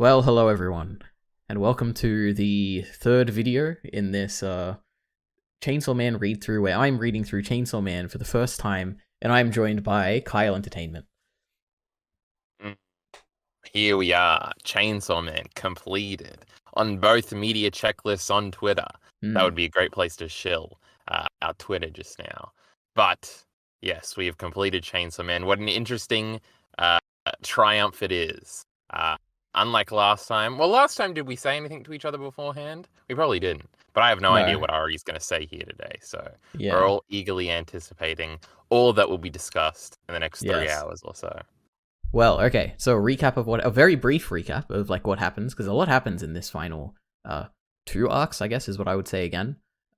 Well, hello everyone, and welcome to the third video in this Chainsaw Man read-through where I'm reading through Chainsaw Man for the first time, and I'm joined by Kyle Entertainment. Here we are, Chainsaw Man completed on both media checklists on Twitter. That would be a great place to shill our Twitter just now. But yes, we have completed Chainsaw Man. What an interesting triumph it is. Unlike last time. Well, last time, did we say anything to each other beforehand? We probably didn't. But I have no idea what Ari's going to say here today. So we're all eagerly anticipating all that will be discussed in the next 3 hours or so. Well, okay. So a very brief recap of like what happens, because a lot happens in this final 2 arcs, I guess, is what I would say again.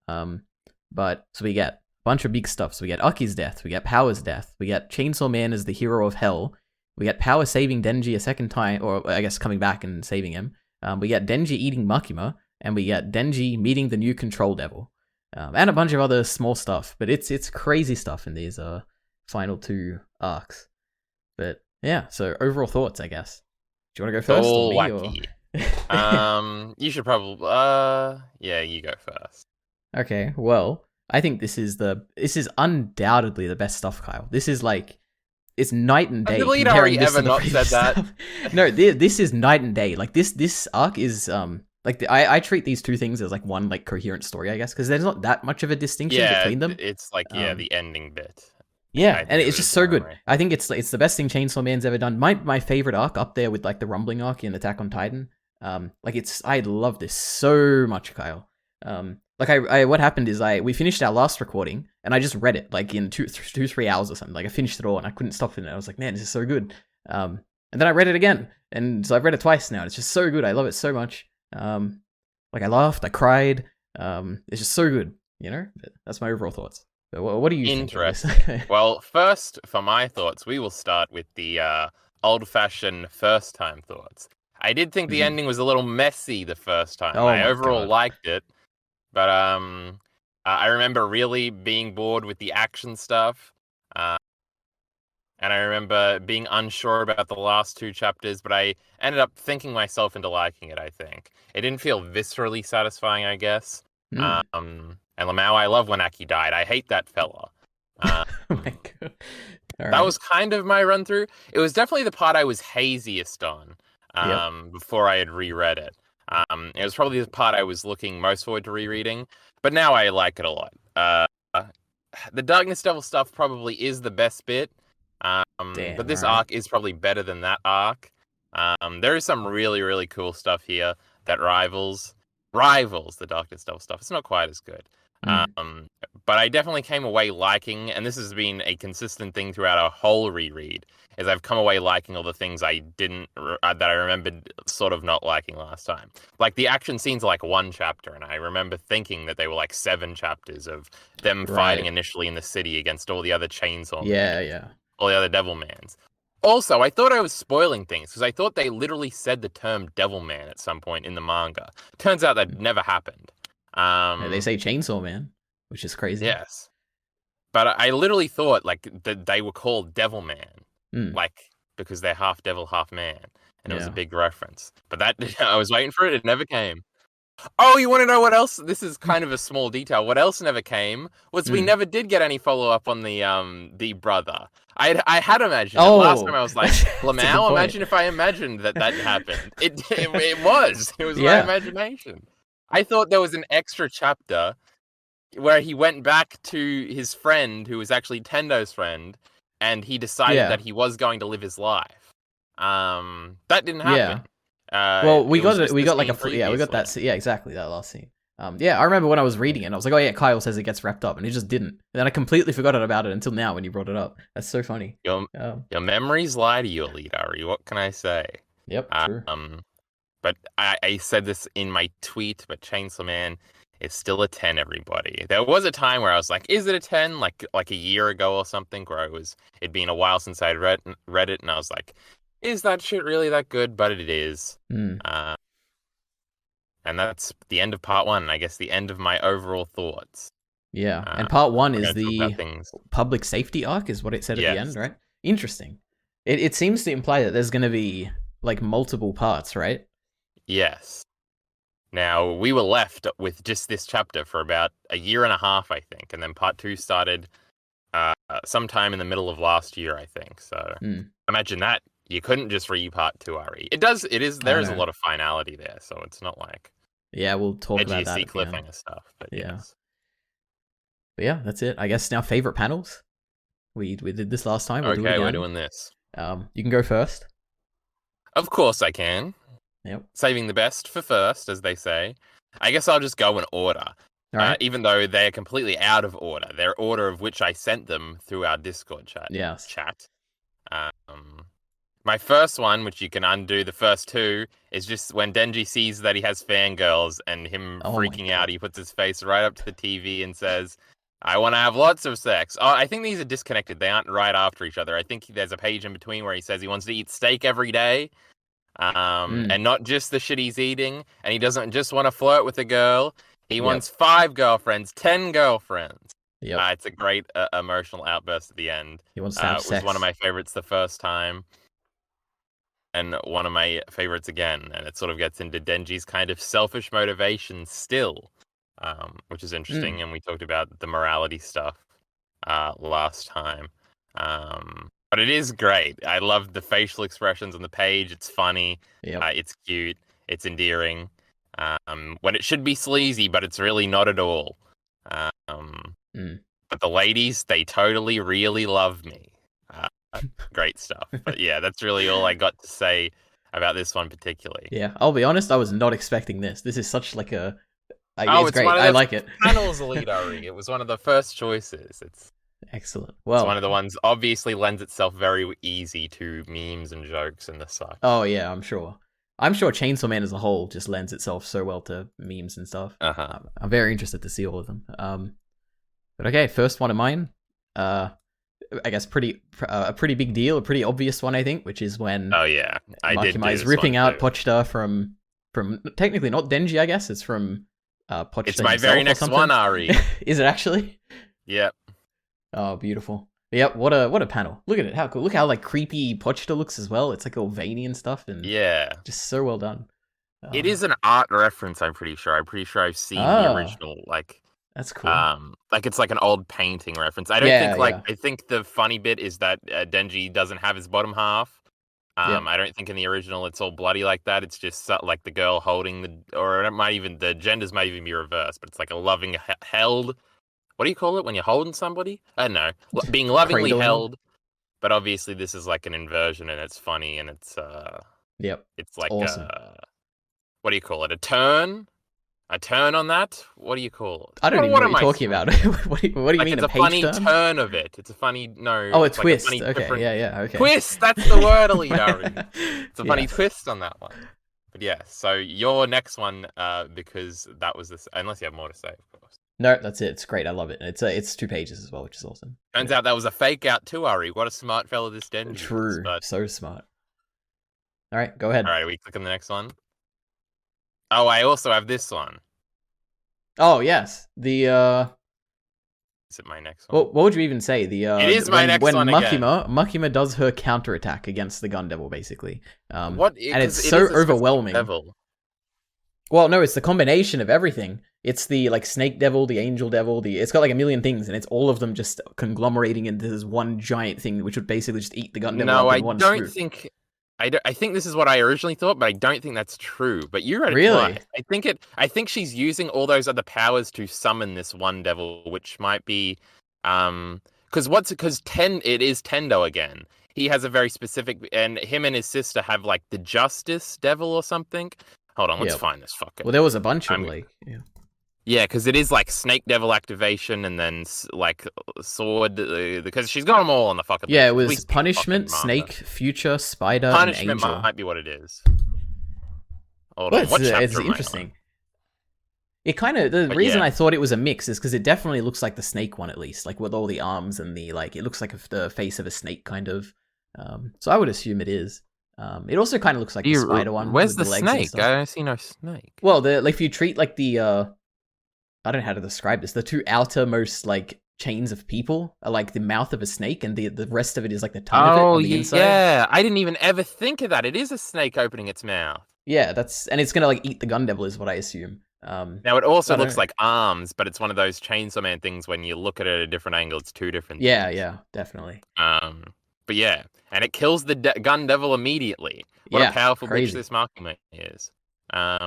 But so we get a bunch of big stuff. So we get Aki's death, we get Power's death, we get Chainsaw Man as the hero of hell. We get Power saving Denji a second time, or I guess coming back and saving him. We get Denji eating Makima, and we get Denji meeting the new Control Devil, and a bunch of other small stuff. But it's crazy stuff in these final 2 arcs. But yeah, so overall thoughts, I guess. Do you want to go first? Oh, or me, wacky. You should probably. Yeah, you go first. Okay. Well, I think this is undoubtedly the best stuff, Kyle. This is like. It's night and day. Has EliteAri ever not said that? No, this is night and day. Like this arc is I treat these 2 things as like one like coherent story, I guess, because there's not that much of a distinction between them. It's like the ending bit. Yeah, and it's just so good. I think it's the best thing Chainsaw Man's ever done. My favorite arc up there with like the Rumbling arc in Attack on Titan. I love this so much, Kyle. What happened is we finished our last recording and I just read it like in 3 hours or something. Like I finished it all and I couldn't stop it. I was like, man, this is so good. And then I read it again, and so I've read it twice now. It's just so good. I love it so much. I laughed, I cried. It's just so good. You know, that's my overall thoughts. So what do you think? Interesting. Well, first for my thoughts, we will start with the old-fashioned first-time thoughts. I did think the ending was a little messy the first time. I overall liked it. But I remember really being bored with the action stuff. And I remember being unsure about the last 2 chapters, but I ended up thinking myself into liking it, I think. It didn't feel viscerally satisfying, I guess. And Lamau, I love when Aki died. I hate that fella. Oh my God. That was kind of my run-through. It was definitely the part I was haziest on before I had reread it. It was probably the part I was looking most forward to rereading, but now I like it a lot. The Darkness Devil stuff probably is the best bit, but this arc is probably better than that arc. There is some really, really cool stuff here that rivals the Darkness Devil stuff. It's not quite as good. But I definitely came away liking, and this has been a consistent thing throughout our whole reread, is I've come away liking all the things I remembered sort of not liking last time. Like the action scenes are like 1 chapter, and I remember thinking that they were like 7 chapters of them fighting initially in the city against all the other Chainsaw Men, all the other Devilmans. Also, I thought I was spoiling things, because I thought they literally said the term Devilman at some point in the manga. Turns out that never happened. They say Chainsaw Man, which is crazy. Yes. But I literally thought like that they were called Devilman, like because they're half devil, half man. And it was a big reference. But that I was waiting for it. It never came. Oh, you want to know what else? This is kind of a small detail. What else never came was we never did get any follow-up on the brother. I had imagined it. Last time I was like, Lamau, imagine if I imagined that happened. It was my imagination. I thought there was an extra chapter where he went back to his friend, who was actually Tendo's friend, and he decided that he was going to live his life. That didn't happen. Well, we got that. Yeah, exactly, that last scene. I remember when I was reading it, I was like, oh yeah, Kyle says it gets wrapped up, and it just didn't. And then I completely forgot about it until now when you brought it up. That's so funny. Your memories lie to you, EliteAri. What can I say? Yep, true. But I said this in my tweet, but Chainsaw Man is still a 10, everybody. There was a time where I was like, is it a 10? Like a year ago or something, where it'd been a while since I'd read it, and I was like, is that shit really that good? But it is. And that's the end of part 1, and I guess the end of my overall thoughts. Yeah, and part 1 is the public safety arc, is what it said at the end, right? Interesting. It seems to imply that there's going to be like multiple parts, right? Yes. Now, we were left with just this chapter for about a year and a half, I think, and then part 2 started sometime in the middle of last year, I think. So imagine that. You couldn't just read part 2 Ari. There is a lot of finality there, so it's not like we'll talk about that at the end. cliffhanger stuff. But yes. But yeah, that's it. I guess now favorite panels. We did this last time. We'll do it again. We're doing this. You can go first. Of course I can. Yep. Saving the best for first, as they say. I guess I'll just go in order. Right. Even though they're completely out of order. Their order of which I sent them through our Discord chat. Yes. My first one, which you can undo the first 2, is just when Denji sees that he has fangirls and him freaking out. He puts his face right up to the TV and says, I want to have lots of sex. Oh, I think these are disconnected. They aren't right after each other. I think there's a page in between where he says he wants to eat steak every day. And not just the shit he's eating. And he doesn't just want to flirt with a girl. He wants 5 girlfriends, 10 girlfriends. Yep. It's a great emotional outburst at the end. He wants to have sex. It was one of my favorites the first time. And one of my favorites again. And it sort of gets into Denji's kind of selfish motivation still. Which is interesting. And we talked about the morality stuff last time. But it is great. I love the facial expressions on the page. It's funny. Yep. It's cute. It's endearing. When it should be sleazy, but it's really not at all. But the ladies, they totally really love me. Great stuff. But yeah, that's really all I got to say about this one particularly. Yeah, I'll be honest, I was not expecting this. This is such like a... it's great. I like it. Panels EliteAri. It was one of the first choices. It's excellent. Well, it's one of the ones obviously lends itself very easy to memes and jokes and the such. Oh yeah, I'm sure. Chainsaw Man as a whole just lends itself so well to memes and stuff. I'm very interested to see all of them. But okay, first one of mine. I guess a pretty big deal, a pretty obvious one, I think, which is when Makima is ripping out Pochita from technically not Denji, I guess. It's from Pochita. It's my very next one, Ari. Is it actually? Yep. Oh, beautiful. Yep, what a panel. Look at it. How cool. Look how like creepy Pochita looks as well. It's like all veiny and stuff, and just so well done. It is an art reference, I'm pretty sure. I'm pretty sure I've seen the original, like that's cool. Like it's like an old painting reference. I don't think I think the funny bit is that Denji doesn't have his bottom half. I don't think in the original it's all bloody like that. It's just like the girl holding the genders might even be reversed, but it's like a loving held. What do you call it when you're holding somebody? I don't know. Being lovingly held. But obviously this is like an inversion and it's funny and it's it's like awesome. What do you call it? A turn? A turn on that? What do you call it? I don't even know what you're talking about. What do you mean? It's a funny turn of it. It's a funny a twist. Like okay, okay. Twist. That's the word, EliteAri. It's a funny twist on that one. But yeah, so your next one, because that was this. Unless you have more to say, of course. No, that's it. It's great. I love it. It's 2 pages as well, which is awesome. Turns out that was a fake out too, Ari. What a smart fella this Denji. True. So smart. All right, go ahead. All right, we click on the next one. Oh, I also have this one. Oh yes, the Is it my next one? What would you even say? It is my next one again. Makima does her counterattack against the Gun Devil, basically. And it's so is overwhelming. Devil. Well, no, it's the combination of everything. It's the like Snake Devil, the Angel Devil, it's got like a million things, and it's all of them just conglomerating into this one giant thing, which would basically just eat the Gun Devil up in one swoop. I think this is what I originally thought, but I don't think that's true. But you read it really? Twice. I think she's using all those other powers to summon this one devil, which might be because it is Tendo again. He has a very specific, and him and his sister have like the Justice Devil or something. Hold on, let's find this fucker. Well, there was a bunch of Yeah, because it is like Snake Devil activation and then like Sword, because she's got them all on the fucking list. It was Punishment, Snake, Future, Spider, Punishment and Angel. Might be what it is. Hold on, it's interesting. It kind of, the reason I thought it was a mix is because it definitely looks like the Snake one, at least, like with all the arms and the, like, it looks like the face of a snake, kind of. So I would assume it is. It also kind of looks like the Spider one. Where's the snake? I don't see no snake. Well, if you treat like the, I don't know how to describe this. The 2 outermost like chains of people are like the mouth of a snake, and the rest of it is like the tongue of it on the inside. Yeah, I didn't even ever think of that. It is a snake opening its mouth. Yeah, and it's gonna like eat the gun devil is what I assume. Now it also I don't looks know. like arms, but it's one of those Chainsaw Man things. When you look at it at a different angle, it's two different Yeah, things. yeah, definitely. But yeah, and it kills the gun devil immediately. What a Yeah, powerful bitch crazy. this Makima is. I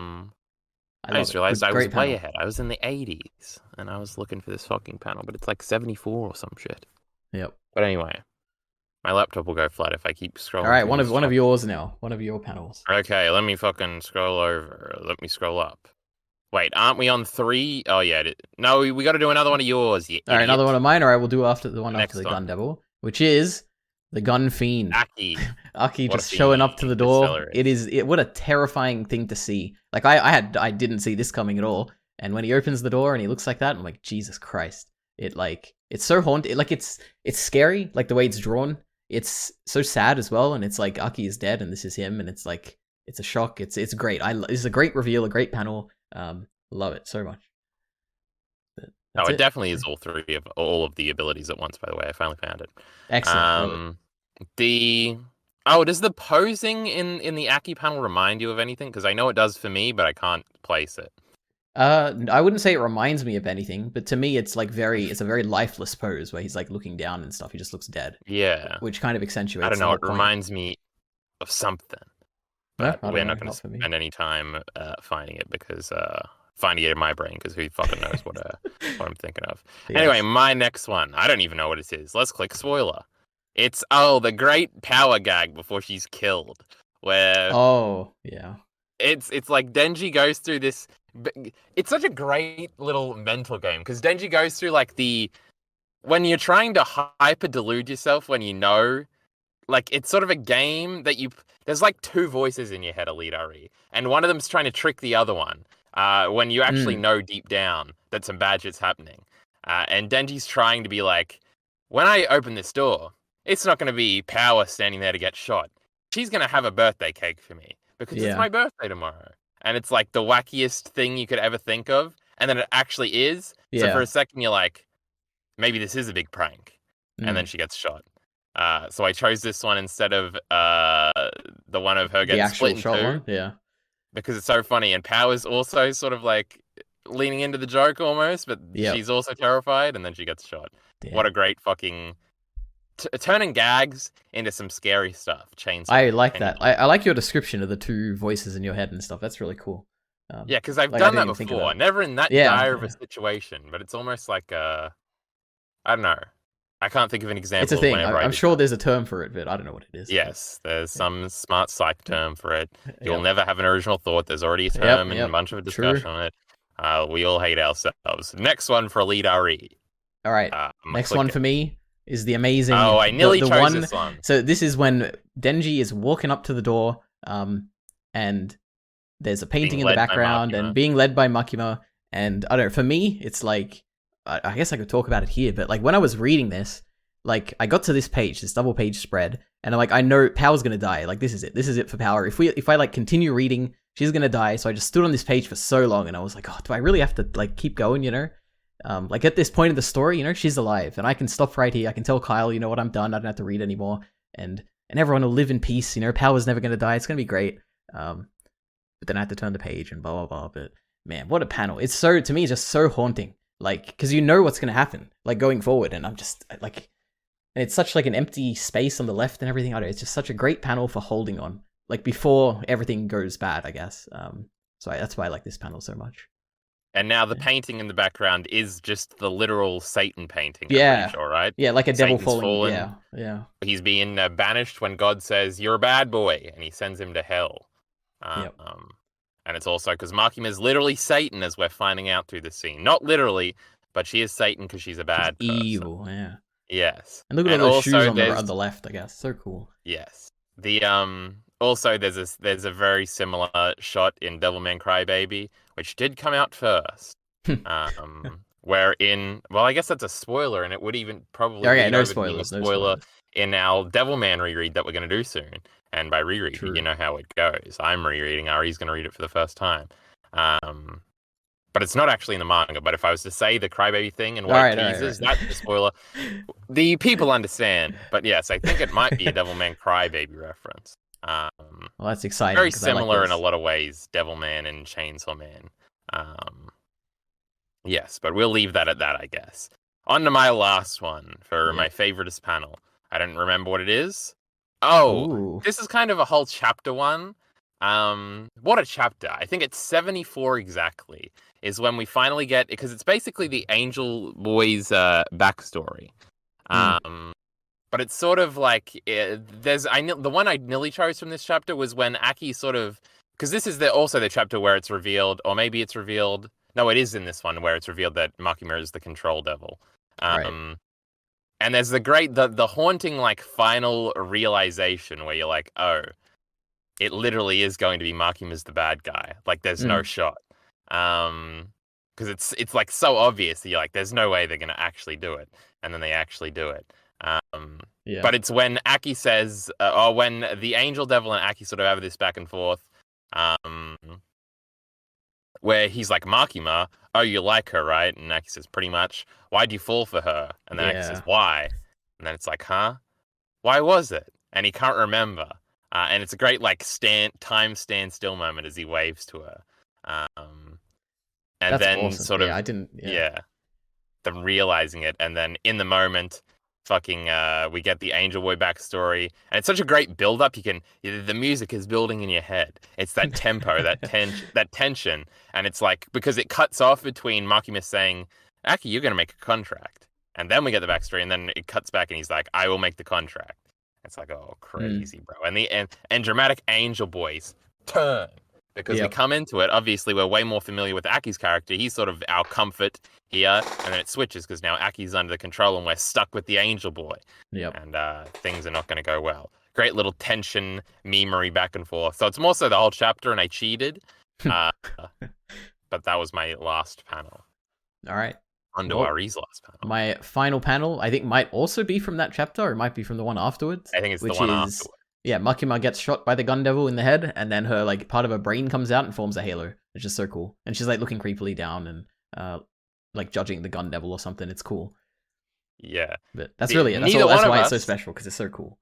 I love just it. realized I was Great way panel. ahead. I was in the 80s, and I was looking for this fucking panel, but it's like 74 or some shit. Yep. But anyway, my laptop will go flat if I keep scrolling. All right, through one this of yours now. One of your panels. Okay, let me fucking scroll over. Let me scroll up. Wait, aren't we on 3? Oh yeah, no, we got to do another one of yours, you All right, idiot. another one of mine, or I will do after the one after Next the one. gun devil, which is the gun fiend. Aki. Aki What a just showing up to the fiend. door. It's What a terrifying thing to see. Like I didn't see this coming at all. And when he opens the door and he looks like that, I'm like, Jesus Christ. It's so haunting. Like it's scary, like the way it's drawn. It's so sad as well, and it's like Aki is dead and this is him, and it's like it's a shock. It's great. It's a great reveal, a great panel. Love it so much. It definitely is all of the abilities at once, by the way. I finally found it. Excellent. Does the posing in the Aki panel remind you of anything? Because I know it does for me, but I can't place it. I wouldn't say it reminds me of anything, but to me it's like it's a very lifeless pose where he's like looking down and stuff. He just looks dead. Yeah. Which kind of accentuates I don't know, the whole it point. reminds me of something. But we're not going to for me. spend any time finding it because finding it in my brain, because who fucking knows what I'm thinking of. Yes. Anyway, my next one. I don't even know what it is. Let's click spoiler. It's the great power gag before she's killed. Where yeah. It's like Denji goes through this. It's such a great little mental game because Denji goes through like when you're trying to hyper delude yourself when you know, like it's sort of a game that there's like two voices in your head, EliteAri, and one of them's trying to trick the other one. When you actually know deep down that some bad shit's happening, and Denji's trying to be like, when I open this door, it's not going to be Power standing there to get shot. She's going to have a birthday cake for me because it's my birthday tomorrow. And it's like the wackiest thing you could ever think of. And then it actually is. Yeah. So for a second, you're like, maybe this is a big prank. And then she gets shot. So I chose this one instead of the one of her getting split in two. One? Yeah. Because it's so funny. And Power's also sort of like leaning into the joke almost, but she's also terrified. And then she gets shot. Damn. What a great fucking... turning gags into some scary stuff. Chainsaw. I like that. I like your description of the two voices in your head and stuff. That's really cool. Yeah, because I've done that before. Never in that dire of a situation, but it's almost like I don't know. I can't think of an example. It's a thing. I'm sure there's a term for it, but I don't know what it is. Yes, there's some smart psych term for it. You'll never have an original thought. There's already a term and a bunch of discussion on it. We all hate ourselves. Next one for EliteAri. All right. Next one for me is the amazing... Oh, I nearly chose this one. So this is when Denji is walking up to the door, and there's a painting in the background and being led by Makima. And I don't know, for me, it's like, I guess I could talk about it here, but like when I was reading this, like I got to this page, this double page spread, and I'm like, I know Power's gonna die. Like this is it. This is it for Power. If I like continue reading, she's gonna die. So I just stood on this page for so long, and I was like, oh, do I really have to like keep going? You know? Like at this point in the story, you know, she's alive, and I can stop right here. I can tell Kyle, you know what, I'm done. I don't have to read anymore, and everyone will live in peace. You know, Power's never gonna die. It's gonna be great. But then I had to turn the page and blah blah blah. But man, what a panel! It's so, to me, it's just so haunting. Like, because you know what's gonna happen, like going forward, and I'm just like, and it's such like an empty space on the left and everything. I don't know, it's just such a great panel for holding on, like before everything goes bad, I guess. So that's why I like this panel so much. And now the painting in the background is just the literal Satan painting. Yeah, I'm pretty sure, right? Yeah, like a devil falling. Yeah. He's being banished when God says you're a bad boy, and he sends him to hell. And it's also because Makima is literally Satan, as we're finding out through this scene. Not literally, but she is Satan because she's a bad person. Evil, yeah. Yes. And look at all those shoes on the left, I guess. So cool. Yes. The also there's a very similar shot in Devilman Crybaby, which did come out first. Wherein, well, I guess that's a spoiler, and it would even probably be no spoilers, in our Devilman reread that we're going to do soon. And by reread, you know how it goes. I'm rereading. Ari's going to read it for the first time. But it's not actually in the manga. But if I was to say the Crybaby thing and what it teases, that's a spoiler. The people understand. But yes, I think it might be a Devilman Crybaby reference. Well, that's exciting. Very 'cause I like similar in a this. lot of ways, Devilman and Chainsaw Man. Yes, but we'll leave that at that, I guess. On to my last one for my Yep. favoriteest panel. I don't remember what it is. Oh, Ooh. this is kind of a whole chapter one. What a chapter. I think it's 74 exactly, is when we finally get, because it's basically the Angel Boy's backstory. Mm. But it's sort of like the one I nearly chose from this chapter was when Aki sort of, because this is also the chapter where it's revealed, or maybe it's revealed. No, it is in this one where it's revealed that Makima is the control devil. Right. And there's the haunting like final realization where you're like, oh, it literally is going to be Makima's the bad guy. Like there's no shot. Because it's like so obvious that you're like, there's no way they're gonna actually do it, and then they actually do it. Yeah. But it's when Aki says, or when the Angel Devil and Aki sort of have this back and forth, where he's like, Makima, oh, you like her, right? And Aki says, pretty much. Why'd you fall for her? And then Aki says, why? And then it's like, huh? Why was it? And he can't remember. And it's a great like time stand still moment as he waves to her. And That's then awesome. sort of, I didn't. Yeah. them realizing it, and then in the moment, we get the Angel Boy backstory, and it's such a great build up. The music is building in your head. It's that tempo, that tension, and it's like because it cuts off between Makima saying, "Aki, you're gonna make a contract," and then we get the backstory, and then it cuts back, and he's like, "I will make the contract." It's like, oh, crazy, bro, and dramatic Angel Boys turn. Because we come into it, obviously we're way more familiar with Aki's character. He's sort of our comfort here, and then it switches because now Aki's under the control and we're stuck with the Angel Boy. Yep. And things are not going to go well. Great little tension, memery back and forth. So it's more so the whole chapter, and I cheated. But that was my last panel. All right. On to Ari's last panel. My final panel, I think, might also be from that chapter, or it might be from the one afterwards. I think it's the one afterwards. Yeah, Makima gets shot by the gun devil in the head, and then her like part of her brain comes out and forms a halo, which is so cool. And she's like looking creepily down and like judging the gun devil or something. It's cool. Yeah, but that's really it. That's why it's so special, because it's so cool.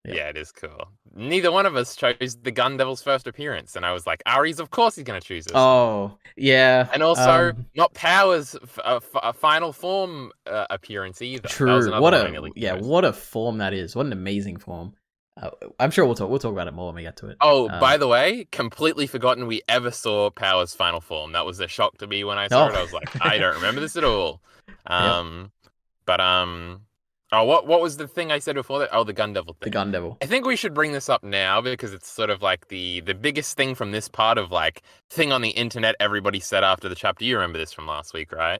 Yeah, it is cool. Neither one of us chose the gun devil's first appearance, and I was like, Ari's, of course he's going to choose this. Oh, yeah. And also, not Power's final form appearance either. True. What a form that is. What an amazing form. I'm sure we'll talk about it more when we get to it. Oh, by the way, completely forgotten we ever saw Power's final form. That was a shock to me when I saw it. I was like, I don't remember this at all. What was the thing I said before that? Oh, the gun devil thing. The gun devil. I think we should bring this up now because it's sort of like the biggest thing from this part of like thing on the internet everybody said after the chapter. You remember this from last week, right?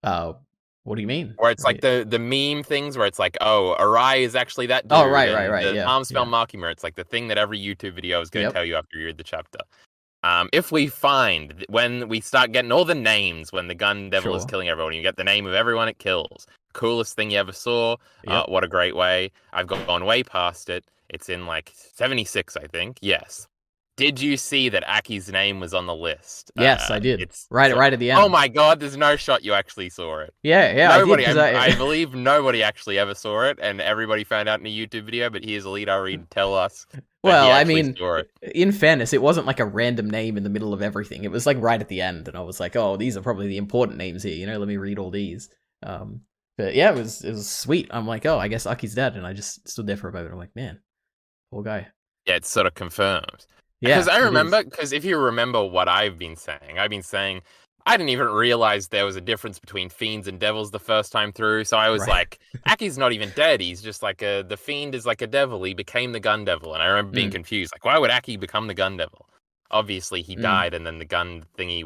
What do you mean? Where it's like the meme things where it's like, oh, Arai is actually that dude. Oh, right. The arm spell Makima. It's like the thing that every YouTube video is going to tell you after you read the chapter. If we find when we start getting all the names when the gun devil is killing everyone, you get the name of everyone it kills. Coolest thing you ever saw. What a great way. I've gone way past it. It's in like 76, I think. Yes. Did you see that Aki's name was on the list? Yes, I did. It's right at the end. Oh my god, there's no shot you actually saw it. Yeah, nobody, I believe nobody actually ever saw it, and everybody found out in a YouTube video, but here's EliteAri to tell us. Well, I mean, in fairness, it wasn't like a random name in the middle of everything. It was like right at the end, and I was like, oh, these are probably the important names here, let me read all these. But yeah, it was sweet. I'm like, oh, I guess Aki's dead, and I just stood there for a moment. I'm like, man, poor guy. Yeah, it's sort of confirmed. Yeah, because I remember, because if you remember what I've been saying I didn't even realize there was a difference between fiends and devils the first time through. So I was like, Aki's not even dead. He's just like the fiend is like a devil. He became the gun devil. And I remember being confused. Like, why would Aki become the gun devil? Obviously, he died, and then the gun thingy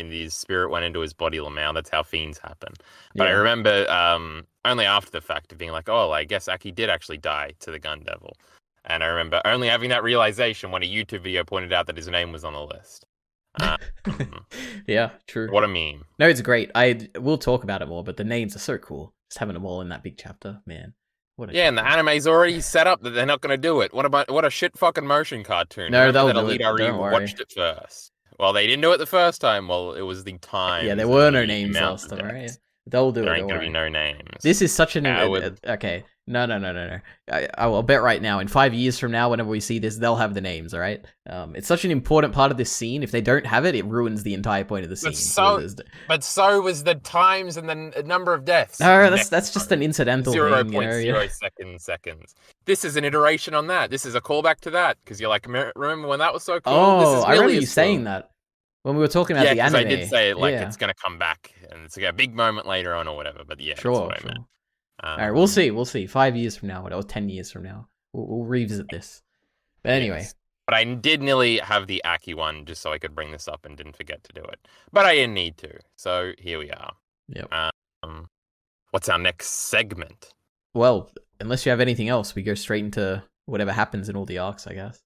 his spirit went into his body, Lamau. That's how fiends happen. But I remember only after the fact of being like, oh, I guess Aki did actually die to the gun devil. And I remember only having that realization when a YouTube video pointed out that his name was on the list. Yeah, true. What a meme. No, it's great. We'll talk about it more, but the names are so cool. Just having them all in that big chapter, man. And the anime's already set up that they're not going to do it. What a shit fucking motion cartoon. No, they'll do it. Don't worry. Watched it first. Well, they didn't do it the first time. Well, it was the time. Yeah, there were no names last time, right? They'll do There it. ain't Don't gonna be worry. no names. This is such an Howard. okay. No. I will bet right now. In 5 years from now, whenever we see this, they'll have the names. All right. It's such an important part of this scene. If they don't have it, it ruins the entire point of the scene. But so was the times and the number of deaths. No, that's just an incidental Zero thing. point zero seconds. This is an iteration on that. This is a callback to that because you're like, remember when that was so cool? Oh, This is I really remember you saying that when we were talking about the because anime. I did say it like yeah. it's gonna come back and it's like a big moment later on or whatever. But yeah, Sure, that's what I meant. All right, we'll see. We'll see. 5 years from now, or 10 years from now, we'll revisit this. But anyway, but I did nearly have the Aki one just so I could bring this up and didn't forget to do it. But I didn't need to, so here we are. Yep. What's our next segment? Well, unless you have anything else, we go straight into whatever happens in all the arcs, I guess.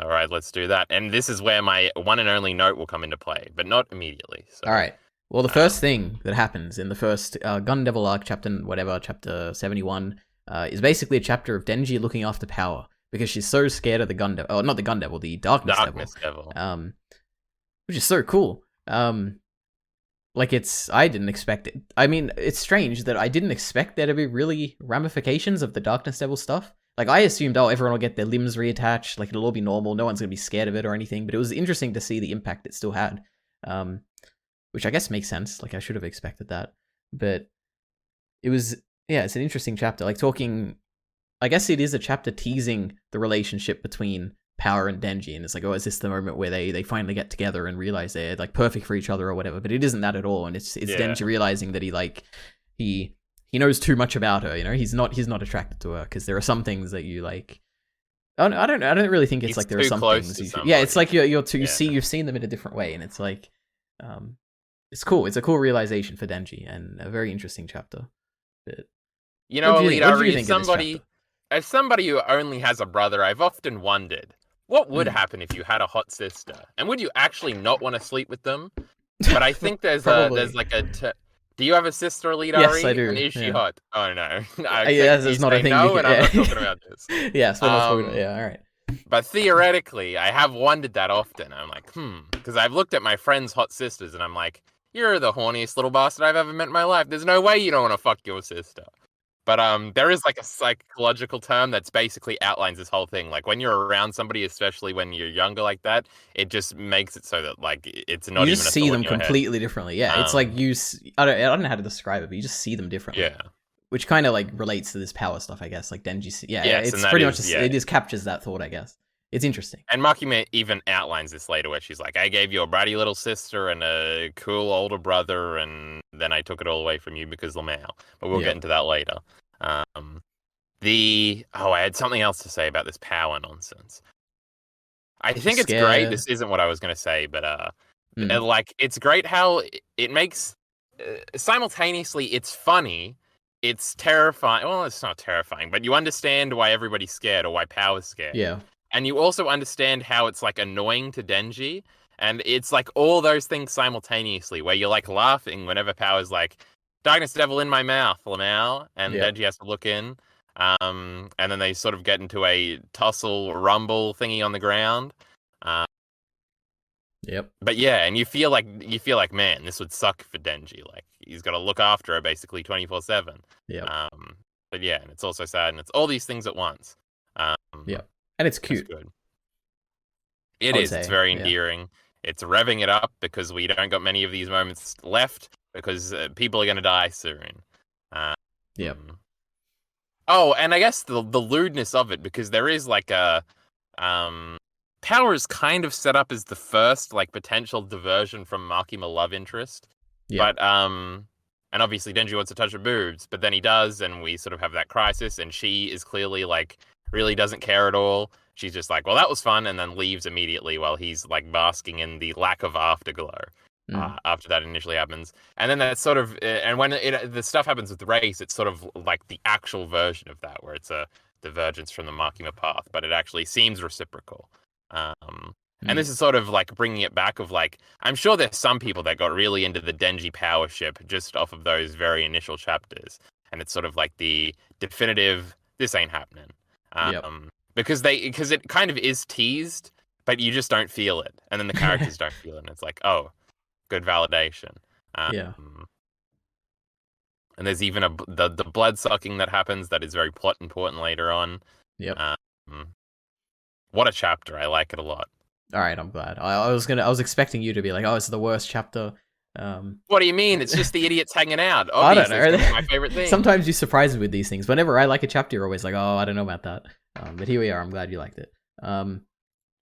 All right, let's do that. And this is where my one and only note will come into play, but not immediately. So. All right. Well, the first thing that happens in the first Gun Devil arc, chapter 71, is basically a chapter of Denji looking after Power because she's so scared of the Gun Devil. Oh, not the Gun Devil, the Darkness Devil. Which is so cool. Like I didn't expect it. I mean, it's strange that I didn't expect there to be really ramifications of the Darkness Devil stuff. Like, I assumed, everyone will get their limbs reattached, like, it'll all be normal, no one's gonna be scared of it or anything, but it was interesting to see the impact it still had. Which I guess makes sense, like, I should have expected that. But it was, it's an interesting chapter, like, I guess it is a chapter teasing the relationship between Power and Denji, and it's like, is this the moment where they finally get together and realize they're, like, perfect for each other or whatever, but it isn't that at all, and it's Denji realizing that he knows too much about her, you know. He's not attracted to her because there are some things that you like. I don't really think it's like there are some things. It's like you've seen them in a different way, and it's like, it's cool. It's a cool realization for Denji and a very interesting chapter. But you know, EliteAri, as somebody who only has a brother, I've often wondered what would happen if you had a hot sister, and would you actually not want to sleep with them? But I think there's do you have a sister, EliteAri? Yes, I do. And is she hot? Oh no. Yes, it's not a thing. No, and I'm not talking about this. Yes, we're not talking about. Yeah, all right. But theoretically, I have wondered that often. I'm like, because I've looked at my friends' hot sisters, and I'm like, you're the horniest little bastard I've ever met in my life. There's no way you don't want to fuck your sister. But there is like a psychological term that's basically outlines this whole thing. Like when you're around somebody, especially when you're younger like that, it just makes it so that like it's not. You just see them completely differently. Yeah, it's like I don't know how to describe it, but you just see them differently. Yeah, which kind of like relates to this power stuff, I guess. Like Denji. It's pretty much it just captures that thought, I guess. It's interesting. And Makima even outlines this later where she's like, I gave you a bratty little sister and a cool older brother, and then I took it all away from you because Lamau. But we'll get into that later. I had something else to say about this power nonsense. I think it's great. This isn't what I was going to say, but like, it's great how it makes, simultaneously, it's funny. It's terrifying. Well, it's not terrifying, but you understand why everybody's scared or why Power's scared. Yeah. And you also understand how it's like annoying to Denji. And it's like all those things simultaneously where you're like laughing whenever Power's like, Darkness Devil in my mouth, Lamau. And Denji has to look in. And then they sort of get into a tussle rumble thingy on the ground. Yep. But yeah, and you feel like, man, this would suck for Denji. Like he's got to look after her basically 24/7. Yeah. But yeah, and it's also sad, and it's all these things at once. Yeah. And it's cute. It's good. It is. It's very endearing. It's revving it up because we don't got many of these moments left because people are going to die soon. Yep. Oh, and I guess the lewdness of it, because there is like a Power is kind of set up as the first like potential diversion from Makima love interest. Yeah. But and obviously Denji wants to touch her boobs, but then he does, and we sort of have that crisis, and she is clearly like really doesn't care at all. She's just like, well, that was fun, and then leaves immediately while he's like basking in the lack of afterglow after that initially happens. And then that sort of, and when the stuff happens with the race, it's sort of like the actual version of that, where it's a divergence from the Makima path, but it actually seems reciprocal. And this is sort of like bringing it back of like, I'm sure there's some people that got really into the Denji power ship just off of those very initial chapters. And it's sort of like the definitive, this ain't happening. Because it kind of is teased, but you just don't feel it. And then the characters don't feel it. And it's like, oh, good validation. And there's even the blood sucking that happens that is very plot important later on. Yep. What a chapter! I like it a lot. All right, I'm glad. I was expecting you to be like, oh, it's the worst chapter. What do you mean? It's just the idiots hanging out. I don't Obviously, know. it's gonna be my favorite thing. Sometimes you surprise me with these things. Whenever I like a chapter, you're always like, oh, I don't know about that. But here we are. I'm glad you liked it.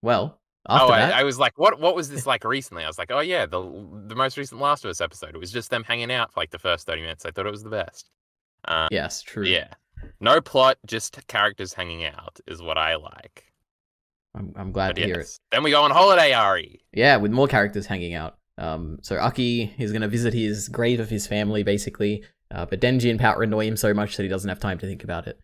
Well, after that, I was like, what was this like recently? I was like, oh yeah, the most recent Last of Us episode. It was just them hanging out for like the first 30 minutes. I thought it was the best. yes, true. Yeah, no plot, just characters hanging out is what I like. I'm glad to hear it. Then we go on holiday, Ari. Yeah, with more characters hanging out. So Aki is gonna visit his grave of his family, basically. But Denji and Power annoy him so much that he doesn't have time to think about it.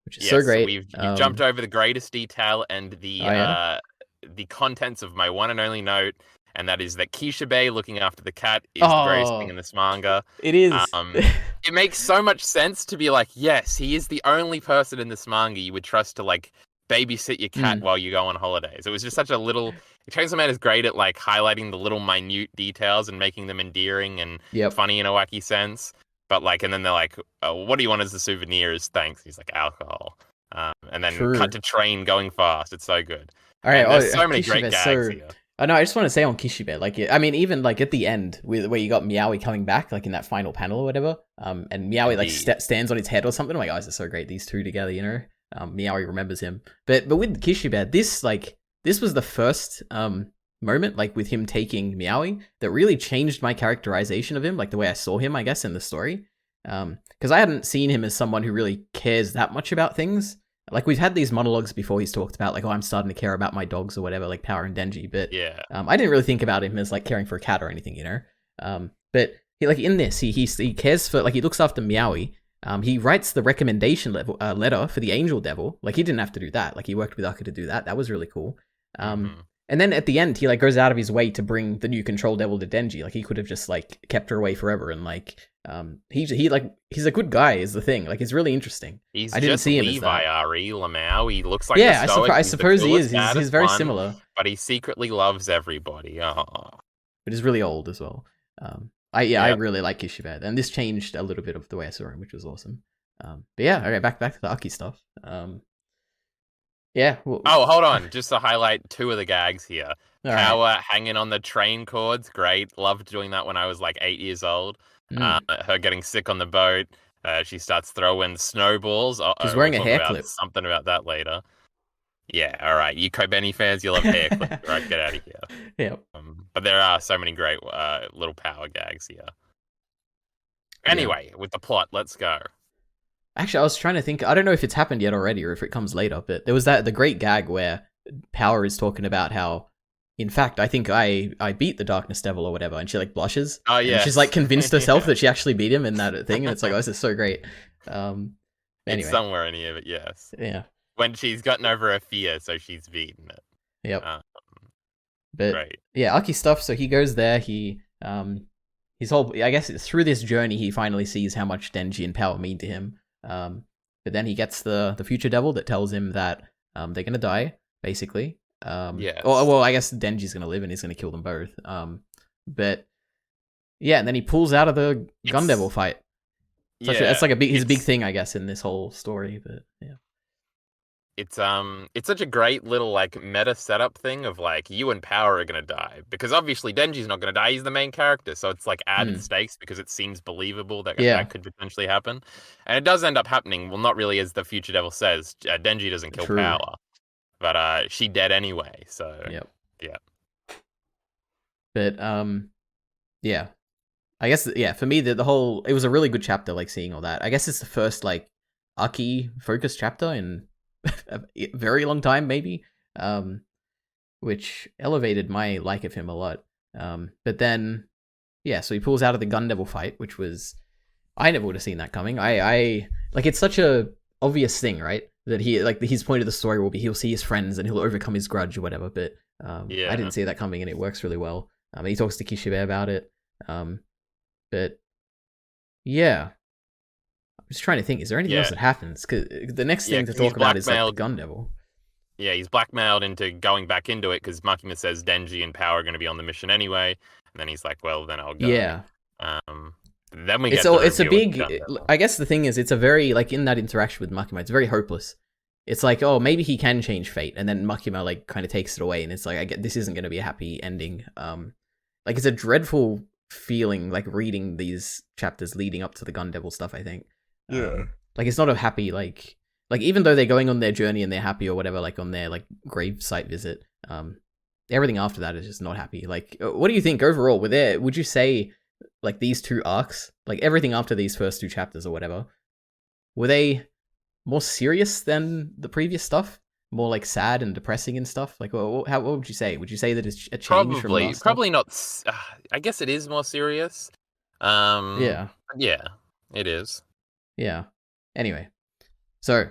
Which is so great. We've jumped over the greatest detail and the contents of my one and only note, and that is that Kishibe looking after the cat is the greatest thing in this manga. It is. It makes so much sense to be like, yes, he is the only person in this manga you would trust to like babysit your cat while you go on holidays. It was just such a little. Chainsaw Man is great at like highlighting the little minute details and making them endearing and funny in a wacky sense. But like, and then they're like, "What do you want as a souvenir?" As thanks. He's like alcohol, and then cut to train going fast. It's so good. All right, there's so many great gags here. I know. I just want to say on Kishibe, like, I mean, even like at the end, where you got Meowie coming back, like in that final panel or whatever, and Meowie like stands on his head or something. I'm like, oh, this is so great. These two together, you know. Meowie remembers him, but with Kishibe, this was the first moment, like with him taking Meowie, that really changed my characterization of him, like the way I saw him, I guess, in the story. Because I hadn't seen him as someone who really cares that much about things. Like we've had these monologues before. He's talked about like, oh, I'm starting to care about my dogs or whatever, like Power and Denji. But I didn't really think about him as like caring for a cat or anything, you know. But he, like in this, he cares for, like, he looks after Meowie. He writes the recommendation letter for the Angel Devil. Like he didn't have to do that. Like he worked with Aka to do that. That was really cool. And then at the end, he like goes out of his way to bring the new Control Devil to Denji. Like he could have just like kept her away forever. And like he's a good guy is the thing. Like it's really interesting. I didn't see him as that. Ari Lamau. He looks like I suppose he is. He's very similar. But he secretly loves everybody. Oh. But he's really old as well. I really like Kishibe, and this changed a little bit of the way I saw him, which was awesome. But yeah, okay, back to the Aki stuff. Yeah. Well, hold on, just to highlight two of the gags here. Power hanging on the train cords, great. Loved doing that when I was like 8 years old. Her getting sick on the boat. She starts throwing snowballs. She's wearing a hair clip. Something about that later. Yeah, all right. You Kobeni fans, you love hair clips, right? Get out of here. Yeah. But there are so many great little power gags here. Anyway, with the plot, let's go. Actually, I was trying to think. I don't know if it's happened yet already or if it comes later, but there was the great gag where Power is talking about how, in fact, I think I beat the Darkness Devil or whatever, and she like blushes. Oh yeah. She's like convinced herself that she actually beat him in that thing, and it's like, oh, this is so great. Anyway. It's somewhere in here, but yes. Yeah. When she's gotten over her fear, so she's beaten it. Yep. But great. Yeah, Aki stuff. So he goes there. His whole, I guess, through this journey, he finally sees how much Denji and Power mean to him. But then he gets the future devil that tells him that they're gonna die, basically. Yeah. Well, I guess Denji's gonna live and he's gonna kill them both. But yeah, and then he pulls out of the Gun Devil fight. That's like his big thing, I guess, in this whole story. But yeah. It's such a great little like meta setup thing of like you and Power are gonna die because obviously Denji's not gonna die. He's the main character, so it's like added stakes because it seems believable that that could potentially happen, and it does end up happening. Well, not really, as the future devil says. Denji doesn't kill Power, but she dead anyway. So yeah. But yeah, I guess for me the whole it was a really good chapter. Like seeing all that. I guess it's the first like Aki focused chapter in a very long time, maybe, which elevated my like of him a lot. But then, so he pulls out of the Gun Devil fight, which was, I never would have seen that coming. I like, it's such a obvious thing, right? That he, like, his point of the story will be he'll see his friends and he'll overcome his grudge or whatever, but I didn't see that coming and it works really well. He talks to Kishibe about it. But yeah. I'm just trying to think, is there anything else that happens? Because the next thing to talk about is like the Gun Devil. Yeah, he's blackmailed into going back into it because Makima says Denji and Power are going to be on the mission anyway. And then he's like, well, then I'll go. Yeah. Then we It's get the a reveal with big. Gundam. I guess the thing is, it's a very like in that interaction with Makima, it's very hopeless. It's like, oh, maybe he can change fate, and then Makima like kind of takes it away, and it's like, I get this isn't going to be a happy ending. Like it's a dreadful feeling, like reading these chapters leading up to the Gun Devil stuff. I think, like it's not a happy like even though they're going on their journey and they're happy or whatever, like on their like grave site visit, everything after that is just not happy. Like, what do you think overall? Would you say like these two arcs, like everything after these first two chapters or whatever, were they more serious than the previous stuff? More like sad and depressing and stuff? Like, what would you say? Would you say that it's a change from last Probably not. I guess it is more serious. Yeah. Yeah, it is. Yeah. Anyway, so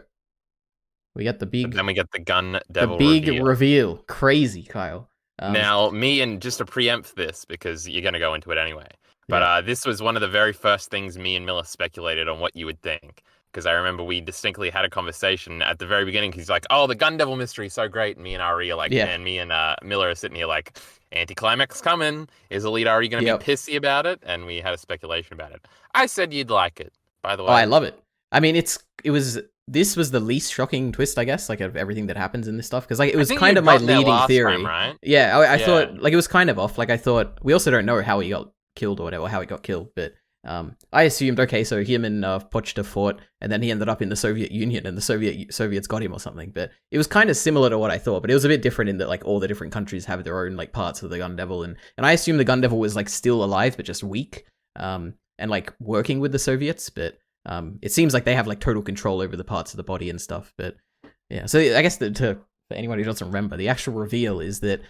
we get the big. Then we get the Gun Devil reveal. Crazy, Kyle. Now, and just to preempt this, because you're going to go into it anyway, but this was one of the very first things me and Miller speculated on what you would think. Because I remember we distinctly had a conversation at the very beginning. He's like, "Oh, the Gun Devil mystery is so great," and me and Ari are like, and me and Miller are sitting here like, "Anticlimax coming. Is EliteAri going to be pissy about it?" And we had a speculation about it. I said you'd like it. By the way, oh, I love it. I mean, this was the least shocking twist, I guess, like of everything that happens in this stuff, because like it was kind of my leading theory, time, right? Yeah, I thought like it was kind of off. Like I thought we also don't know how he got killed or whatever, or how he got killed, but I assumed okay, so him and Pochta fought, and then he ended up in the Soviet Union, and the Soviets got him or something. But it was kind of similar to what I thought, but it was a bit different in that like all the different countries have their own like parts of the Gun Devil, and I assumed the Gun Devil was like still alive but just weak, and like working with the Soviets, but it seems like they have like total control over the parts of the body and stuff. But yeah, so I guess for anyone who doesn't remember, the actual reveal is that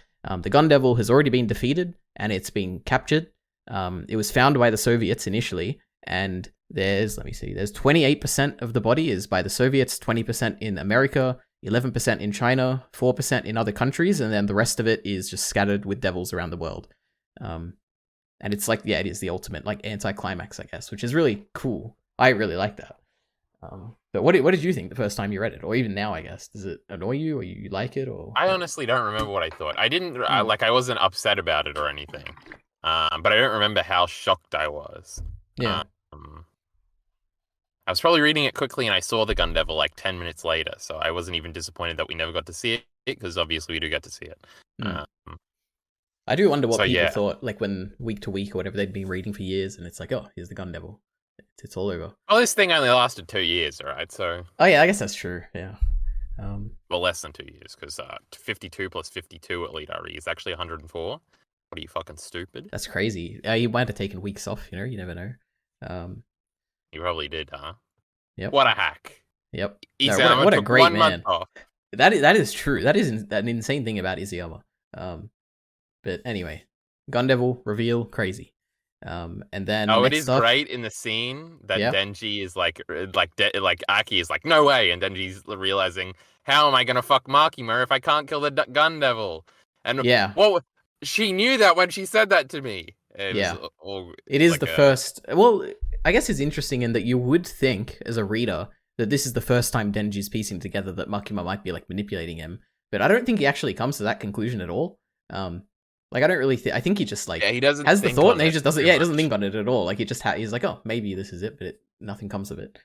the Gun Devil has already been defeated and it's been captured. It was found by the Soviets initially, and there's 28% of the body is by the Soviets, 20% in America, 11% in China, 4% in other countries, and then the rest of it is just scattered with devils around the world. And it's like, yeah, it is the ultimate like anticlimax, I guess, which is really cool. I really like that. But what did you think the first time you read it, or even now? I guess does it annoy you, or you like it, or? I honestly don't remember what I thought. I didn't I wasn't upset about it or anything, but I don't remember how shocked I was. Yeah. I was probably reading it quickly, and I saw the Gun Devil like 10 minutes later, so I wasn't even disappointed that we never got to see it, because obviously we do get to see it. I do wonder what people thought, like when week to week or whatever they'd been reading for years, and it's like, oh, here's the Gun Devil. It's all over. Well, this thing only lasted 2 years, right? So. Oh yeah, I guess that's true. Yeah. Well, less than 2 years, because 52 plus 52 at EliteAri is actually 104. What are you, fucking stupid? That's crazy. You might have taken weeks off. You know, you never know. You probably did, huh? Yep. What a hack. Yep. Isayama what a great 1 man. month off. That is true. That is an insane thing about Isayama. But anyway, Gun Devil reveal, crazy. And then it is great in the scene that Denji is like Aki is like, no way, and Denji's realizing, how am I gonna fuck Makima if I can't kill the Gun Devil? And well, she knew that when she said that to me. It is like the first. Well, I guess it's interesting in that you would think as a reader that this is the first time Denji's piecing together that Makima might be like manipulating him, but I don't think he actually comes to that conclusion at all. Like, I don't really I think he just, like, he doesn't has the thought, and he just doesn't, he doesn't think on it at all. Like, he just he's like, oh, maybe this is it, but nothing comes of it.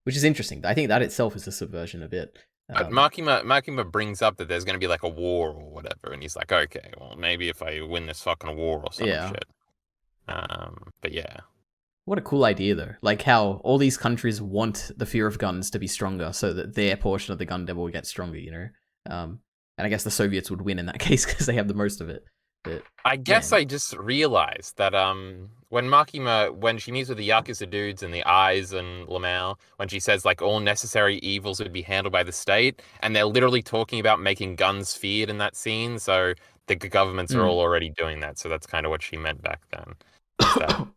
Which is interesting. I think that itself is a subversion a bit. But Makima brings up that there's going to be, like, a war or whatever, and he's like, okay, well, maybe if I win this fucking war or some shit. But yeah. What a cool idea, though. Like, how all these countries want the fear of guns to be stronger so that their portion of the Gun Devil will get stronger, you know? And I guess the Soviets would win in that case because they have the most of it. But, I guess I just realized that when Makima, when she meets with the Yakuza dudes and the Eyes and Lamau, when she says like all necessary evils would be handled by the state, and they're literally talking about making guns feared in that scene, so the governments are all already doing that. So that's kind of what she meant back then. That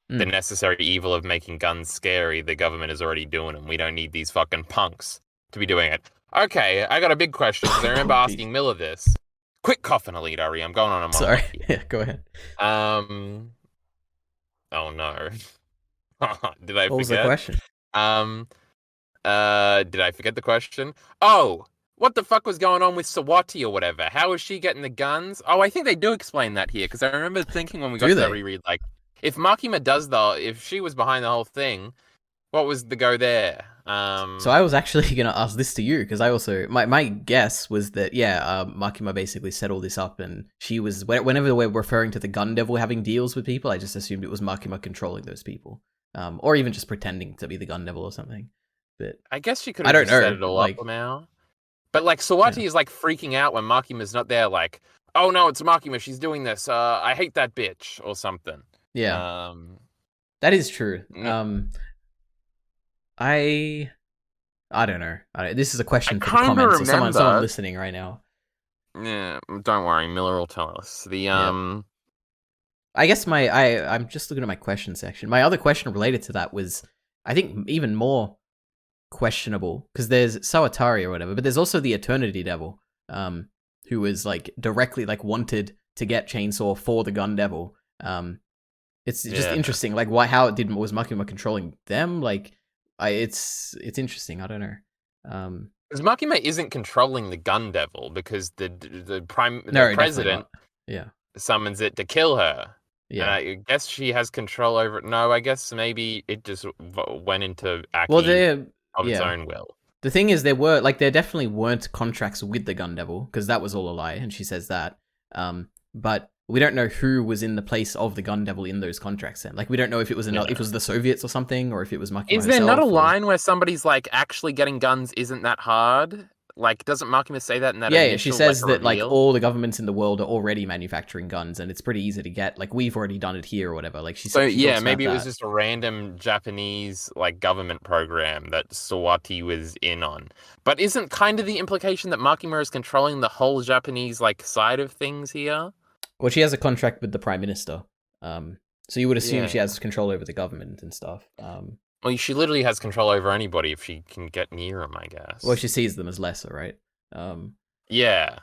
the necessary evil of making guns scary, the government is already doing them. We don't need these fucking punks to be doing it. Okay, I got a big question because I remember asking Miller this. Quick cough in EliteAri. I'm going on a monologue. Sorry. Here. Yeah, go ahead. Oh no. Did I forget? What was the question? Did I forget the question? Oh, what the fuck was going on with Sawati or whatever? How was she getting the guns? Oh, I think they do explain that here, because I remember thinking when we got to that reread, like, if Makima if she was behind the whole thing, what was the go there? So I was actually going to ask this to you because I also my guess was that Makima basically set all this up, and she was whenever we're referring to the Gun Devil having deals with people, I just assumed it was Makima controlling those people, or even just pretending to be the Gun Devil or something. But I guess she could I have don't just know. set it all Like, up now. But like Sawati is like freaking out when Makima's not there. Like, oh no, it's Makima. She's doing this. I hate that bitch or something. yeah, Um, that is true. n- I don't know. This is a question for the kind of comments or someone remember. listening right now. Yeah, don't worry. Miller will tell us. Yeah. I guess I'm just looking at my question section. My other question related to that was, I think, even more questionable because there's Sawatari or whatever, but there's also the Eternity Devil, who was like directly like wanted to get Chainsaw for the Gun Devil. It's just interesting, like how it didn't was Makima controlling them? Like, it's interesting. I don't know. Because Makima isn't controlling the Gun Devil because the No, president yeah summons it to kill her. yeah. And I guess she has control over it. No, I guess maybe it just went into Aki Well, of its own will. The thing is, there definitely weren't contracts with the Gun Devil because that was all a lie, and she says that. But we don't know who was in the place of the Gun Devil in those contracts. Then, like, we don't know if it was if it was the Soviets or something, or if it was Makima Is there not a line where somebody's like, actually getting guns isn't that hard? Like, doesn't Makima say that in that initial, she says that reveal? like all the governments in the world are already manufacturing guns, and it's pretty easy to get. Like, we've already done it here or whatever. Like, she maybe it was just a random Japanese like government program that Sawati was in on. But isn't kind of the implication that Makima is controlling the whole Japanese like side of things here? Well, she has a contract with the Prime Minister, so you would assume she has control over the government and stuff. Well, she literally has control over anybody if she can get near them, I guess. Well, she sees them as lesser, right? Yeah.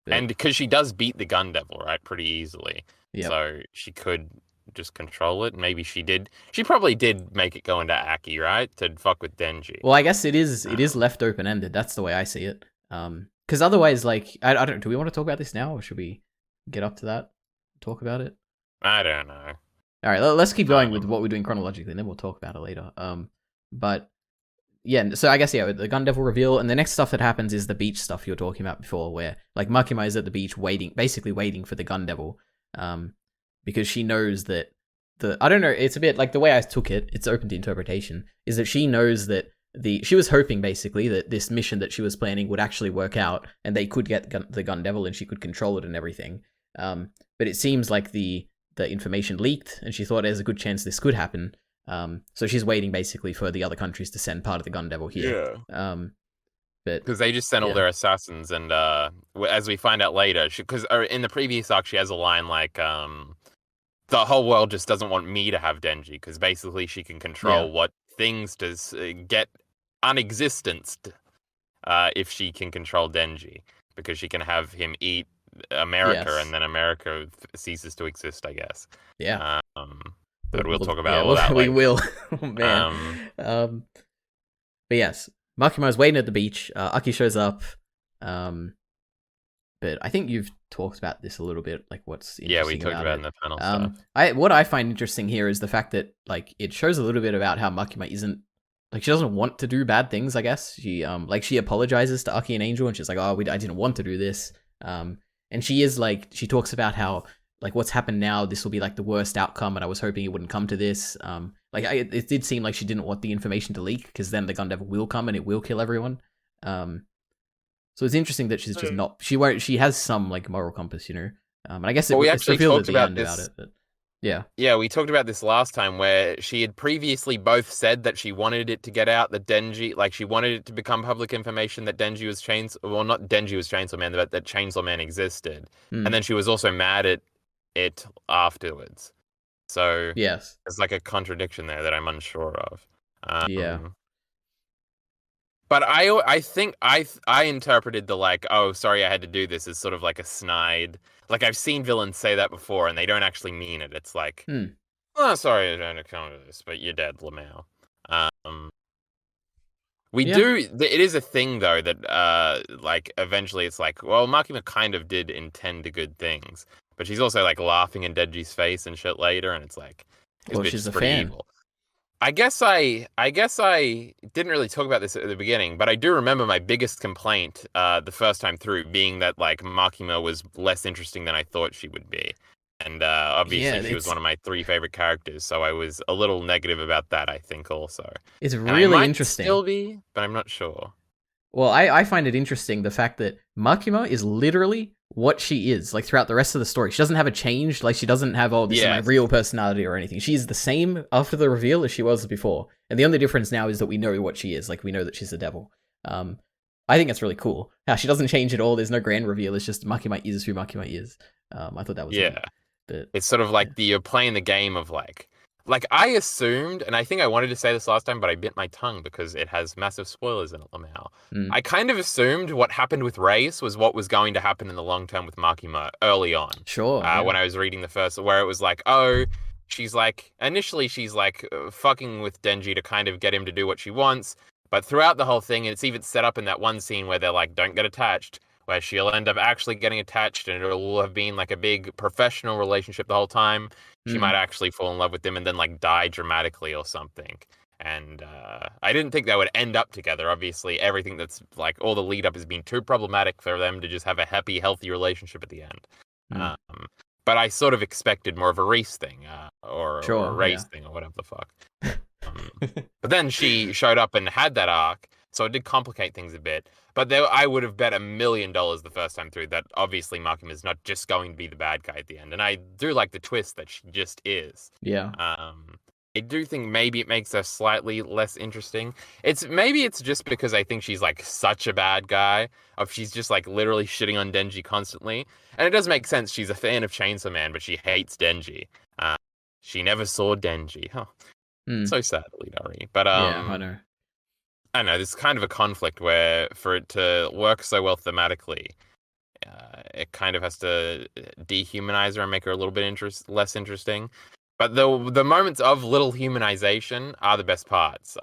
And because she does beat the Gun Devil, right, pretty easily. Yeah. So she could just control it. Maybe she did. She probably did make it go into Aki, right? To fuck with Denji. Well, I guess it is left open-ended. That's the way I see it. Because otherwise, like, I don't... Do we want to talk about this now, or should we get up to that? Talk about it? I don't know. All right, let's keep going with what we're doing chronologically, and then we'll talk about it later. But yeah, so I guess the Gun Devil reveal, and the next stuff that happens is the beach stuff you were talking about before, where like Makima is at the beach basically waiting for the Gun Devil, because she knows that I don't know, it's a bit like the way I took it. It's open to interpretation. Is that she knows that she was hoping basically that this mission that she was planning would actually work out, and they could get the Gun Devil, and she could control it and everything. But it seems like the information leaked, and she thought there's a good chance this could happen. So she's waiting basically for the other countries to send part of the Gun Devil here. Yeah. But because they just sent all their assassins, and as we find out later, because in the previous arc she has a line like, "The whole world just doesn't want me to have Denji," because basically she can control what things does get unexistenced if she can control Denji, because she can have him eat America, and then America ceases to exist, I guess. Yeah. But we'll talk about all that later. We will. Oh, man. But yes, Makima is waiting at the beach. Aki shows up. But I think you've talked about this a little bit, like what's interesting we talked about it in the panel stuff. What I find interesting here is the fact that like it shows a little bit about how Makima isn't like, she doesn't want to do bad things. I guess she she apologizes to Aki and Angel, and she's like, "Oh, I didn't want to do this." And she is like, she talks about how like what's happened now, this will be like the worst outcome, and I was hoping it wouldn't come to this. It did seem like she didn't want the information to leak, because then the Gun Devil will come and it will kill everyone. So it's interesting that she's just not. She has some like moral compass, you know. And I guess it's revealed at the end about it. But yeah, we talked about this last time, where she had previously both said that she wanted it to get out that Denji, like she wanted it to become public information that Denji was not Denji was Chainsaw Man, but that Chainsaw Man existed. And then she was also mad at it afterwards. So yes, there's like a contradiction there that I'm unsure of. Yeah. But I think I interpreted the like, "Oh, sorry, I had to do this," as sort of like a snide. Like, I've seen villains say that before, and they don't actually mean it. It's like, "Oh, sorry, I don't account for this, but you're dead, Lamau." It is a thing though that like eventually it's like, well, Makima kind of did intend to good things, but she's also like laughing in Denji's face and shit later, and it's like this Well, bitch she's is a pretty fan. evil. I guess I didn't really talk about this at the beginning, but I do remember my biggest complaint the first time through being that like Makima was less interesting than I thought she would be. And Yeah, obviously she was one of my 3 favorite characters, so I was a little negative about that, I think, also. it's And I really might interesting. still be, but I'm not sure. Well, I find it interesting the fact that Makima is literally what she is, like throughout the rest of the story. She doesn't have a change, like she doesn't have, oh, this is my Yes. real personality or anything. She's the same after the reveal as she was before. And the only difference now is that we know what she is, like we know that she's the devil. I think that's really cool. How she doesn't change at all, there's no grand reveal, it's just Makima is who Makima is. I thought that was neat. But It's sort of like you're playing the game of like I assumed, and I think I wanted to say this last time, but I bit my tongue because it has massive spoilers in it, Lamau. I kind of assumed what happened with Race was what was going to happen in the long term with Makima early on. sure. When I was reading the first, where it was like, oh, she's like, initially she's like fucking with Denji to kind of get him to do what she wants. But throughout the whole thing, it's even set up in that one scene where they're like, don't get attached, where she'll end up actually getting attached and it'll have been like a big professional relationship the whole time. She might actually fall in love with him and then like die dramatically or something. And I didn't think they would end up together. Obviously, everything that's like all the lead up has been too problematic for them to just have a happy, healthy relationship at the end. But I sort of expected more of a race thing or a race thing or whatever the fuck. But then she showed up and had that arc, so it did complicate things a bit. But I would have bet $1 million the first time through that obviously Makima is not just going to be the bad guy at the end. And I do like the twist that she just is. Yeah. I do think maybe it makes her slightly less interesting. Maybe it's just because I think she's like such a bad guy. She's just like literally shitting on Denji constantly. And it does make sense. She's a fan of Chainsaw Man, but she hates Denji. She never saw Denji. Huh. So sad, EliteAri. But yeah, I know. I don't know, there's kind of a conflict where for it to work so well thematically, it kind of has to dehumanize her and make her a little bit less interesting. But the moments of little humanization are the best parts.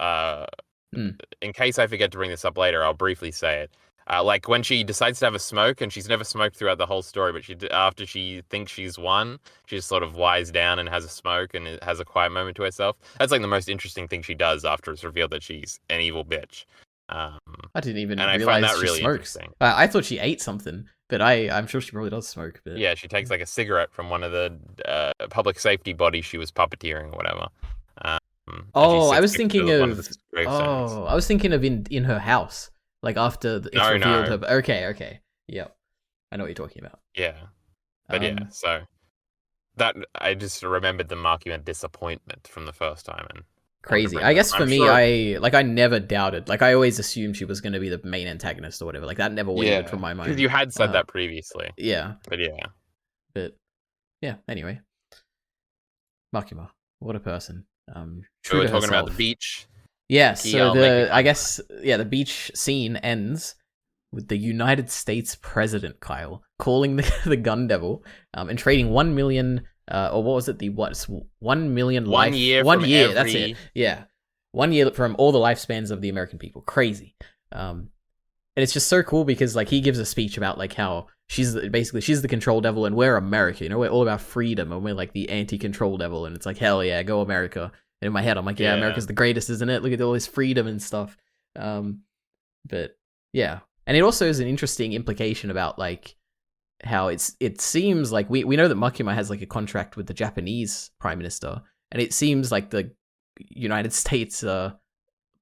In case I forget to bring this up later, I'll briefly say it. Like when she decides to have a smoke, and she's never smoked throughout the whole story, but after she thinks she's won, she just sort of lies down and has a smoke and has a quiet moment to herself. That's like the most interesting thing she does after it's revealed that she's an evil bitch. I didn't even and realize I find that she really smokes. interesting. I thought she ate something, but I'm sure she probably does smoke. But yeah, she takes like a cigarette from one of the public safety bodies she was puppeteering or whatever. I was thinking of in her house. Like after it's revealed her. Okay. Yep. I know what you're talking about. Yeah. But yeah, so that I just remembered the Makima disappointment from the first time and crazy. I guess for me, I never doubted. Like I always assumed she was going to be the main antagonist or whatever. Like that never wavered from my mind. Because you had said that previously. Yeah. But yeah. Anyway, Makima, what a person. So we're talking about the beach. Yeah, so the beach scene ends with the United States president, Kyle, calling the gun devil, and trading 1 million, or what was it? 1 million life. 1 year. 1 year. That's it. Yeah, 1 year from all the lifespans of the American people. Crazy. And it's just so cool because like he gives a speech about like how she's the control devil and we're America. You know, we're all about freedom and we're like the anti-control devil. And it's like hell yeah, go America. And in my head, I'm like, yeah, America's the greatest, isn't it? Look at all this freedom and stuff. But yeah, and it also is an interesting implication about like how it seems like we know that Makima has like a contract with the Japanese prime minister, and it seems like the United States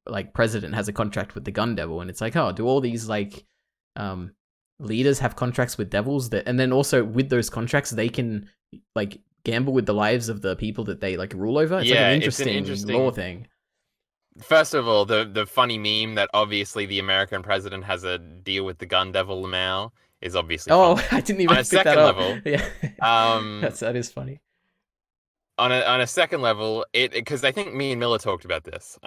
like president has a contract with the gun devil, and it's like, oh, do all these like leaders have contracts with devils and then also with those contracts they can like gamble with the lives of the people that they like rule over? It's like an interesting law thing. First of all, the funny meme that obviously the American president has a deal with the gun devil now is obviously funny. I didn't even pick that up. Level, yeah. That is funny. On a second level, because I think me and Miller talked about this.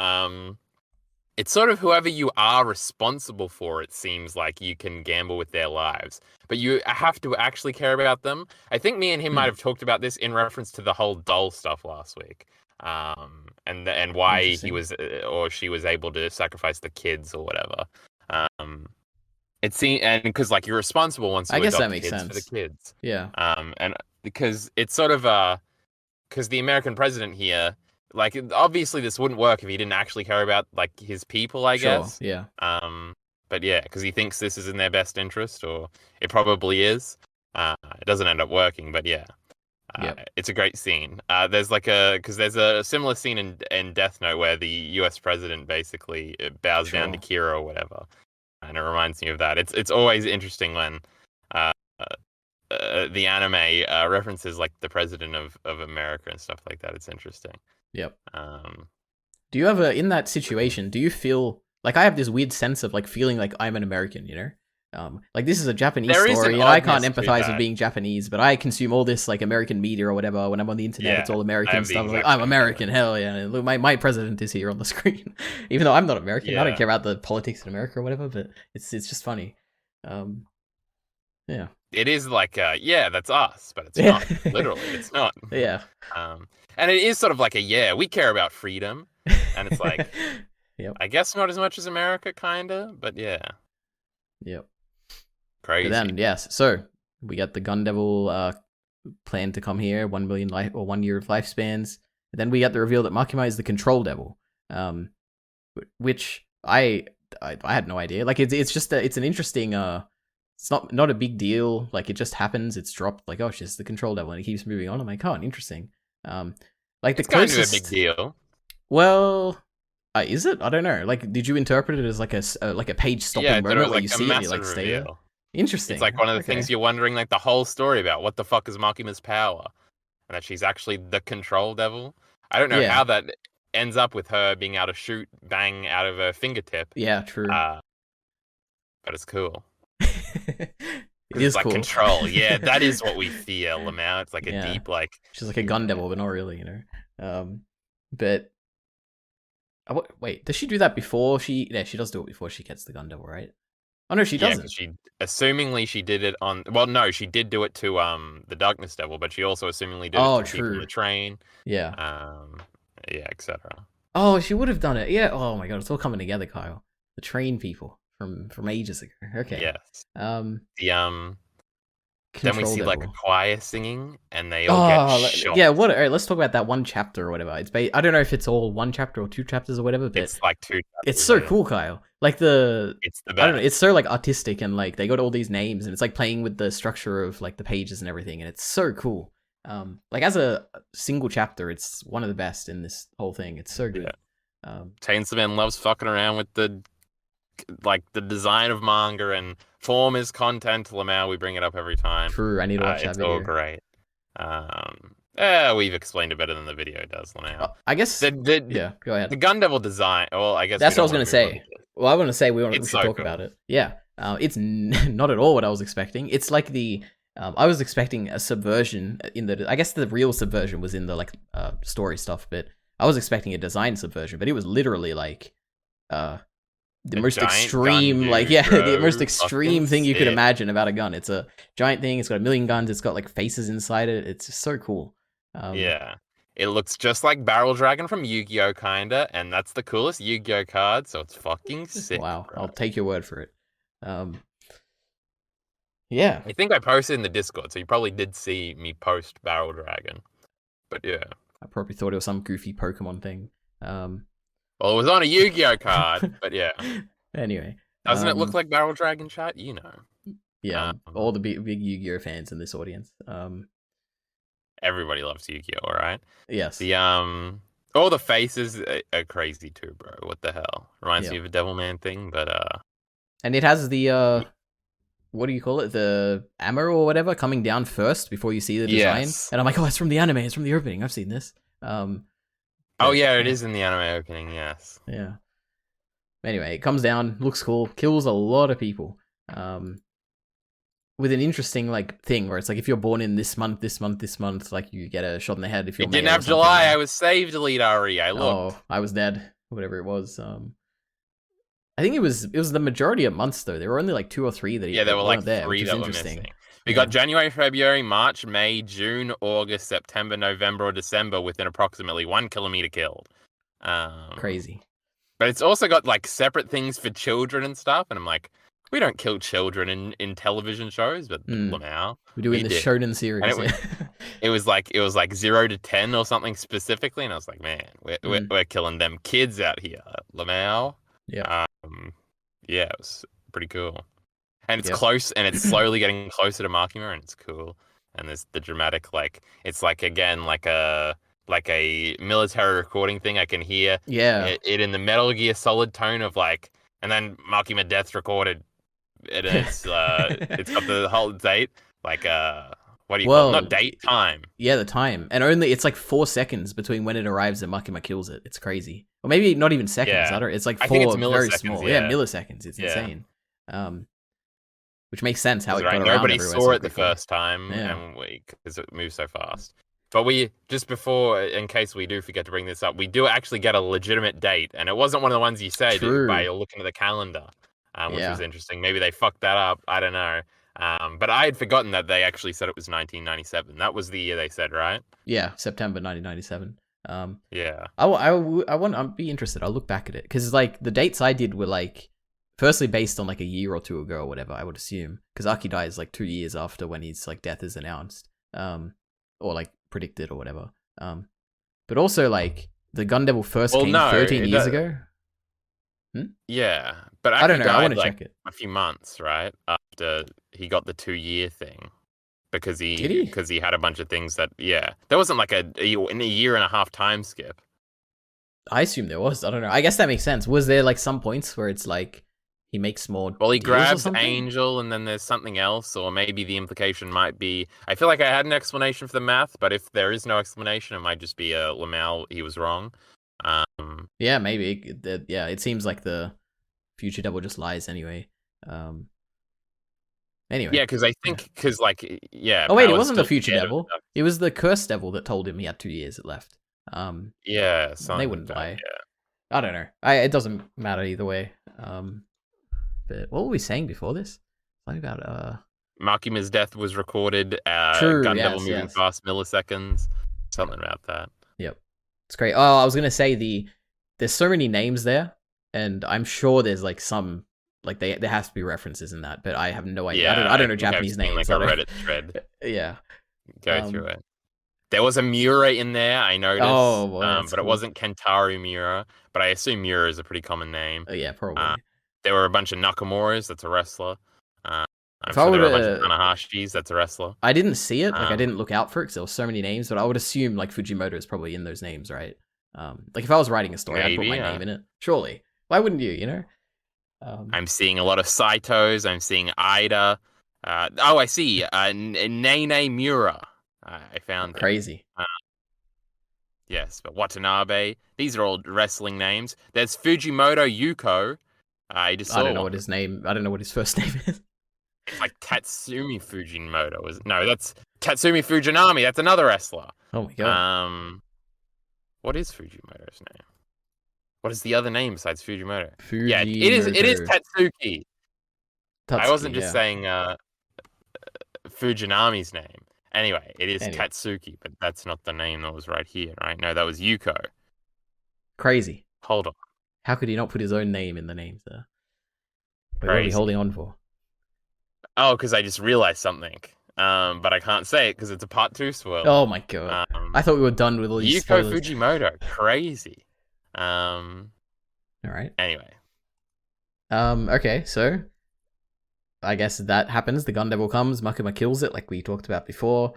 It's sort of whoever you are responsible for, it seems like you can gamble with their lives. But you have to actually care about them. I think me and him might have talked about this in reference to the whole doll stuff last week. And why he was or she was able to sacrifice the kids or whatever. It seems, and because like you're responsible once you adopt kids for the kids. Yeah. And because it's sort of because the American president here, like obviously this wouldn't work if he didn't actually care about like his people, I Sure, guess. yeah. But yeah, because he thinks this is in their best interest, or it probably is. It doesn't end up working, but yeah. Yep. It's a great scene. There's a similar scene in Death Note where the U.S. president basically bows down to Kira or whatever, and it reminds me of that. It's always interesting when uh, the anime references like the president of America and stuff like that. It's interesting. Yep. Um, Do you ever, in that situation, do you feel like I have this weird sense of like feeling like I'm an American, you know? Like this is a Japanese There is story, an and I can't oddness to empathize with that. being Japanese, but I consume all this like American media or whatever. When I'm on the internet, Yeah, it's all I American have the stuff. Like exact I'm same American, feeling. hell yeah! Look, my president is here on the screen, even though I'm not American. I don't Yeah. care about the politics in America or whatever. But it's just funny. Yeah. It is like yeah, that's us, but it's Yeah. not. Literally, it's not. Yeah. And it is sort of like a yeah, we care about freedom, and it's like Yep. I guess not as much as America, kinda, but yeah, Yep. crazy. But then yes, so we got the Gun Devil plan to come here, 1 million life or 1 year of lifespans. And then we get the reveal that Makima is the Control Devil, which I had no idea. Like it's just it's an interesting it's not a big deal. Like it just happens. It's dropped. Like, oh, she's the Control Devil, and it keeps moving on. I'm like, oh, interesting. Like the It's kind closest. of a big deal. Well, is it? I don't know. Like, did you interpret it as like a page stopping Yeah, I thought it moment was where like you a see it and you massive like stay there? reveal. Interesting. It's like one of the Okay. things you're wondering, like the whole story about. What the fuck is Makima's power? And that she's actually the Control Devil. I don't know Yeah. how that ends up with her being able to shoot bang out of her fingertip. Yeah, true. But it's cool. It is like cool. Control. Yeah, that is what we feel, Lamau. It's like Yeah. a deep, like She's like a gun devil, but not really, you know. But wait, does she do that before she? Yeah, she does do it before she gets the gun devil, right? Oh no, she yeah, doesn't. 'cause she assumingly she did it on. Well, no, she did do it to the Darkness Devil, but she also assumingly did it to people on true. the train. Yeah. Yeah, etc. Oh, she would have done it. Yeah. Oh my god, it's all coming together, Kyle. The train people from ages ago. Okay. Yes. The Then we Control see like a Devil. choir singing, and they all get shot. Yeah. What? All right, let's talk about that one chapter or whatever. It's I don't know if it's all one chapter or two chapters or whatever, but It's like two. it's so chapters, cool, Kyle. Like It's the I don't know, best. it's so like artistic and like they got all these names and it's like playing with the structure of like the pages and everything and it's so cool. Like as a single chapter, it's one of the best in this whole thing. It's so good. Chainsaw Man loves fucking around with the design of manga and form is content. Lamau, we bring it up every time. True, I need to watch that It's video. all great. We've explained it better than the video does, Lamau. I guess. Yeah, go ahead. The Gun Devil design. Well, I guess That's we what I was don't gonna wanna move say. on to this. Well, I want to say we It's should so talk cool. about it. Yeah, it's not at all what I was expecting. It's like the I was expecting a subversion in the. I guess the real subversion was in the like story stuff, but I was expecting a design subversion. But it was literally like the most giant extreme, gun, like dude, yeah, the bro. most extreme Fucking thing you could sick. imagine about a gun. It's a giant thing. It's got a million guns. It's got like faces inside it. It's just so cool. Yeah. It looks just like Barrel Dragon from Yu-Gi-Oh! Kinda, and that's the coolest Yu-Gi-Oh! Card, so it's fucking sick. Wow, bro. I'll take your word for it. Yeah. I think I posted in the Discord, so you probably did see me post Barrel Dragon. But yeah. I probably thought it was some goofy Pokemon thing. Well, it was on a Yu-Gi-Oh! Card, but yeah. Anyway. Doesn't it look like Barrel Dragon, chat? You know. Yeah, all the big Yu-Gi-Oh fans in this audience. Everybody loves Yu-Gi-Oh, alright? Yes. The all the faces are crazy too, bro. What the hell? Reminds me of a Devilman thing, but and it has the what do you call it? The ammo or whatever coming down first before you see the design. Yes. And I'm like, oh, it's from the anime. It's from the opening. I've seen this. Oh yeah, it is in the anime opening. Yes. Yeah. Anyway, it comes down, looks cool, kills a lot of people. With an interesting like thing where it's like if you're born in this month, like you get a shot in the head if you're It didn't male or have something. July. I was saved, EliteAri. I looked. Oh, I was dead. Whatever it was. I think it was the majority of months though. There were only like 2 or 3 that Yeah, there were like weren't there, 3 which is that were interesting. missing. We got January, February, March, May, June, August, September, November, or December within approximately 1 kilometer killed. Crazy. But it's also got like separate things for children and stuff, and I'm like, we don't kill children in television shows, but Lamau, We're doing the did. Shonen series. And it was, it was like 0 to 10 or something specifically, and I was like, man, we're killing them kids out here, Lamau. Yeah. Yeah, it was pretty cool. And it's Yep. close, and it's slowly getting closer to Makima, and it's cool. And there's the dramatic, like, it's like, again, like a military recording thing. I can hear it in the Metal Gear Solid tone of like, and then Makima Death's recorded, and it's got the whole date, like what do you call it? Not date, time. Yeah, the time, and it's like 4 seconds between when it arrives and Makima kills it. It's crazy, or maybe not even seconds. Yeah. It's like I think it's very small. yeah. Milliseconds. It's insane. Which makes sense how it got around. Nobody saw it the first time, and because it moves so fast. But we, just before, in case we do forget to bring this up, we do actually get a legitimate date, and it wasn't one of the ones you said by looking at the calendar, which was interesting. Maybe they fucked that up. I don't know. But I had forgotten that they actually said it was 1997. That was the year they said, right? Yeah, September 1997. Yeah. I'd be interested. I'll look back at it because like the dates I did were like, firstly based on like a year or two ago or whatever, I would assume, because Aki dies like 2 years after when his like death is announced, or like predicted or whatever. But also like the Gun Devil first came 13 years ago. Yeah, but I don't know. I want to like, check it. A few months, right, after he got the 2-year thing, because he had a bunch of things that there wasn't like in a year and a half time skip. I assume there was. I don't know. I guess that makes sense. Was there like some points where it's like he makes more? Well, he grabs Angel, and then there's something else, or maybe the implication might be. I feel like I had an explanation for the math, but if there is no explanation, it might just be a Lamau. He was wrong. Yeah, maybe. Yeah, it seems like the Future Devil just lies anyway. Anyway. Yeah, because I think Oh wait, it wasn't the Future Devil. It was the Cursed Devil that told him he had 2 years left. Yeah, they wouldn't lie. Yeah. I don't know. It doesn't matter either way. But what were we saying before this? Something about Makima's death was recorded. True, Gun Devil moving fast milliseconds. Something about that. Yep, it's great. Oh, I was gonna say there's so many names there, and I'm sure there's like some like there has to be references in that, but I have no idea. I don't know Japanese names. Like a Reddit thread. Yeah. Go through it. There was a Miura in there, I noticed. Oh, boy, but it wasn't Kentaro Miura. But I assume Miura is a pretty common name. Oh, yeah, probably. There were a bunch of Nakamuras, that's a wrestler. I'm sure there were a bunch of Tanahashis, that's a wrestler. I didn't see it, like I didn't look out for it because there were so many names, but I would assume like Fujimoto is probably in those names, right? Like if I was writing a story, I'd put my name in it. Surely. Why wouldn't you, I'm seeing a lot of Saitos, I'm seeing Ida. I see. Nene Miura. I found crazy. Yes, but Watanabe. These are all wrestling names. There's Fujimoto Yuko. I don't know what his name. I don't know what his first name is. It's like Tatsumi Fujimoto. That's Tatsumi Fujinami. That's another wrestler. Oh my god. What is Fujimoto's name? What is the other name besides Fujimoto? Yeah, it is Tatsuki. I wasn't just saying Fujinami's name. Anyway, it is Katsuki, but that's not the name that was right here, right? No, that was Yuko. Crazy. Hold on. How could he not put his own name in the names there? What are you holding on for? Oh, because I just realized something. But I can't say it because it's a part 2 spoiler. Oh my god. I thought we were done with all these Yuko spoilers. Fujimoto. Crazy. Alright. Anyway. Okay, so I guess that happens. The Gun Devil comes, Makima kills it, like we talked about before.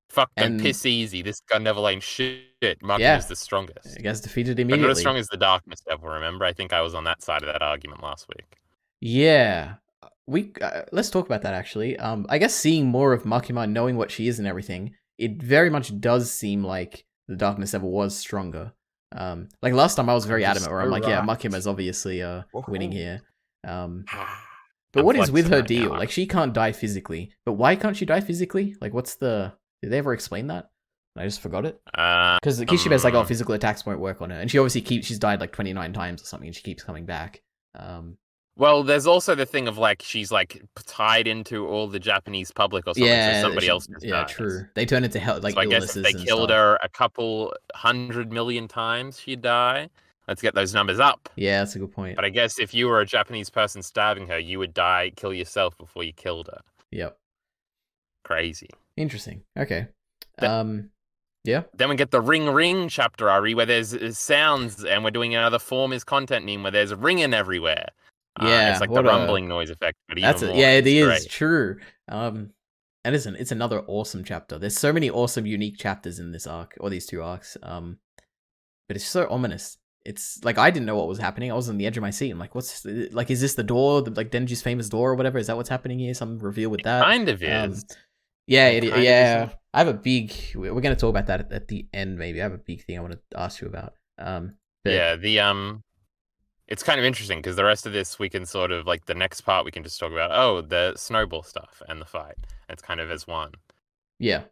Fuck them, piss easy. This Gun Devil ain't shit. Makima's the strongest. I guess defeated immediately. But not as strong as the Darkness Devil, remember? I think I was on that side of that argument last week. Yeah. Let's talk about that, actually. I guess seeing more of Makima, knowing what she is and everything, it very much does seem like the Darkness Devil was stronger. Like last time I was very adamant where I'm like, yeah, Makima's obviously winning here. But what is with her deal? Like, she can't die physically. But why can't she die physically? Like, did they ever explain that? I just forgot it. Because Kishibe's like, oh, physical attacks won't work on her. And she obviously she's died like 29 times or something, and she keeps coming back. Well, there's also the thing of like, she's like tied into all the Japanese public or something, so somebody else just dies. True. They turn into hell, like, so I guess if they killed her a couple 100 million times, she'd die. Let's get those numbers up. Yeah, that's a good point. But I guess if you were a Japanese person stabbing her, you would kill yourself before you killed her. Yep. Crazy. Interesting. Okay. Yeah. Then we get the ring ring chapter, Ari, where there's sounds, and we're doing another form is content meme where there's ringing everywhere. Yeah, it's like the what a rumbling noise effect, but that's even a, more. yeah, it It's is great. true. And listen, it's another awesome chapter. There's so many awesome, unique chapters in this arc, or these two arcs. But it's so ominous. It's like I didn't know what was happening. I was on the edge of my seat. I'm like, what's like? Is this the door, like Denji's famous door or whatever? Is that what's happening here? Some reveal with that. Kind of is. Yeah, It kind of yeah. is. I have a big. We're going to talk about that at the end. Maybe I have a big thing I want to ask you about. But Yeah, it's kind of interesting because the rest of this we can sort of like the next part we can just talk about. Oh, the snowball stuff and the fight. It's kind of as one. yeah,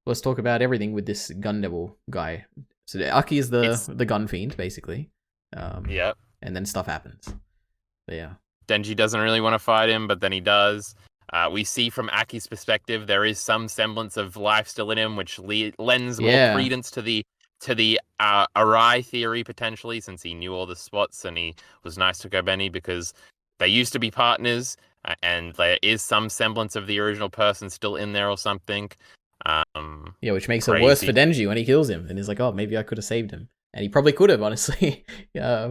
let's talk about everything with this gun devil guy. So Aki is the gun fiend basically. Yep. And then stuff happens. But yeah. Denji doesn't really want to fight him, but then he does. We see from Aki's perspective there is some semblance of life still in him, which lends more credence to the Arai theory potentially, since he knew all the spots and he was nice to Kobeni because they used to be partners, and there is some semblance of the original person still in there or something. Yeah, which makes it worse for Denji when he kills him, and he's like, "Oh, maybe I could have saved him," and he probably could have, honestly.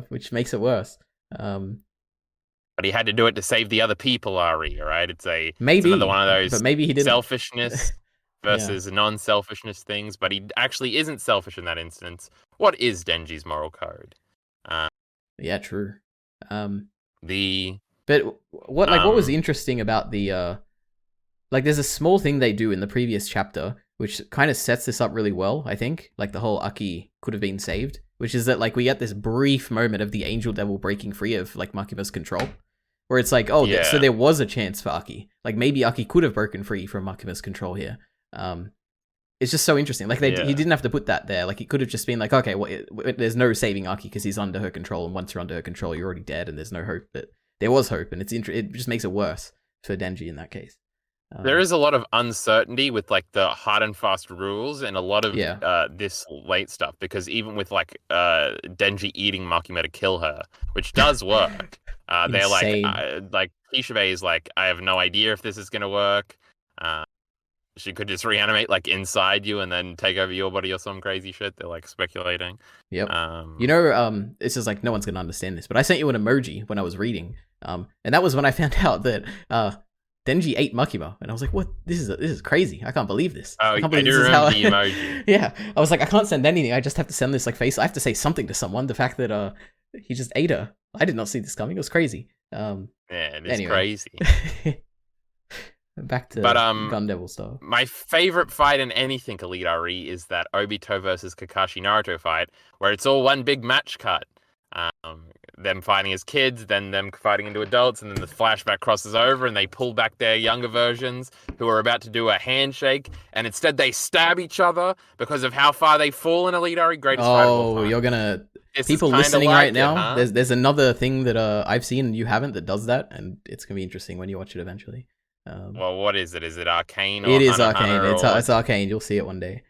Which makes it worse. But he had to do it to save the other people, Ari, right? It's maybe another one of those but maybe he didn't. Selfishness versus non-selfishness things, but he actually isn't selfish in that instance. What is Denji's moral code? Yeah, true. But what was interesting about the like there's a small thing they do in the previous chapter which kind of sets this up really well, I think. Like the whole Aki could have been saved, which is that like we get this brief moment of the angel devil breaking free of like Makima's control. Where it's like, oh, so there was a chance for Aki. Like maybe Aki could have broken free from Makima's control here. It's just so interesting. Like he didn't have to put that there. Like it could have just been like, okay, well, there's no saving Aki because he's under her control, and once you're under her control, you're already dead, and there's no hope. But there was hope, and it just makes it worse for Denji in that case. There is a lot of uncertainty with like the hard and fast rules and a lot of this late stuff, because even with like Denji eating Makima to kill her, which does work. They're like Kishibe is like, I have no idea if this is gonna work. She could just reanimate like inside you and then take over your body or some crazy shit. They're like speculating. Yep. This is like no one's gonna understand this, but I sent you an emoji when I was reading, and that was when I found out that Denji ate Makima, and I was like, "What? This is crazy! I can't believe this." Oh, I do remember the emoji. Yeah, I was like, I can't send anything. I just have to send this like face. I have to say something to someone. The fact that he just ate her, I did not see this coming. It was crazy. Yeah, it is crazy. Back to Gun Devil stuff. My favorite fight in anything EliteAri is that Obito versus Kakashi Naruto fight, where it's all one big match cut. Them fighting as kids, then them fighting into adults, and then the flashback crosses over and they pull back their younger versions who are about to do a handshake, and instead they stab each other because of how far they fall in EliteAri. Greatest fight of all time. You're gonna... People listening right now, there's another thing that I've seen and you haven't that does that, and it's gonna be interesting when you watch it eventually. Well, what is it? Is it arcane? Or it is arcane. It's arcane. You'll see it one day.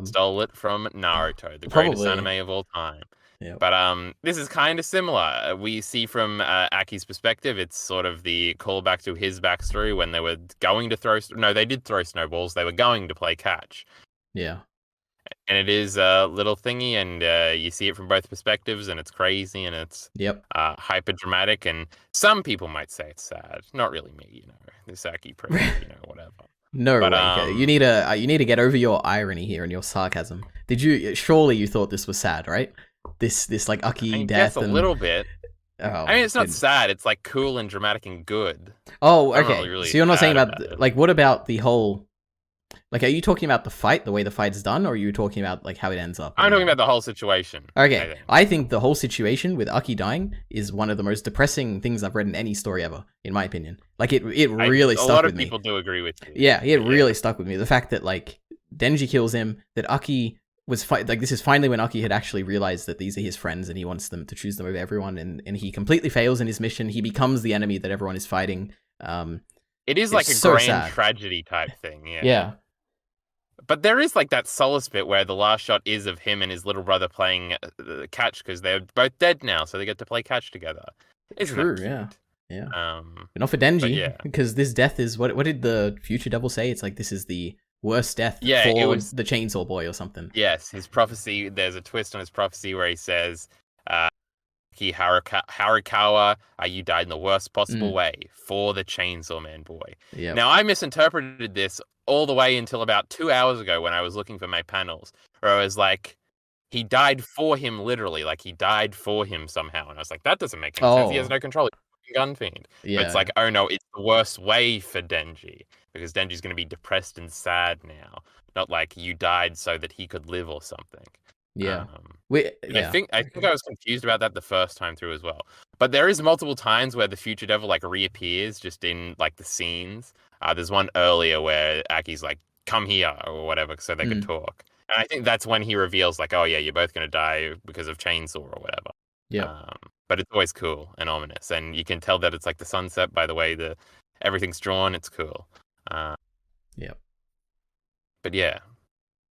Stole it from Naruto, the greatest anime of all time. Yep. But this is kind of similar. We see from Aki's perspective, it's sort of the callback to his backstory when they were going to throw... No, they did throw snowballs. They were going to play catch. Yeah. And it is a little thingy, and you see it from both perspectives, and it's crazy, and it's hyper dramatic. And some people might say it's sad. Not really me, This Aki pretty, whatever. No way. You need to get over your irony here and your sarcasm. Surely you thought this was sad, right? This like Aki death. A little bit. Oh, I mean, it's not sad. It's like cool and dramatic and good. Oh, okay. Really so you're not saying about like what about the whole? Like, are you talking about the fight, the way the fight's done, or are you talking about like how it ends up? I'm talking about the whole situation. Okay, I think the whole situation with Aki dying is one of the most depressing things I've read in any story ever, in my opinion. Like it really stuck with me. A lot of people do agree with you. Yeah, it really stuck with me. The fact that like Denji kills him, that Aki was like this is finally when Aki had actually realized that these are his friends and he wants them to choose them over everyone, and he completely fails in his mission. He becomes the enemy that everyone is fighting. It is like a grand tragedy type thing. Yeah. Yeah. But there is like that solace bit where the last shot is of him and his little brother playing catch because they're both dead now, so they get to play catch together. Isn't True, yeah. But not for Denji, because this death is what did the future devil say? It's like this is the worst death Yeah, for it was. the Chainsaw Boy or something. Yes, his prophecy. There's a twist on his prophecy where he says, Harikawa, you died in the worst possible way for the Chainsaw Man boy. Yeah. Now, I misinterpreted this all the way until about 2 hours ago when I was looking for my panels, where I was like, he died for him literally, like he died for him somehow. And I was like, that doesn't make any sense. He has no control. He's a gun fiend. Yeah. But it's like, oh no, it's the worst way for Denji, because Denji's going to be depressed and sad now. Not like you died so that he could live or something. Yeah. I think I was confused about that the first time through as well. But there is multiple times where the future devil like reappears just in like the scenes. There's one earlier where Aki's like, come here or whatever, so they could talk. And I think that's when he reveals like, oh yeah, you're both gonna die because of chainsaw or whatever. Yeah. But it's always cool and ominous, and you can tell that it's like the sunset by the way everything's drawn. It's cool. Yeah. But yeah,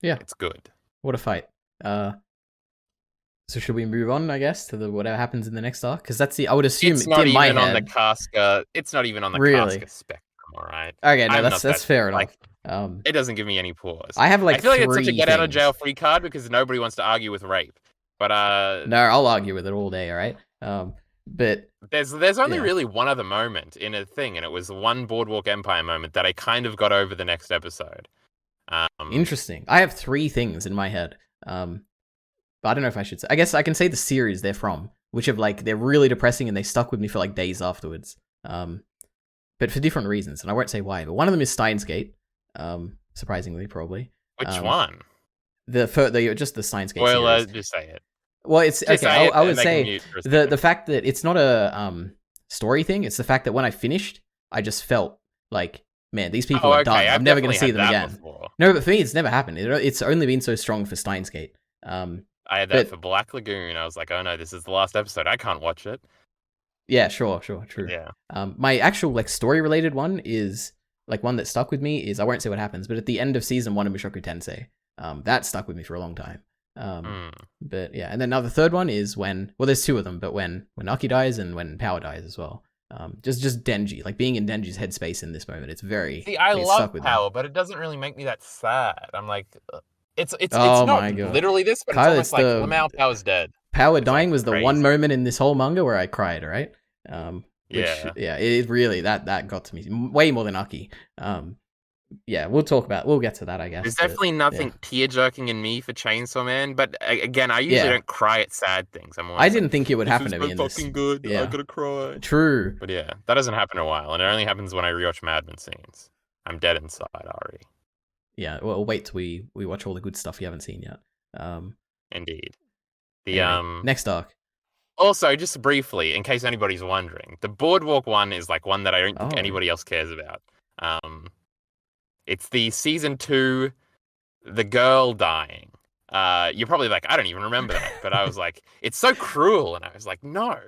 it's good. What a fight. So should we move on, I guess, to the whatever happens in the next arc? Because I would assume it's not in even my on head, the Casca. It's not even on the Really? Casca spectrum. All right. Okay, no, that's fair enough. Like, it doesn't give me any pause. I have like I feel like it's such a 3 get out of things. jail free card because nobody wants to argue with rape. But No, I'll argue with it all day. All right. But there's only really one other moment in a thing, and it was one Boardwalk Empire moment that I kind of got over the next episode. Interesting. I have 3 things in my head. But I don't know if I should say. I guess I can say the series they're from, which have like they're really depressing and they stuck with me for like days afterwards. But for different reasons, and I won't say why. But one of them is Steins Gate. Surprisingly, probably. Which one? Just the Steins Gate Well, series. just say it. Well, it's Just okay. say I it would and they say can mute for a the second. fact that it's not a story thing. It's the fact that when I finished, I just felt like, man, these people are done. I'm never going to see them again. Before. No, but for me, it's never happened. It's only been so strong for Steins Gate. I had that for Black Lagoon. I was like, oh no, this is the last episode. I can't watch it. Yeah, sure, true. Yeah. My actual like story related one is like one that stuck with me is I won't say what happens, but at the end of season 1 of Mushoku Tensei, that stuck with me for a long time. But yeah, and then now the third one is when there's 2 of them, but when Aki dies and when Power dies as well. Just Denji, like being in Denji's headspace in this moment. It's very. See, I love Power, but it doesn't really make me that sad. I'm like. It's oh not my God. literally this, but Kyle, it's almost like Lamau Power's dead. Power dying was the crazy. one moment in this whole manga where I cried, right? Yeah, it really that got to me way more than Aki. Yeah, we'll get to that, I guess. There's definitely nothing tear jerking in me for Chainsaw Man, but again, I usually don't cry at sad things. I didn't think it would happen to me in this. Fucking good. Yeah. I gotta cry. True. But yeah, that doesn't happen in a while, and it only happens when I rewatch Madman scenes. I'm dead inside, Ari. Yeah, well, wait till we watch all the good stuff you haven't seen yet. Indeed. Anyway, next arc. Also, just briefly, in case anybody's wondering, the Boardwalk one is like one that I don't think anybody else cares about. It's the season 2, the girl dying. You're probably like, I don't even remember that, but I was like, it's so cruel, and I was like, no.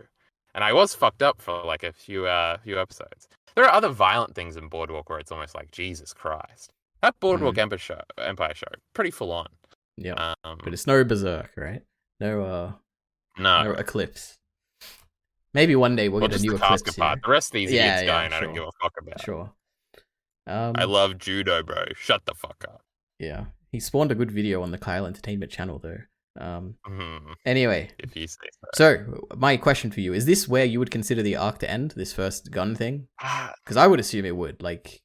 And I was fucked up for like a few episodes. There are other violent things in Boardwalk where it's almost like, Jesus Christ. That Boardwalk Empire show, pretty full on. Yeah, but it's no Berserk, right? No Eclipse. Maybe one day we'll get a new Eclipse. Part. The rest of these idiots dying, I don't give a fuck about. Sure. I love judo, bro. Shut the fuck up. Yeah, he spawned a good video on the Kyle Entertainment channel, though. Anyway, if you say so. So my question for you is: this where you would consider the arc to end? This first gun thing? Because I would assume it would. Like.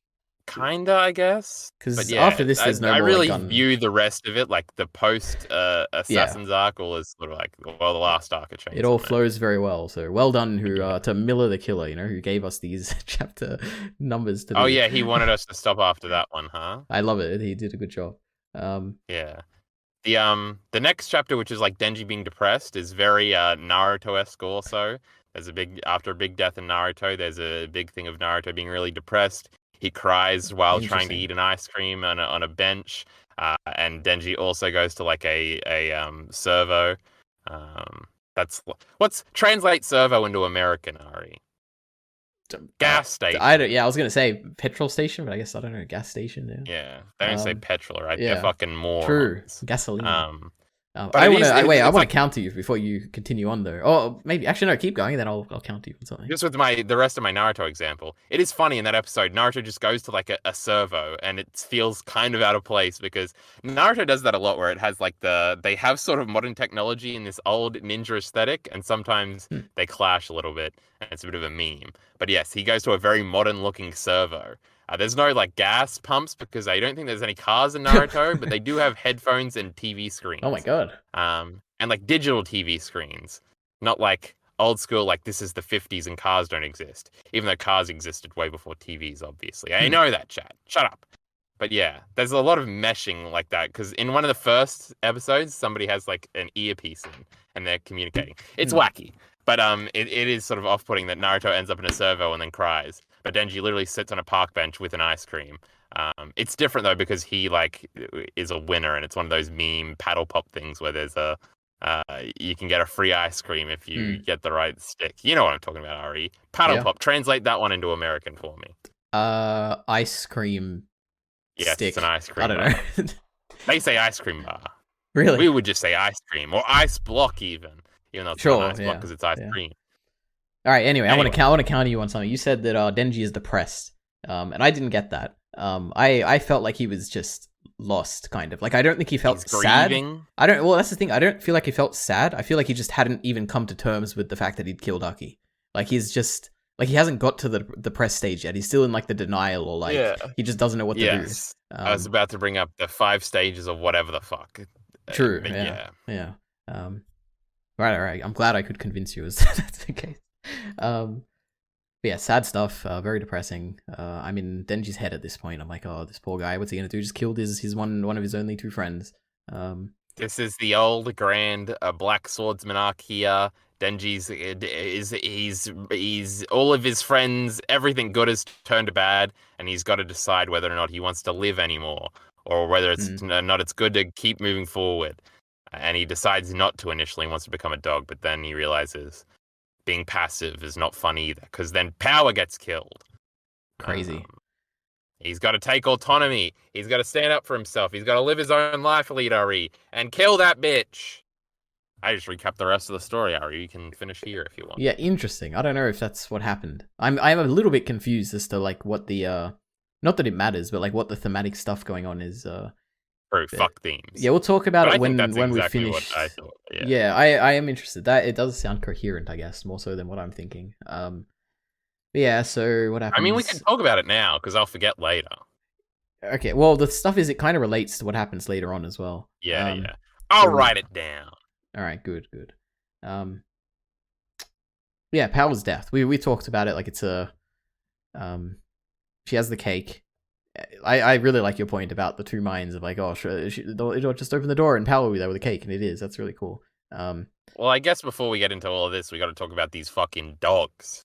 Kinda, I guess. Because after this, there's no more. I really gun. view the rest of it like the post Assassin's arc, or is sort of like the last arc of Chainsaw. It all flows very well. So well done, to Miller the Killer, who gave us these chapter numbers to. Oh yeah, he wanted us to stop after that one, huh? I love it. He did a good job. Yeah. The next chapter, which is like Denji being depressed, is very Naruto-esque also. There's after a big death in Naruto, there's a big thing of Naruto being really depressed. He cries while trying to eat an ice cream on a bench, and Denji also goes to like a servo. Translate servo into American, Ari. Gas station. I was gonna say petrol station, but I guess I don't know. Gas station. Yeah, they don't say petrol, right? Yeah. They're fucking morons. True. Gasoline. But I it want is, to wait. I it's want like to counter you before you continue on though. Oh, maybe actually no. Keep going, then I'll counter you on something. just with the rest of my Naruto example. It is funny in that episode. Naruto just goes to like a servo, and it feels kind of out of place because Naruto does that a lot, where it has like they have sort of modern technology in this old ninja aesthetic, and sometimes Hmm. they clash a little bit, and it's a bit of a meme. But yes, he goes to a very modern looking servo. There's no like gas pumps because I don't think there's any cars in Naruto, but they do have headphones and TV Oh my screens. god. And like digital TV screens, not like old school, like this is the 50s and cars don't exist, even though cars existed way before TVs, obviously. I Hmm. know that, chat. Shut up. But yeah, there's a lot of meshing like that because in one of the first episodes, somebody has like an earpiece in and they're communicating. It's Hmm. wacky, but it is sort of off-putting that Naruto ends up in a servo and then cries, but Denji literally sits on a park bench with an ice cream. It's different though because he like is a winner and it's one of those meme paddle pop things where there's you can get a free ice cream if you get the right stick. You know what I'm talking about, Ari. Paddle Yeah. pop. Translate that one into American for me. Ice cream Yes, stick. it's an ice cream I don't bar. know. They say ice cream bar. Really? We would just say ice cream or ice block even though it's Sure, not an ice block yeah, because it's ice yeah. cream. All right. Anyway, I want Anyway. to counter you on something. You said that Denji is depressed, and I didn't get that. I felt like he was just lost, kind of. Like I don't think he felt He's sad. grieving. I don't. Well, that's the thing. I don't feel like he felt sad. I feel like he just hadn't even come to terms with the fact that he'd killed Aki. Like he's just like he hasn't got to the depressed stage yet. He's still in like the denial or like Yeah. he just doesn't know what to do. Yes. I was about to bring up the 5 stages of whatever the fuck. True. But Yeah. Right. I'm glad I could convince you as that's the case. But yeah, sad stuff. Very depressing. I'm in Denji's head at this point. I'm like, oh, this poor guy. What's he gonna do? Just killed his one of his only 2 friends. This is the old grand black swordsman arc here. Denji's he's all of his friends, everything good has turned to bad, and he's got to decide whether or not he wants to live anymore, or whether it's not it's good to keep moving forward. And he decides not to initially, wants to become a dog, but then he realizes being passive is not fun either, because then power gets killed. Crazy. He's got to take autonomy. He's got to stand up for himself. He's got to live his own life, EliteAri, and kill that bitch. I just recapped the rest of the story, Ari. You can finish here if you want. Yeah, interesting. I don't know if that's what happened. I'm a little bit confused as to like what the not that it matters, but like what the thematic stuff going on is. True, fuck themes. Yeah, we'll talk about But it when exactly we finish. What I thought. Yeah, I am interested. That it does sound coherent, I guess, more so than what I'm thinking. Yeah. So what happens? I mean, we can talk about it now because I'll forget later. Okay. Well, the stuff is it kind of relates to what happens later on as well. Yeah. I'll so- write it down. All right. Good. Yeah, Power's death. We talked about it like it's a. She has the cake. I really like your point about the 2 minds of like, oh, it'll just open the door and Power will be there with a cake, and it is. That's really cool. Well, I guess before we get into all of this, we got to talk about these fucking dogs.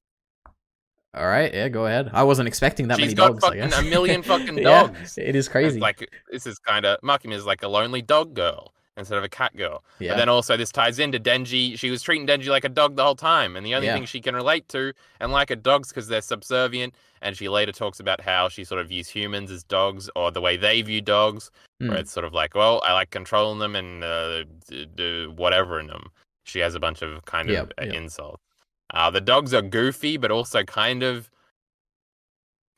All right, yeah, go ahead. I wasn't expecting that many She's got dogs. I fucking guess. a million fucking Yeah, dogs. it is crazy. It's like this is kind of Makima is like a lonely dog girl instead of a cat girl. Yeah. But then also this ties into Denji. She was treating Denji like a dog the whole time, and the only Yeah. thing she can relate to and like are dogs because they're subservient. And she later talks about how she sort of views humans as dogs, or the way they view dogs, where it's sort of like, well, I like controlling them and do whatever in them. She has a bunch of kind of insults. The dogs are goofy, but also kind of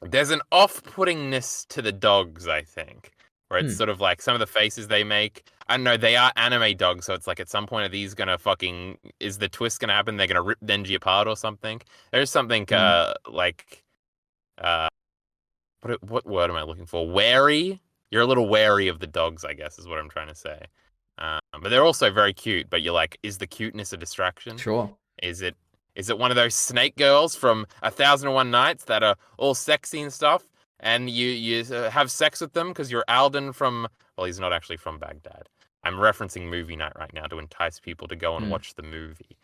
there's an off-puttingness to the dogs, I think, where it's sort of like some of the faces they make. I don't know, they are anime dogs, so it's like at some point are these gonna fucking is the twist gonna happen? They're gonna rip Denji apart or something. There's something like what word am I looking for? Wary. You're a little wary of the dogs, I guess, is what I'm trying to say. But they're also very cute. But you're like, is the cuteness a distraction? Sure. Is it one of those snake girls from 1001 Nights that are all sexy and stuff, and you have sex with them because you're Alden from? Well, he's not actually from Baghdad. I'm referencing movie night right now to entice people to go and watch the movie.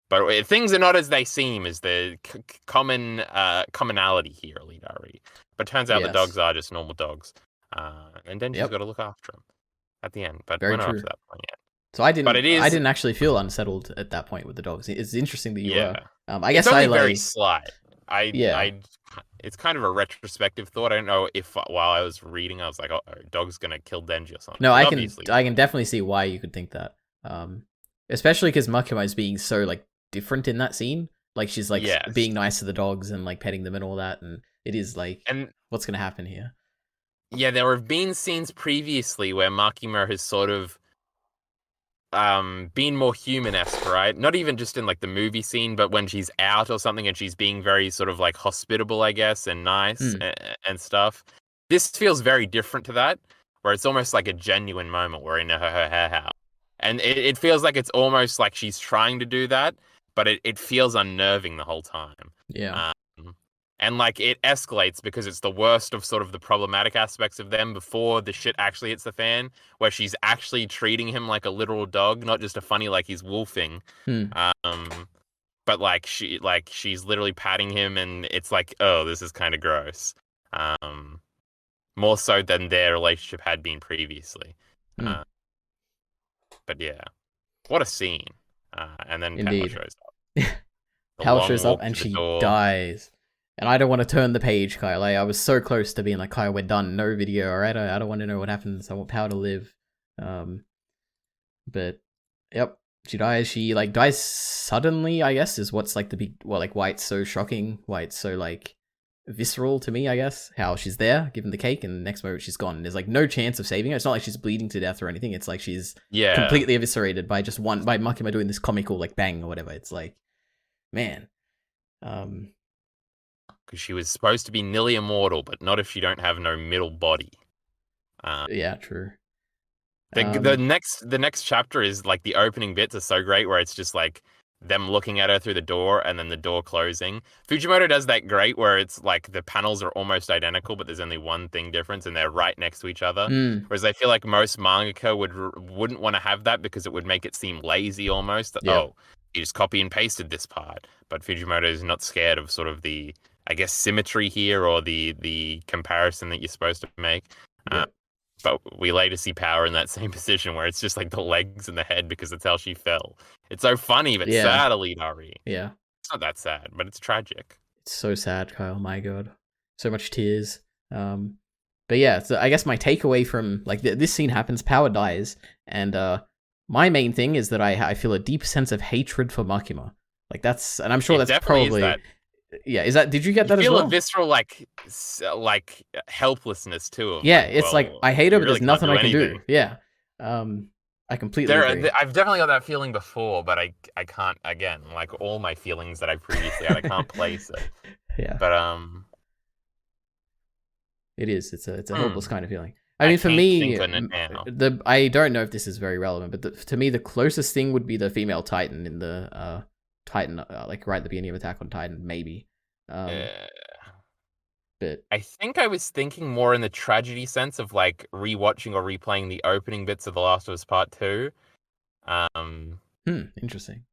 But things are not as they seem is the commonality here, EliteAri. But turns out the dogs are just normal dogs. And Denji's got to look after them at the end. But we're not up to that point yet. So I didn't actually feel unsettled at that point with the dogs. It's interesting that you were. I guess it's only I very slight. it's kind of a retrospective thought. I don't know if while I was reading, I was like, "Oh, dog's gonna kill Denji or something." No, But I obviously, can definitely see why you could think that. Especially because Makima is being so like different in that scene. Like she's like yes. being nice to the dogs and like petting them and all that, and it is like, And what's gonna happen here? yeah, there have been scenes previously where Makima has sort of been more human-esque, right? Not even just in like the movie scene, but when she's out or something and she's being very sort of like hospitable, I guess, and nice Hmm. and stuff. This feels very different to that, where it's almost like a genuine moment where in her house. And it feels like it's almost like she's trying to do that, but it feels unnerving the whole time. Yeah. Um, and like it escalates because it's the worst of sort of the problematic aspects of them before the shit actually hits the fan, where she's actually treating him like a literal dog, not just a funny like he's wolfing. Hmm. But like she's literally patting him, and it's like, oh, this is kind of gross. More so than their relationship had been previously. Hmm. But yeah, what a scene. And then Power Indeed. shows up. The Power long shows up walk and to the she door. dies. And I don't want to turn the page, Kyle. Like, I was so close to being like, Kyle, we're done. No video, alright? I don't want to know what happens. I want Power to live. But, yep. She dies. She, like, dies suddenly, I guess, is what's, like, the big... Well, like, why it's so shocking. Why it's so, like, visceral to me, I guess. How she's there, given the cake, and the next moment she's gone. There's, like, no chance of saving her. It's not like she's bleeding to death or anything. It's like she's completely eviscerated by just one... By Makima doing this comical, like, bang or whatever. It's like... Man. Because she was supposed to be nearly immortal, but not if she don't have no middle body. Yeah, true. The next chapter is like the opening bits are so great, where it's just like them looking at her through the door and then the door closing. Fujimoto does that great, where it's like the panels are almost identical, but there's only one thing difference, and they're right next to each other. Whereas I feel like most mangaka wouldn't want to have that because it would make it seem lazy almost. That, oh, you just copy and pasted this part. But Fujimoto is not scared of sort of the, I guess, symmetry here, or the comparison that you're supposed to make. But we later see Power in that same position where it's just like the legs and the head because that's how she fell. It's so funny, but sad, EliteAri. Yeah. It's not that sad, but it's tragic. It's so sad, Kyle. My God. So much tears. But yeah, so I guess my takeaway from, like, this scene happens, Power dies, and my main thing is that I feel a deep sense of hatred for Makima. Like, that's, and I'm sure that's probably... Is yeah, is that, did you get that as well? You feel a visceral, like helplessness to him. Yeah, it's like, I hate her, but really there's nothing I can anything. do. Yeah. I completely agree. I've definitely got that feeling before, but I can't, again, like all my feelings that I previously had, I can't place it. Yeah. But it is. It's a hopeless kind of feeling. I mean, for me, I don't know if this is very relevant, but to me, the closest thing would be the female Titan in the Titan, like right at the beginning of Attack on Titan, maybe. But I think I was thinking more in the tragedy sense of like rewatching or replaying the opening bits of The Last of Us Part 2. Interesting.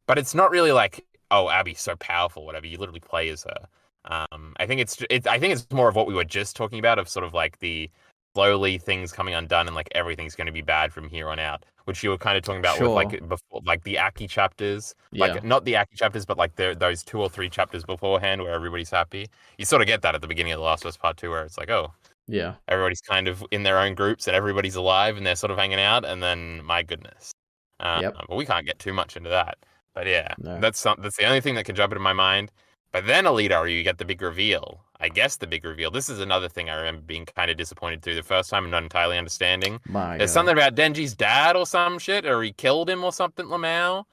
But it's not really like, oh, Abby's so powerful, whatever. You literally play as her. I think it's more of what we were just talking about, of sort of like the slowly things coming undone and like everything's going to be bad from here on out, which you were kind of talking about with like before, like the Aki chapters, like not the Aki chapters, but like those 2 or 3 chapters beforehand where everybody's happy. You sort of get that at the beginning of The Last of Us Part 2, where it's like, oh, yeah, everybody's kind of in their own groups and everybody's alive and they're sort of hanging out, and then my goodness, but we can't get too much into that. But yeah, that's the only thing that can jump into my mind. But then EliteAri, you get the big reveal. I guess the big reveal. This is another thing I remember being kind of disappointed through the first time and not entirely understanding. There's something about Denji's dad or some shit, or he killed him or something, Lamau.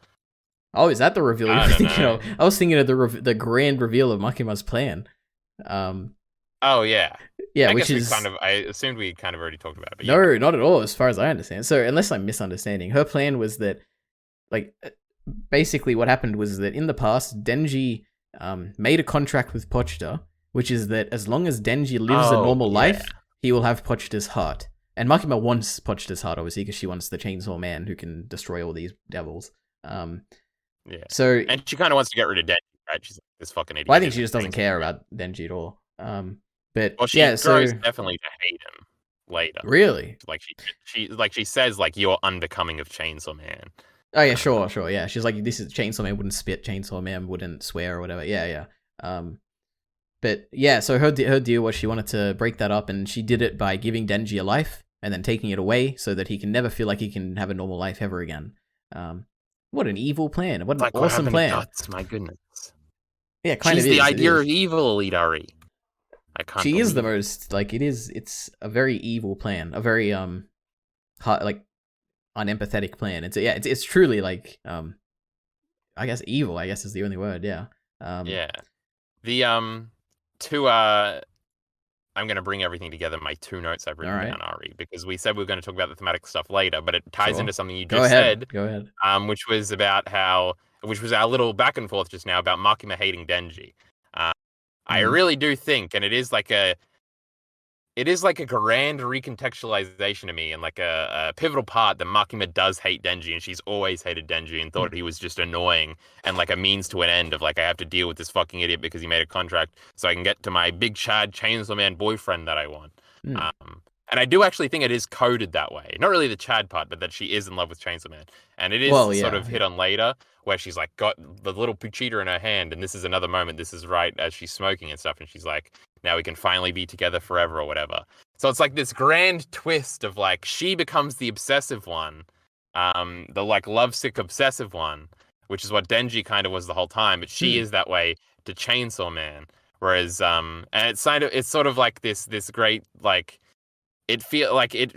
Oh, is that the reveal you're thinking of? I was thinking of the grand reveal of Makima's plan. Oh, yeah. Yeah, I which guess is... I assumed we kind of already talked about it. But no, not at all, as far as I understand. So, unless I'm misunderstanding, her plan was that, like, basically what happened was that in the past, Denji made a contract with Pochita, which is that as long as Denji lives a normal life, he will have Pochita's heart. And Makima wants Pochita's heart, obviously, because she wants the Chainsaw Man who can destroy all these devils. So, and she kind of wants to get rid of Denji, right? She's like, this fucking idiot. Well, I think she just doesn't care about Denji at all. But well, she grows definitely to hate him later. Really? Like she says, like, you're unbecoming of Chainsaw Man. Oh yeah, sure, yeah. She's like, this is Chainsaw Man wouldn't spit, Chainsaw Man wouldn't swear or whatever. Yeah. But yeah, so her deal was she wanted to break that up, and she did it by giving Denji a life and then taking it away so that he can never feel like he can have a normal life ever again. What an evil plan! What an Like, awesome plan! Guts, my goodness. Yeah, kind She's of. the idea of evil, EliteAri. I can't. She is the most like it is. It's a very evil plan, a very like unempathetic plan. It's truly like I guess evil. I guess is the only word. Yeah. Yeah. The two I'm going to bring everything together. My 2 notes I've written down, Ari, because we said we were going to talk about the thematic stuff later, but it ties into something you just said. Go ahead. Which was our little back and forth just now about Makima hating Denji. I really do think, and it is like a grand recontextualization to me, and like a pivotal part that Makima does hate Denji, and she's always hated Denji and thought he was just annoying and like a means to an end of like, I have to deal with this fucking idiot because he made a contract so I can get to my big Chad Chainsaw Man boyfriend that I want. And I do actually think it is coded that way. Not really the Chad part, but that she is in love with Chainsaw Man. And it is sort of hit on later, where she's like got the little Puchita in her hand, and this is another moment. This is right as she's smoking and stuff, and she's like, now we can finally be together forever or whatever. So it's like this grand twist of like, she becomes the obsessive one, the like lovesick obsessive one, which is what Denji kind of was the whole time, but she is that way to Chainsaw Man. Whereas, and it's sort of like this great, like, it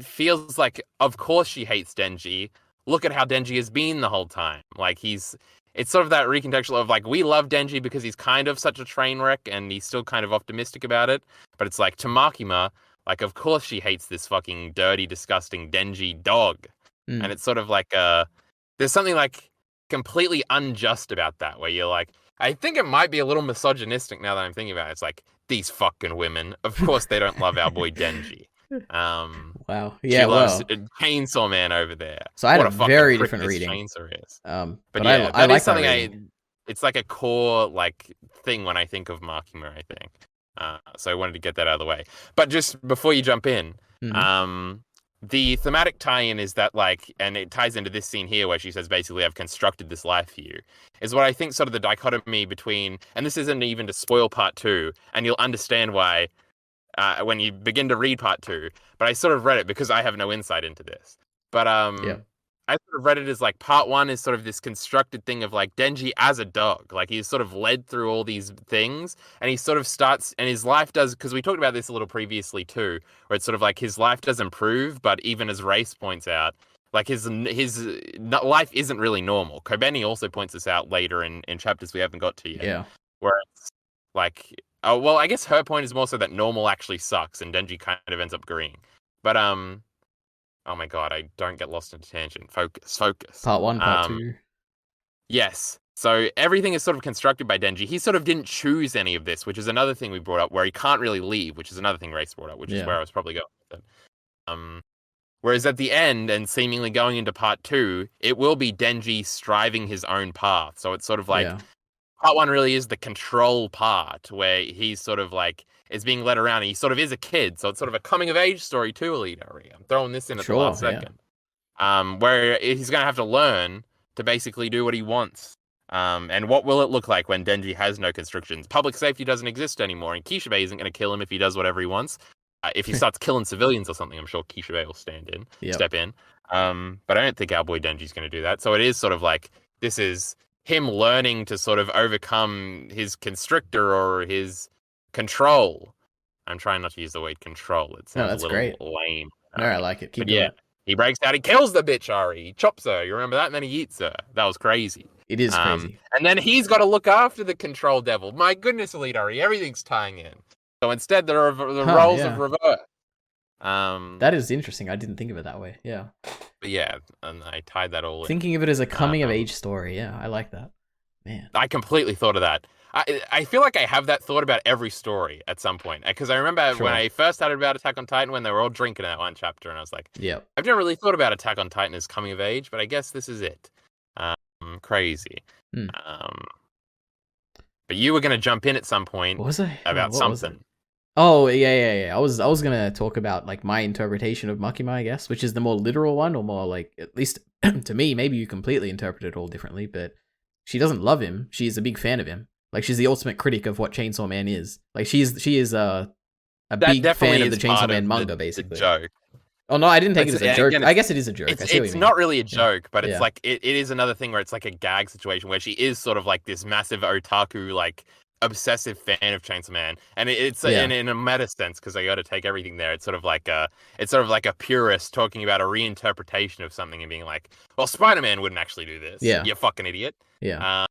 feels like, of course she hates Denji. Look at how Denji has been the whole time. Like it's sort of that recontextual of like, we love Denji because he's kind of such a train wreck and he's still kind of optimistic about it. But it's like, to Makima, like, of course she hates this fucking dirty, disgusting Denji dog. And it's sort of like, there's something like completely unjust about that, where you're like, I think it might be a little misogynistic now that I'm thinking about it. It's like, these fucking women, of course they don't love our boy Denji. Wow. Yeah, she loves Chainsaw Man over there. So I had a very different reading. Chainsaw is. But yeah, I like something. It's like a core like thing when I think of Makima, I think. So I wanted to get that out of the way. But just before you jump in, the thematic tie-in is that like, and it ties into this scene here where she says basically, I've constructed this life for you, is what I think sort of the dichotomy between, and this isn't even to spoil part 2, and you'll understand why when you begin to read part 2, but I sort of read it because I have no insight into this. But I sort of read it as like part 1 is sort of this constructed thing of like Denji as a dog. Like he's sort of led through all these things, and he sort of starts, and his life does, because we talked about this a little previously too, where it's sort of like his life does improve, but even as Race points out, like his life isn't really normal. Kobeni also points this out later in chapters we haven't got to yet. Yeah. Where it's like, oh, well, I guess her point is more so that normal actually sucks, and Denji kind of ends up agreeing. But oh my god, I don't get lost in tangent. Focus. Part 1, part 2. Yes. So everything is sort of constructed by Denji. He sort of didn't choose any of this, which is another thing we brought up, where he can't really leave, which is another thing Race brought up, which is where I was probably going with it. Whereas at the end, and seemingly going into part 2, it will be Denji striving his own path. So it's sort of like, part 1 really is the control part, where he's sort of like, is being led around, and he sort of is a kid. So it's sort of a coming of age story too, EliteAri. I'm throwing this in at the last second. Where he's going to have to learn to basically do what he wants. And what will it look like when Denji has no constrictions? Public safety doesn't exist anymore, and Kishibe isn't going to kill him if he does whatever he wants. If he starts killing civilians or something, I'm sure Kishibe will step in. But I don't think our boy Denji's going to do that. So it is sort of like, this is him learning to sort of overcome his constrictor or his control. I'm trying not to use the word control. It sounds a little lame. No, I like it. Keep doing it. He breaks out, he kills the bitch, Ari. He chops her. You remember that? And then he eats her. That was crazy. It is crazy. And then he's got to look after the control devil. My goodness, EliteAri, everything's tying in. So instead, the roles have reversed. That is interesting. I didn't think of it that way. Yeah. But yeah, and I tied that all in. Thinking of it as a coming of age story. Yeah, I like that. Man. I completely thought of that. I feel like I have that thought about every story at some point. Because I remember when I first started about Attack on Titan, when they were all drinking in that one chapter, and I was like, I've never really thought about Attack on Titan as coming of age, but I guess this is it. Crazy. But you were going to jump in at some point about something. Oh, yeah. I was going to talk about like my interpretation of Makima, I guess, which is the more literal one, or more like, at least to me, maybe you completely interpret it all differently, but she doesn't love him. She's a big fan of him. Like she's the ultimate critic of what Chainsaw Man is. Like she is a big definitely fan of the is Chainsaw part Man of manga, the basically. joke. Oh no, I didn't take it as a joke. Again, I guess it is a joke. I see what you it's mean. not really a joke, but it's Yeah. like it is another thing where it's like a gag situation where she is sort of like this massive otaku, like obsessive fan of Chainsaw Man, and it's Yeah. in a meta sense because I got to take everything there. It's sort of like a purist talking about a reinterpretation of something and being like, well, Spider-Man wouldn't actually do this. Yeah. You fucking idiot. Yeah.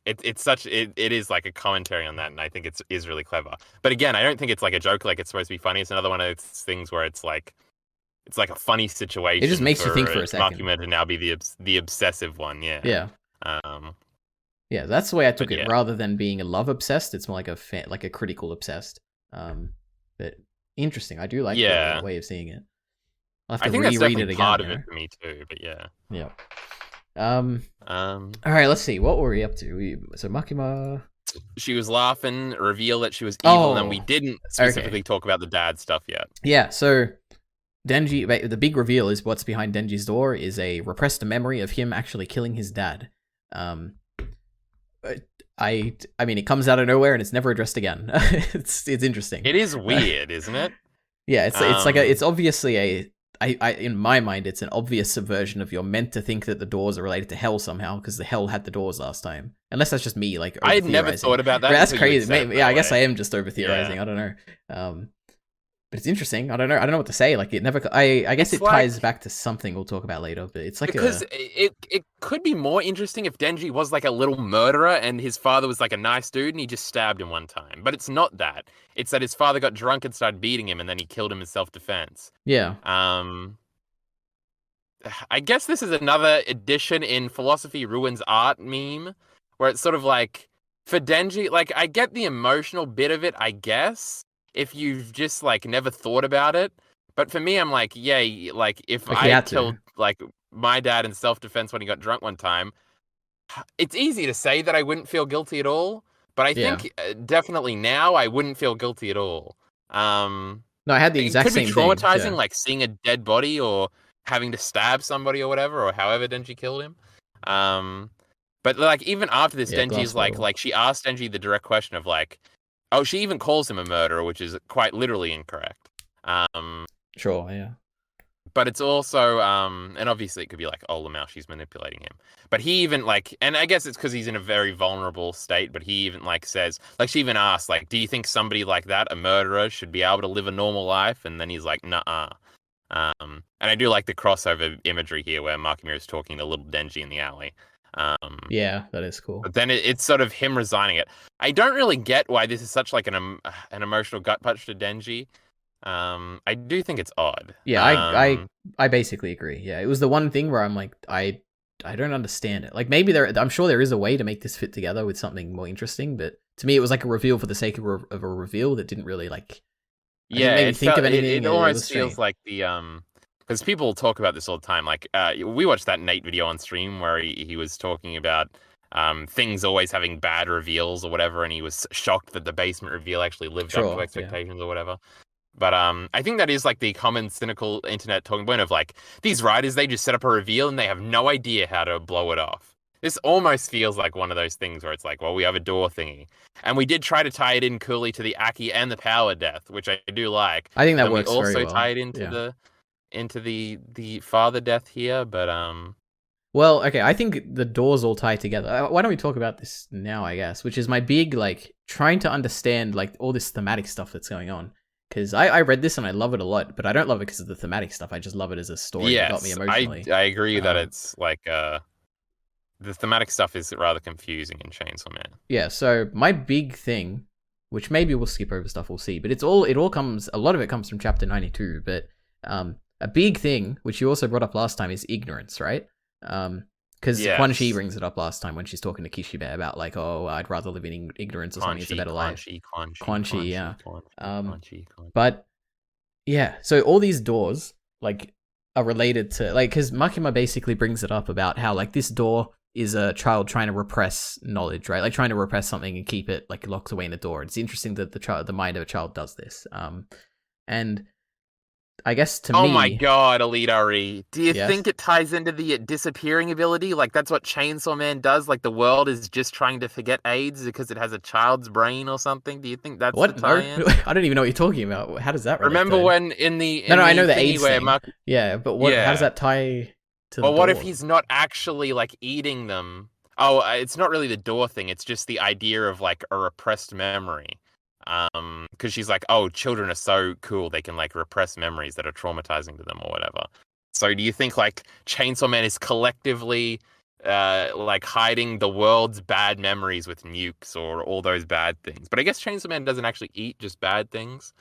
It is like a commentary on that, and I think it is really clever. But again, I don't think it's like a joke, like it's supposed to be funny. It's another one of those things where it's like a funny situation. It just makes you think for a second. Makima to now be the obsessive one, yeah. Yeah. Yeah, that's the way I took it. Rather than being a love obsessed, it's more like a critical obsessed. But interesting. I do like the way of seeing it. I'll have to reread it again. Part of it for me too, but yeah. Yeah. All right, let's see. What were we up to? So Makima. She was laughing, reveal that she was evil, and we didn't specifically talk about the dad stuff yet. Yeah, so Denji, the big reveal is what's behind Denji's door is a repressed memory of him actually killing his dad. I mean, it comes out of nowhere and it's never addressed again. It's interesting. It is weird, isn't it? Yeah, it's obviously in my mind, it's an obvious subversion of you're meant to think that the doors are related to hell somehow because the hell had the doors last time. Unless that's just me, like, I had never thought about that. That's crazy. I guess I am just over theorizing. Yeah. I don't know. But it's interesting. I don't know what to say. Like, it never. I guess it ties back to something we'll talk about later. But it's like it could be more interesting if Denji was like a little murderer and his father was like a nice dude and he just stabbed him one time. But it's not that. It's that his father got drunk and started beating him and then he killed him in self-defense. Yeah. I guess this is another edition in Philosophy Ruins Art meme where it's sort of like for Denji, like I get the emotional bit of it, I guess. If you've just like never thought about it, but for me, I'm like, yeah, like if I killed like my dad in self-defense when he got drunk one time, it's easy to say that I wouldn't feel guilty at all, but I think definitely now I wouldn't feel guilty at all. No, I had the exact same thing. It could be traumatizing, like seeing a dead body or having to stab somebody or whatever, or however Denji killed him. But like even after this, Denji's like she asked Denji the direct question of like. Oh, she even calls him a murderer, which is quite literally incorrect. Sure, yeah. But it's also, and obviously it could be like, oh, Lamau, she's manipulating him. But he even like, and I guess it's because he's in a very vulnerable state, but he even like says, like she even asks, like, do you think somebody like that, a murderer, should be able to live a normal life? And then he's like, nuh-uh. And I do like the crossover imagery here where Makima is talking to little Denji in the alley. Yeah, that is cool. But then it's sort of him resigning it. I don't really get why this is such like an emotional gut punch to Denji. I do think it's odd. Yeah, I basically agree. Yeah, it was the one thing where I'm like, I don't understand it. Like maybe I'm sure there is a way to make this fit together with something more interesting, but to me it was like a reveal for the sake of a reveal that didn't really like. Think of anything. It almost feels like the because people talk about this all the time. Like, we watched that Nate video on stream where he was talking about things always having bad reveals or whatever, and he was shocked that the basement reveal actually lived up to expectations or whatever. But I think that is like the common cynical internet talking point of like, these writers, they just set up a reveal and they have no idea how to blow it off. This almost feels like one of those things where it's like, well, we have a door thingy. And we did try to tie it in coolly to the Aki and the power death, which I do like. I think that works very well. We also tie it into the father death here, but well, okay, I think the doors all tie together. Why don't we talk about this now, I guess, which is my big like trying to understand like all this thematic stuff that's going on. Because I read this and I love it a lot, but I don't love it because of the thematic stuff. I just love it as a story that got me emotionally. I agree that it's like the thematic stuff is rather confusing in Chainsaw Man. Yeah, so my big thing, which maybe we'll skip over stuff, we'll see, but a lot of it comes from chapter 92, but a big thing, which you also brought up last time, is ignorance, right? Because Quan Chi brings it up last time when she's talking to Kishibe about like, oh, I'd rather live in ignorance or something. It's a better life. Quan Chi, yeah. But yeah, so all these doors like are related to like, because Makima basically brings it up about how like this door is a child trying to repress knowledge, right? Like trying to repress something and keep it like locked away in a door. It's interesting that the mind of a child does this. And I guess to Oh me, my god, EliteAri. Do you yes. think it ties into the disappearing ability? Like, that's what Chainsaw Man does? Like, the world is just trying to forget AIDS because it has a child's brain or something? Do you think that's the What? No, tie-in? I don't even know what you're talking about. How does that relate Remember to? when in the No, in no, I the know the thingy AIDS where thing. Mark... Yeah, but what? How does Yeah. that tie to the Well, what if door? he's not actually, like, eating them? Oh, it's not really the door thing. It's just the idea of, like, a repressed memory. Because she's like, oh, children are so cool. They can, like, repress memories that are traumatizing to them or whatever. So do you think, like, Chainsaw Man is collectively, like, hiding the world's bad memories with nukes or all those bad things? But I guess Chainsaw Man doesn't actually eat just bad things.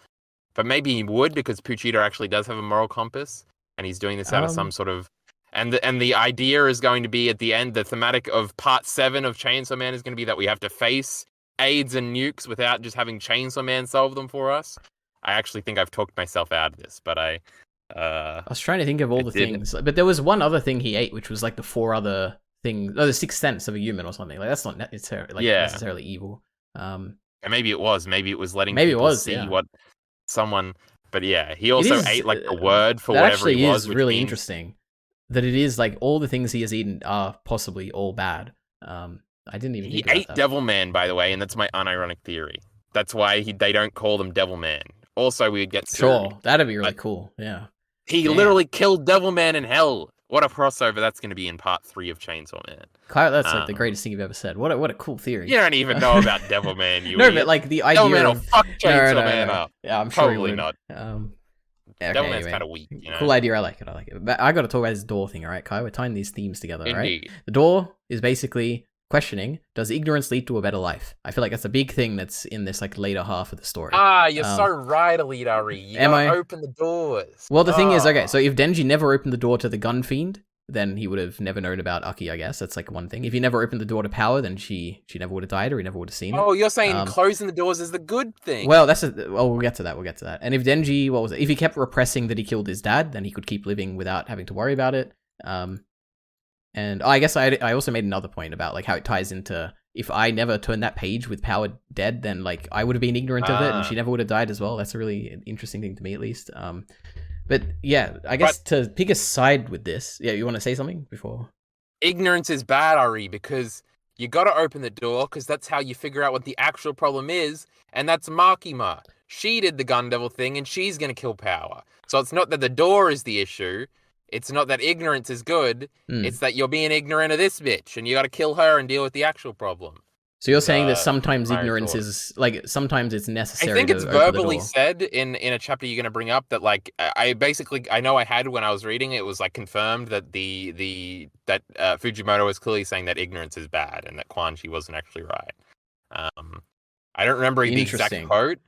But maybe he would, because Puchita actually does have a moral compass, and he's doing this out of some sort of... And the idea is going to be at the end, the thematic of part 7 of Chainsaw Man is going to be that we have to face AIDS and nukes without just having Chainsaw Man solve them for us. I actually think I've talked myself out of this, but I was trying to think of all the didn't. things, but there was one other thing he ate, which was like the 4 other things, the sixth sense of a human or something. Like that's not necessarily evil. And maybe it was letting Maybe it people was, see yeah. what someone... But yeah, he It also is ate, like, the word for that whatever he actually was, is which really means... interesting. That it is like all the things he has eaten are possibly all bad. I didn't even He think about ate that. Devil Man, by the way, and that's my unironic theory. That's why they don't call them Devil Man. Also, we would get sued. Sure, that'd be really cool. Yeah. He Damn. literally killed Devil Man in hell. What a crossover that's going to be in part 3 of Chainsaw Man. Kyle, that's like the greatest thing you've ever said. What a cool theory. You don't even know about Devil Man, you No, idiot. but like the idea Devil Man will of fuck Chainsaw no, Man up. Yeah, I'm sure Probably he would. not. Okay, Devil Man's anyway. kind of weak, you know? Cool idea. I like it. But I got to talk about this door thing, all right, Kai? We're tying these themes together, all right? Indeed. The door is basically questioning: does ignorance lead to a better life? I feel like that's a big thing that's in this like later half of the story. Ah, you're so right, EliteAri. You gotta open the doors. Well, the thing is, okay, so if Denji never opened the door to the gun fiend, then he would have never known about Aki, I guess. That's like one thing. If he never opened the door to power, then she never would have died, or he never would have seen it. Oh, you're saying closing the doors is the good thing. Well, we'll get to that. And if Denji, if he kept repressing that he killed his dad, then he could keep living without having to worry about it. And I guess I also made another point about like how it ties into, if I never turned that page with power dead, then like I would have been ignorant of it, and she never would have died as well. That's a really interesting thing to me, at least. But yeah, I guess to pick a side with this, yeah, you want to say something before? Ignorance is bad, Ari, because you got to open the door, because that's how you figure out what the actual problem is, and that's Makima. She did the Gun Devil thing, and she's going to kill power. So it's not that the door is the issue. It's not that ignorance is good. It's that you're being ignorant of this bitch, and you got to kill her and deal with the actual problem. So you're saying that sometimes ignorance is, like, sometimes it's necessary. I think it's verbally said in a chapter you're going to bring up that, like, I know I had when I was reading it was like confirmed that that Fujimoto was clearly saying that ignorance is bad and that Quan Chi wasn't actually right. I don't remember the exact quote.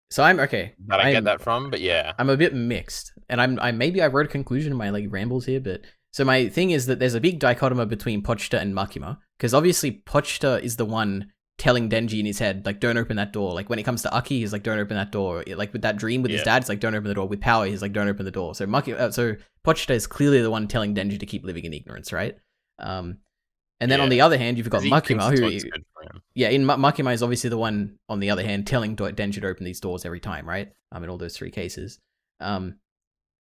So I'm okay. That I get that from, but yeah, I'm a bit mixed, and I maybe I wrote a conclusion in my like rambles here, but so my thing is that there's a big dichotomy between Pochita and Makima, because obviously Pochita is the one telling Denji in his head, like, don't open that door. Like when it comes to Aki, he's like, don't open that door. Like with that dream with his dad, it's like, don't open the door. With power, he's like, don't open the door. So so Pochita is clearly the one telling Denji to keep living in ignorance, right? And then on the other hand, you've got Makima, Makima is obviously the one, on the other hand, telling Denji to open these doors every time, right? In all those 3 cases.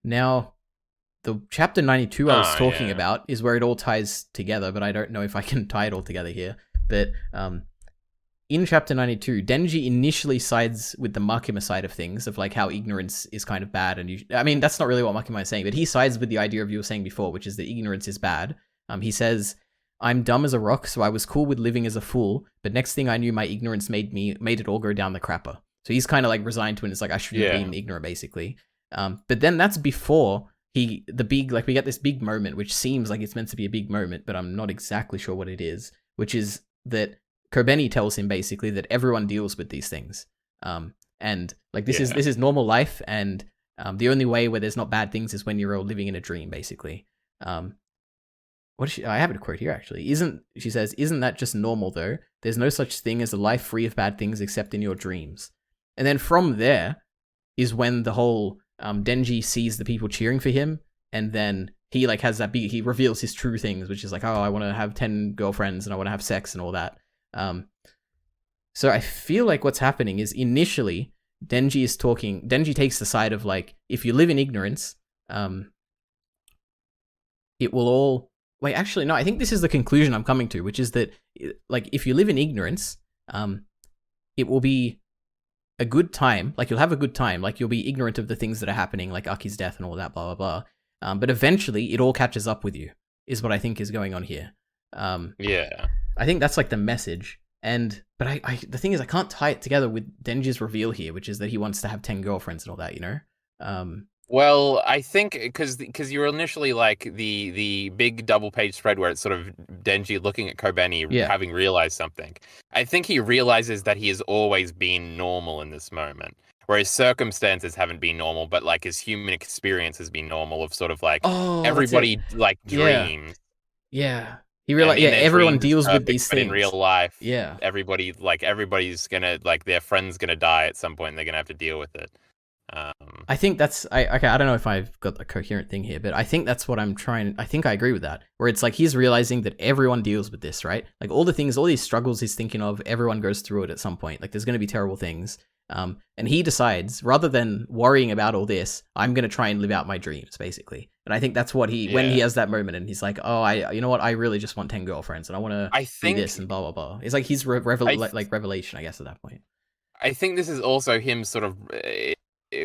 Now, the chapter 92 I was talking about is where it all ties together, but I don't know if I can tie it all together here. But in chapter 92, Denji initially sides with the Makima side of things, of like how ignorance is kind of bad. And I mean, that's not really what Makima is saying, but he sides with the idea of you were saying before, which is that ignorance is bad. He says, I'm dumb as a rock, so I was cool with living as a fool, but next thing I knew, my ignorance made it all go down the crapper. So he's kind of like resigned to it, and it's like, I shouldn't have been ignorant, basically. But then that's before we get this big moment, which seems like it's meant to be a big moment, but I'm not exactly sure what it is, which is that Kobeni tells him basically that everyone deals with these things. And like this is normal life, and the only way where there's not bad things is when you're all living in a dream, basically. I have a quote here, actually. She says, isn't that just normal, though? There's no such thing as a life free of bad things except in your dreams. And then from there is when the whole Denji sees the people cheering for him, and then he like has he reveals his true things, which is like, oh, I want to have 10 girlfriends and I want to have sex and all that. So I feel like what's happening is initially Denji takes the side of like, if you live in ignorance, it will all wait. Actually, no. I think this is the conclusion I'm coming to, which is that like if you live in ignorance, it will be a good time. Like you'll have a good time. Like you'll be ignorant of the things that are happening, like Aki's death and all that, blah blah blah. But eventually, it all catches up with you. Is what I think is going on here. Yeah. I think that's like the message. But I the thing is, I can't tie it together with Denji's reveal here, which is that he wants to have 10 girlfriends and all that. You know. Well, I think because you were initially like the big double page spread where it's sort of Denji looking at Kobeni having realized something. I think he realizes that he has always been normal in this moment, whereas circumstances haven't been normal, but like his human experience has been normal of sort of like everybody like dreams. Yeah. He realized everyone deals with these things. In real life, everybody's gonna like their friend's gonna die at some point and they're gonna have to deal with it. I think that's I don't know if I've got a coherent thing here, but I think that's what I'm trying. I think I agree with that. Where it's like he's realizing that everyone deals with this, right? Like all these struggles he's thinking of, everyone goes through it at some point. Like there's going to be terrible things. And he decides rather than worrying about all this, I'm going to try and live out my dreams, basically. And I think that's what when he has that moment and he's like, oh, you know what? I really just want 10 girlfriends and I want to do this and blah blah blah. It's like he's revelation, I guess, at that point. I think this is also him sort of.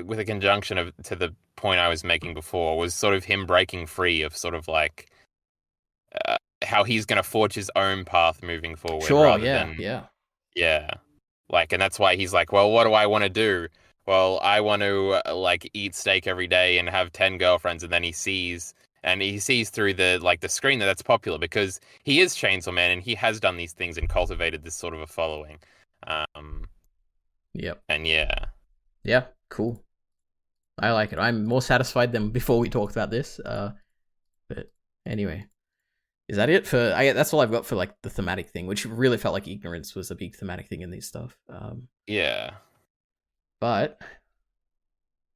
With a conjunction to the point I was making before, was sort of him breaking free of sort of like how he's going to forge his own path moving forward. Sure, yeah. Like, and that's why he's like, well, what do I want to do? Well, I want to like eat steak every day and have 10 girlfriends, and then he sees through the screen that's popular because he is Chainsaw Man and he has done these things and cultivated this sort of a following. Yep. And yeah, cool. I like it. I'm more satisfied than before we talked about this. But anyway, is that it for? That's all I've got for like the thematic thing, which really felt like ignorance was a big thematic thing in this stuff. Yeah. But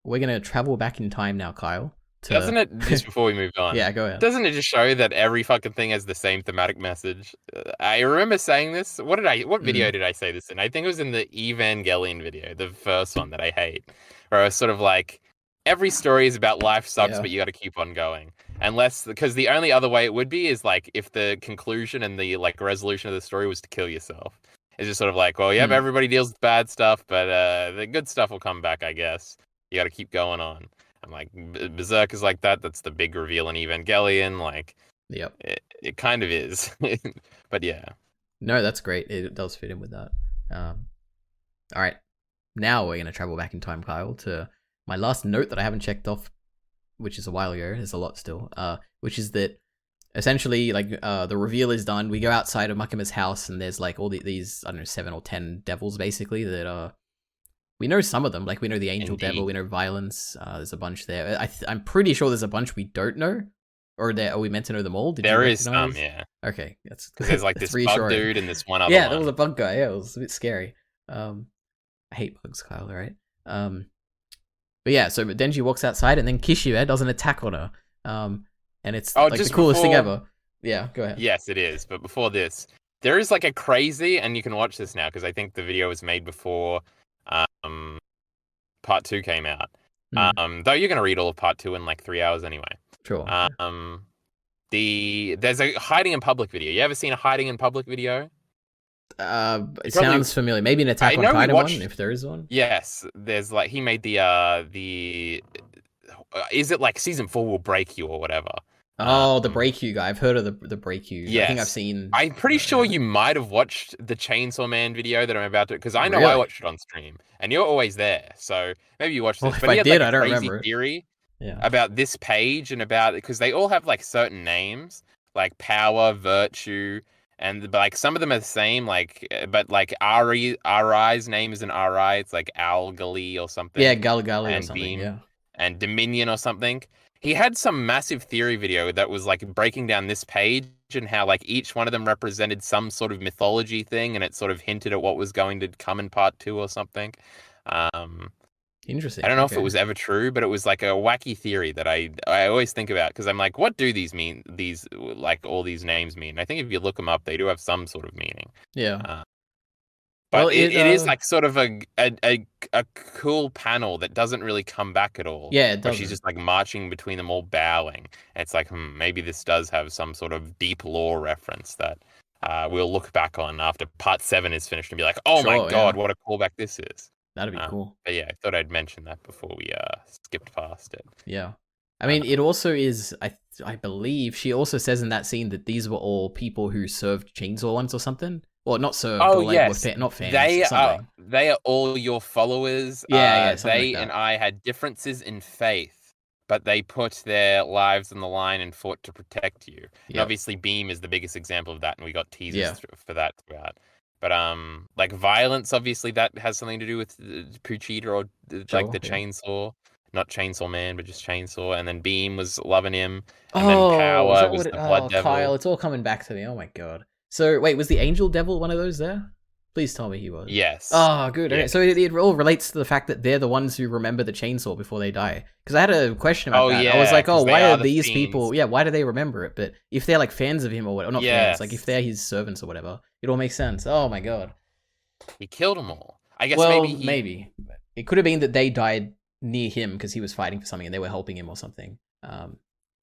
we're gonna travel back in time now, Kyle. Doesn't it, just before we move on? Yeah, go ahead. Doesn't it just show that every fucking thing has the same thematic message? I remember saying this. What video did I say this in? I think it was in the Evangelion video, the first one that I hate, where I was sort of like, every story is about life sucks, but you got to keep on going. Because the only other way it would be is like if the conclusion and the like resolution of the story was to kill yourself. It's just sort of like, well, everybody deals with bad stuff, but the good stuff will come back, I guess. You got to keep going on. I'm like, Berserk is like that. That's the big reveal in Evangelion. Like, yep, it kind of is. But yeah. No, that's great. It does fit in with that. All right. Now we're going to travel back in time, Kyle, to my last note that I haven't checked off, which is a while ago. There's a lot still. Which is that essentially, like, the reveal is done. We go outside of Makima's house, and there's like all these, I don't know, 7 or 10 devils basically that we know some of them, like we know the Angel Devil, we know Violence. There's a bunch there. I'm pretty sure there's a bunch we don't know, or are we meant to know them all? There is some, yeah. Okay, that's because there's like this bug dude and this one other. Yeah, there was a bug guy. Yeah, it was a bit scary. I hate bugs, Kyle. Right. But yeah, so Denji walks outside, and then Kishibe does an attack on her. And it's like the coolest thing ever. Yeah, go ahead. Yes, it is. But before this, there is like a crazy, and you can watch this now because I think the video was made before. Part 2 came out. Though you're going to read all of part 2 in like 3 hours anyway. Sure. There's a hiding in public video. You ever seen a hiding in public video? It sounds familiar. Maybe an Attack on Titan one, if there is one. Yes, there's like he made the is it like season 4 will break you or whatever? Oh, the Break You guy. I've heard of the Break You. Yes. I think I've seen. I'm pretty sure you might have watched the Chainsaw Man video that I'm about to, because I know I watched it on stream, and you're always there. So maybe you watched this. Well, but if I did, I don't remember. Theory about this page and about because they all have like certain names, like Power, Virtue, and like some of them are the same. Like, but like Ari's name isn't Ari. It's like Algali or something. Yeah, Galgali or something. Beam, yeah, and Dominion or something. He had some massive theory video that was like breaking down this page and how like each one of them represented some sort of mythology thing, and it sort of hinted at what was going to come in part 2 or something. Interesting. I don't know if it was ever true, but it was like a wacky theory that I always think about because I'm like, what do these mean? These like all these names mean? I think if you look them up, they do have some sort of meaning. Yeah. But Well, it is like sort of a cool panel that doesn't really come back at all. yeah, it Where she's doesn't. just like marching between them all bowing. And it's like, maybe this does have some sort of deep lore reference that we'll look back on after part 7 is finished and be like, oh my Sure, god, yeah. what a callback this is. That'd be cool. But yeah, I thought I'd mention that before we skipped past it. Yeah. I mean, it also is, I believe, she also says in that scene that these were all people who served Chainsaw once or something. Or not served, Oh or like yes, were not fans, they are all your followers. Yeah, something like They and that. I had differences in faith, but they put their lives on the line and fought to protect you. And Yep. obviously, Beam is the biggest example of that, and we got teasers Yeah. for that throughout. But like violence, obviously, that has something to do with Puchita or like the Sure, yeah. chainsaw, not Chainsaw Man, but just Chainsaw. And then Beam was loving him, and then Oh, is Power that was what the Blood Devil. Kyle, it's all coming back to me. Oh my god. So, wait, was the Angel Devil one of those there? Please tell me he was. Yes. Oh, good. Okay. Yes. So it all relates to the fact that they're the ones who remember the chainsaw before they die. Because I had a question about that. I was like, 'cause they why are the these fiends. people? Yeah, why do they remember it? But if they're like fans of him or whatever, not fans, like if Yes. they're his servants or whatever, it all makes sense. Oh my god. He killed them all. I guess Well, maybe it could have been that they died near him because he was fighting for something and they were helping him or something.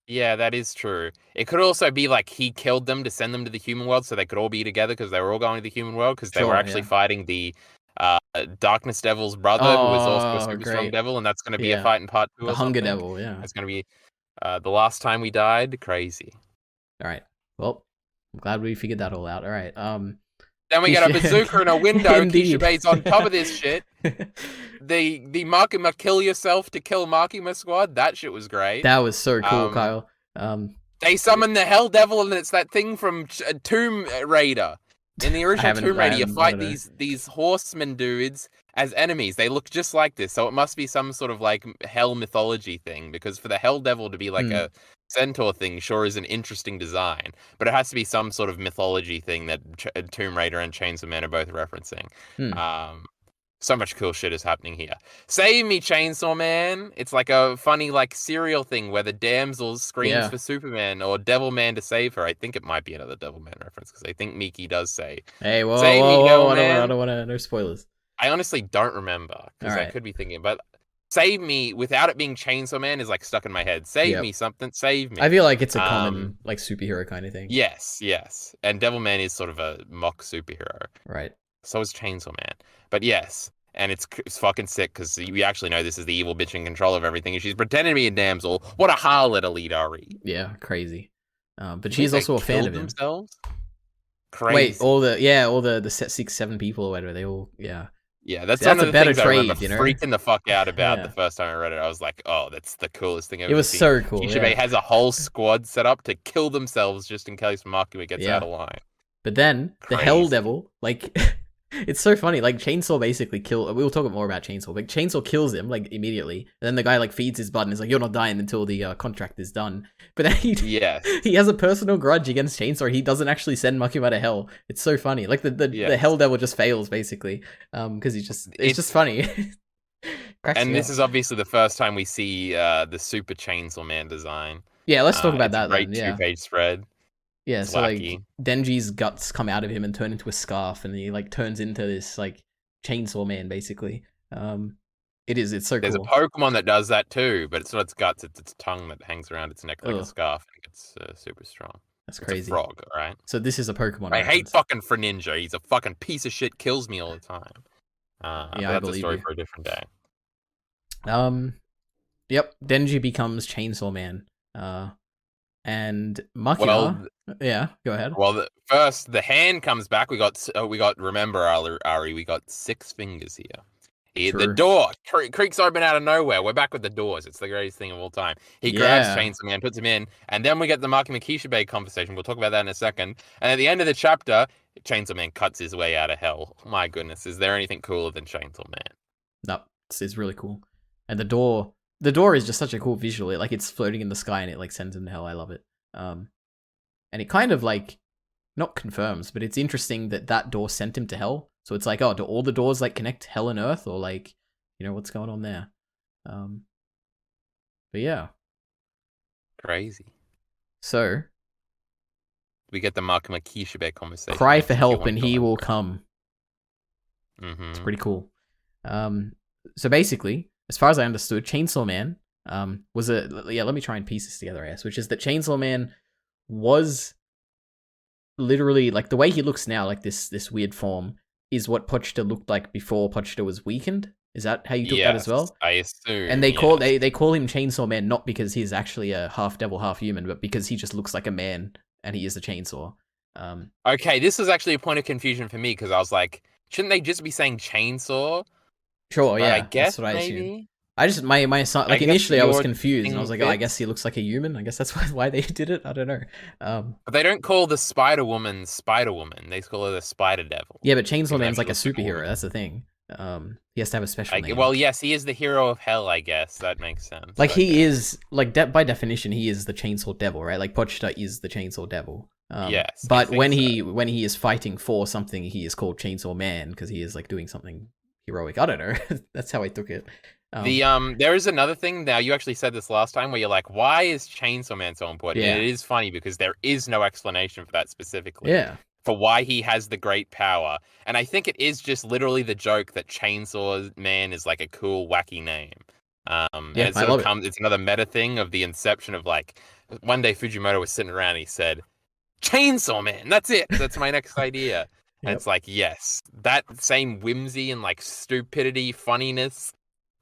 Yeah, that is true. It could also be like he killed them to send them to the human world so they could all be together because they were all going to the human world because they were Sure, actually yeah. fighting the Darkness Devil's brother, who was also a super strong great. devil, and that's going to be Yeah. a fight in part 2 The or Hunger something. Devil, yeah. It's going to be the last time we died. Crazy. All right. Well, I'm glad we figured that all out. All right. Then we got a bazooka and a window. Indeed. Kishibe's on top of this shit. The Makima kill yourself to kill Makima squad. That shit was great. That was so cool, Kyle. They summon the Hell Devil, and it's that thing from Tomb Raider. In the original Tomb Raider, you fight these horsemen dudes as enemies. They look just like this, so it must be some sort of like hell mythology thing. Because for the Hell Devil to be like a centaur thing, sure is an interesting design, but it has to be some sort of mythology thing that Tomb Raider and Chainsaw Man are both referencing. So much cool shit is happening here. Save me, Chainsaw Man. It's like a funny like serial thing where the damsel screams for Superman or Devil Man to save her. I think it might be another Devil Man reference because I think Miki does say, "Hey, whoa, save me, Devil Man." I don't want to. No spoilers. I honestly don't remember because I could be thinking, but save me without it being Chainsaw Man is like stuck in my head. Save me something, save me. I feel like it's a common like superhero kind of thing. Yes. And Devil Man is sort of a mock superhero. Right. So is Chainsaw Man. But yes, and it's fucking sick because we actually know this is the evil bitch in control of everything, and she's pretending to be a damsel. What a harlot, EliteAri. Yeah, crazy. But she's also a fan of him. Themselves? Crazy. Wait, all the 6-7 people or whatever, they all Yeah, that's a better better trade, I remember you know? freaking the fuck out about the first time I read it. I was like, oh, that's the coolest thing I've ever seen. It was so cool. Kishibe has a whole squad set up to kill themselves just in case Makima gets out of line. But then the Hell Devil, like, it's so funny. Like Chainsaw basically we'll talk more about Chainsaw, but Chainsaw kills him like immediately. And then the guy like feeds his blood and is like, "You're not dying until the contract is done." But then he has a personal grudge against Chainsaw. He doesn't actually send Makima to hell. It's so funny. Like the Hell Devil just fails basically, because it's just funny. And this is obviously the first time we see the Super Chainsaw Man design. Yeah, let's talk about that. Great then. 2-page spread. Yeah, it's so wacky. like Denji's guts come out of him and turn into a scarf, and he like turns into this like Chainsaw Man basically. It's so There's cool. There's a Pokemon that does that too, but it's not its guts, it's its tongue that hangs around its neck like a scarf, and it gets super strong. That's crazy. It's a frog, right? So this is a Pokemon. I hate fucking Greninja. He's a fucking piece of shit. Kills me all the time. Yeah, that's a story for a different day. Yep. Denji becomes Chainsaw Man. And Makima. Yeah, go ahead. Well, first the hand comes back. We got remember Ari. We got 6 fingers here. The door creaks open out of nowhere. We're back with the doors. It's the greatest thing of all time. He grabs Chainsaw Man, puts him in, and then we get the Makima Kishibe conversation. We'll talk about that in a second. And at the end of the chapter, Chainsaw Man cuts his way out of hell. My goodness, is there anything cooler than Chainsaw Man? No, it's really cool. And the door is just such a cool visual. It's floating in the sky and it like sends him to hell. I love it. And it kind of like not confirms, but it's interesting that door sent him to hell. So it's like, oh, do all the doors like connect hell and earth, or like, what's going on there? But yeah, crazy. So we get the Makima Kishibe conversation. Cry for help and he will come. It's Mm-hmm. pretty cool. So basically, as far as I understood, Chainsaw Man was a let me try and piece this together, I guess, which is that Chainsaw Man was literally like the way he looks now, like this weird form, is what Pochita looked like before Pochita was weakened. Is that how you took that as Yes, well? I And assume, they call yes. they call him Chainsaw Man not because he's actually a half devil, half human, but because he just looks like a man and he is a chainsaw. Okay, this was actually a point of confusion for me because I was like, shouldn't they just be saying chainsaw? Sure, But I yeah, guess that's what I assumed. maybe. I just my son I like guess initially I was your confused and I was thing like, oh, I guess fits. he looks like a human. I guess that's why they did it. I don't know. But they don't call the Spider Woman Spider Woman. They call her the Spider Devil. Yeah, but Chainsaw Even though Man's she like a looks like a superhero. woman. That's the thing. He has to have a special name. Well, yes, he is the hero of hell, I guess. That makes sense. Like he Okay. is like by definition he is the Chainsaw Devil, right? Like Pochita is the Chainsaw Devil. Yes, I But think so. when he is fighting for something, he is called Chainsaw Man because he is like doing something heroic. I don't know. That's how I took it. There is another thing. Now, you actually said this last time where you're like, why is Chainsaw Man so important? And Yeah, it is funny because there is no explanation for that specifically. yeah, For why he has the great power. And I think it is just literally the joke that Chainsaw Man is like a cool, wacky name. And yeah. it I sort of love it. comes, it's another meta thing of the inception of like, one day Fujimoto was sitting around and he said, Chainsaw Man, that's it. That's my next idea. And Yep. it's like, yes, that same whimsy and like stupidity, funniness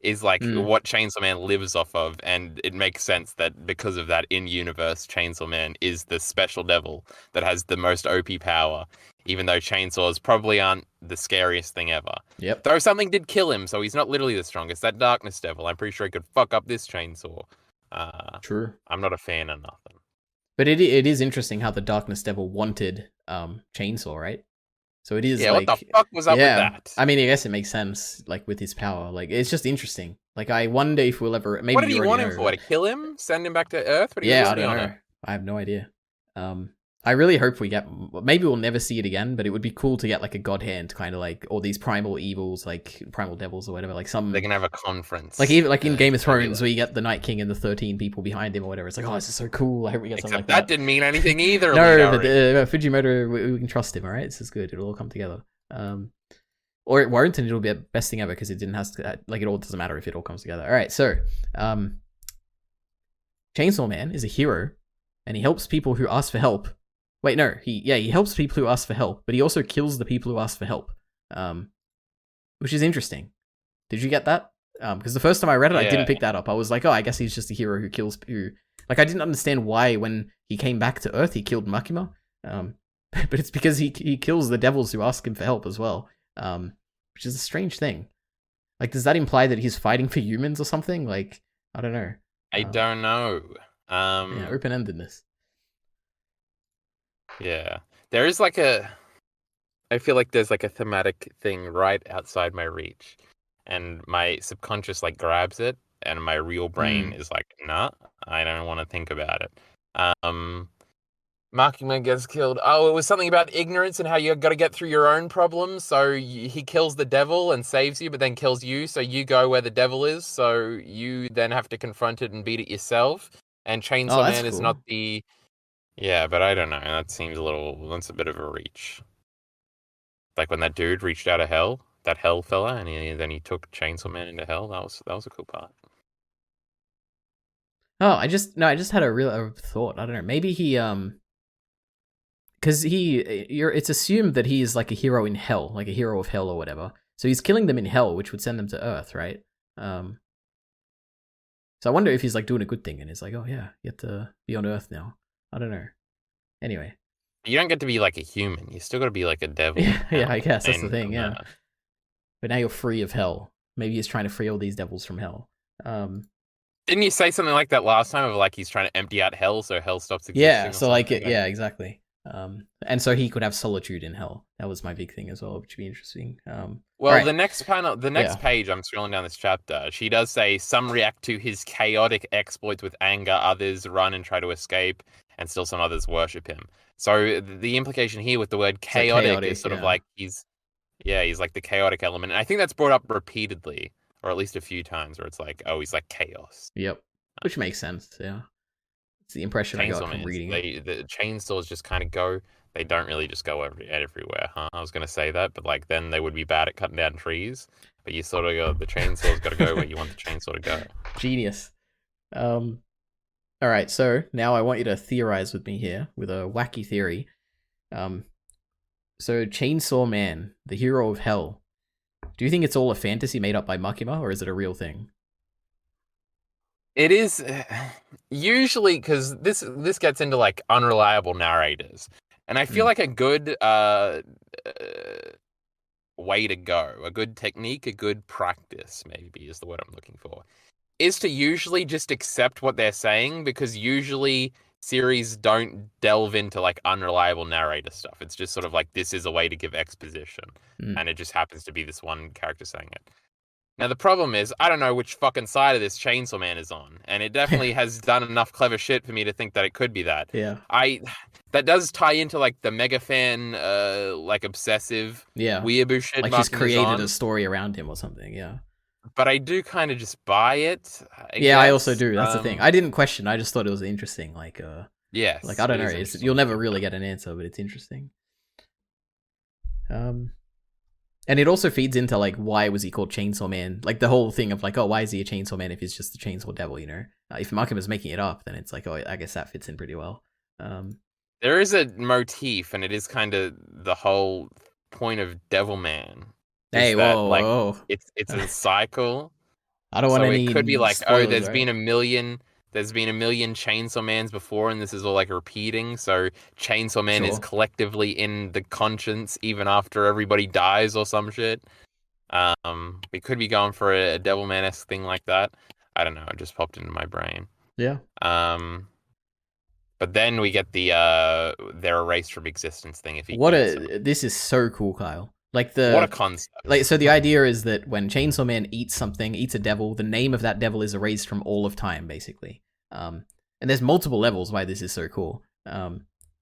is like Mm, what Chainsaw Man lives off of, and it makes sense that because of that, in universe, Chainsaw Man is the special devil that has the most OP power, even though chainsaws probably aren't the scariest thing ever. yep. Though something did kill him, so he's not literally the strongest. That Darkness Devil, I'm pretty sure he could fuck up this chainsaw. Uh, True. I'm not a fan of nothing. But it is interesting how the Darkness Devil wanted Chainsaw, right? So it is Yeah, what the like, fuck was up with yeah. that? I mean, I guess it makes sense, like with his power. Like it's just interesting. Like I wonder if we'll ever. What Maybe did you he already want him know, for? but To kill him? Send him back to Earth? What are you yeah, I really don't on know. it? I have no idea. I really hope we get. Maybe we'll never see it again, but it would be cool to get like a god hand, kind of like all these primal evils, like primal devils or whatever. Like They some, can have a conference. like even like in Game of Maybe Thrones, where you get the Night King and the 13 people behind him or whatever. It's like, oh, this is so cool. I hope we get something like except that that. didn't mean anything either, No, but EliteAri. Fujimoto, we can trust him. All right, this is good. It'll all come together. Or it won't, and it'll be the best thing ever because it didn't have to. Like it all doesn't matter if it all comes together. All right, so Chainsaw Man is a hero, and he helps people who ask for help. Wait, no, he helps people who ask for help, but he also kills the people who ask for help, which is interesting. Did you get that? Because the first time I read it, I didn't Yeah. pick that up. I was like, oh, I guess he's just a hero who kills who. Like I didn't understand why when he came back to Earth he killed Makima, but it's because he kills the devils who ask him for help as well, which is a strange thing. Like, does that imply that he's fighting for humans or something? Like, I don't know. I don't know. Yeah, open endedness. Yeah. There is like I feel like there's like a thematic thing right outside my reach. And my subconscious like grabs it, and my real brain is like, nah, I don't want to think about it. Makima gets killed. Oh, it was something about ignorance and how you got to get through your own problems. So he kills the devil and saves you, but then kills you. So you go where the devil is. So you then have to confront it and beat it yourself. And Oh, Chainsaw that's Man is not cool. the. Yeah, but I don't know. That seems a little. That's a bit of a reach. Like when that dude reached out of hell, that hell fella, and then he took Chainsaw Man into hell. That was a cool part. Oh, I just had a real thought. I don't know. Maybe he because it's assumed that he is like a hero in hell, like a hero of hell or whatever. So he's killing them in hell, which would send them to Earth, right? So I wonder if he's like doing a good thing and he's like, oh yeah, you get to be on Earth now. I don't know. Anyway. You don't get to be like a human. You still got to be like a devil. Yeah, I guess that's the And thing. Yeah, but now you're free of hell. Maybe he's trying to free all these devils from hell. Didn't you say something like that last time of like he's trying to empty out hell so hell stops Yeah, existing or so like something? yeah, exactly. And so he could have solitude in hell. That was my big thing as well, which would be interesting. Well, right. the next panel, the next Yeah. page, I'm scrolling down this chapter. She does say some react to his chaotic exploits with anger, others run and try to escape, and still some others worship him. So the implication here with the word It's like chaotic is sort of yeah. like he's like the chaotic element. And I think that's brought up repeatedly, or at least a few times, where it's like, oh, he's like chaos. Yep. Which makes sense, yeah. It's the impression I got Chainsaw from Man, reading it. the chainsaws just kind of go. they don't really just go everywhere, huh? I was gonna say that, but like then they would be bad at cutting down trees. But you sort of go, the chainsaw's got to go where you want the chainsaw to go. Genius. All right, so now I want you to theorize with me here with a wacky theory. So Chainsaw Man, the hero of hell. Do you think it's all a fantasy made up by Makima, or is it a real thing? It is usually because this gets into like unreliable narrators, and I feel like a good way to go, a good technique, a good practice, maybe is the word I'm looking for, is to usually just accept what they're saying, because usually series don't delve into like unreliable narrator stuff. It's just sort of like, this is a way to give exposition, and it just happens to be this one character saying it. Now, the problem is, I don't know which fucking side of this Chainsaw Man is on, and it definitely has done enough clever shit for me to think that it could be that. Yeah. That does tie into, like, the mega fan, like, obsessive weeaboo shit. Like, she's created a story around him or something, yeah. But I do kind of just buy it, I guess. I also do, that's the thing. I didn't question, I just thought it was interesting, like, yes. Like, I don't know, you'll never really get an answer, but it's interesting. And it also feeds into, like, why was he called Chainsaw Man? Like, the whole thing of, like, oh, why is he a Chainsaw Man if he's just the Chainsaw Devil, you know? If Makima's making it up, then it's like, oh, I guess that fits in pretty well. There is a motif, and it is kind of the whole point of Devilman. Hey, whoa. It's a cycle. I don't want any it could be like, spoilers, oh, there's right? been a million Chainsaw Mans before, and this is all like repeating. So Chainsaw Man is collectively in the conscience even after everybody dies or some shit. We could be going for a Devilman-esque thing like that. I don't know. It just popped into my brain. Yeah. But then we get the they're erased from existence thing. This is so cool, Kyle. Like what a concept. Like, so the idea is that when Chainsaw Man eats a devil, the name of that devil is erased from all of time, basically. And there's multiple levels why this is so cool.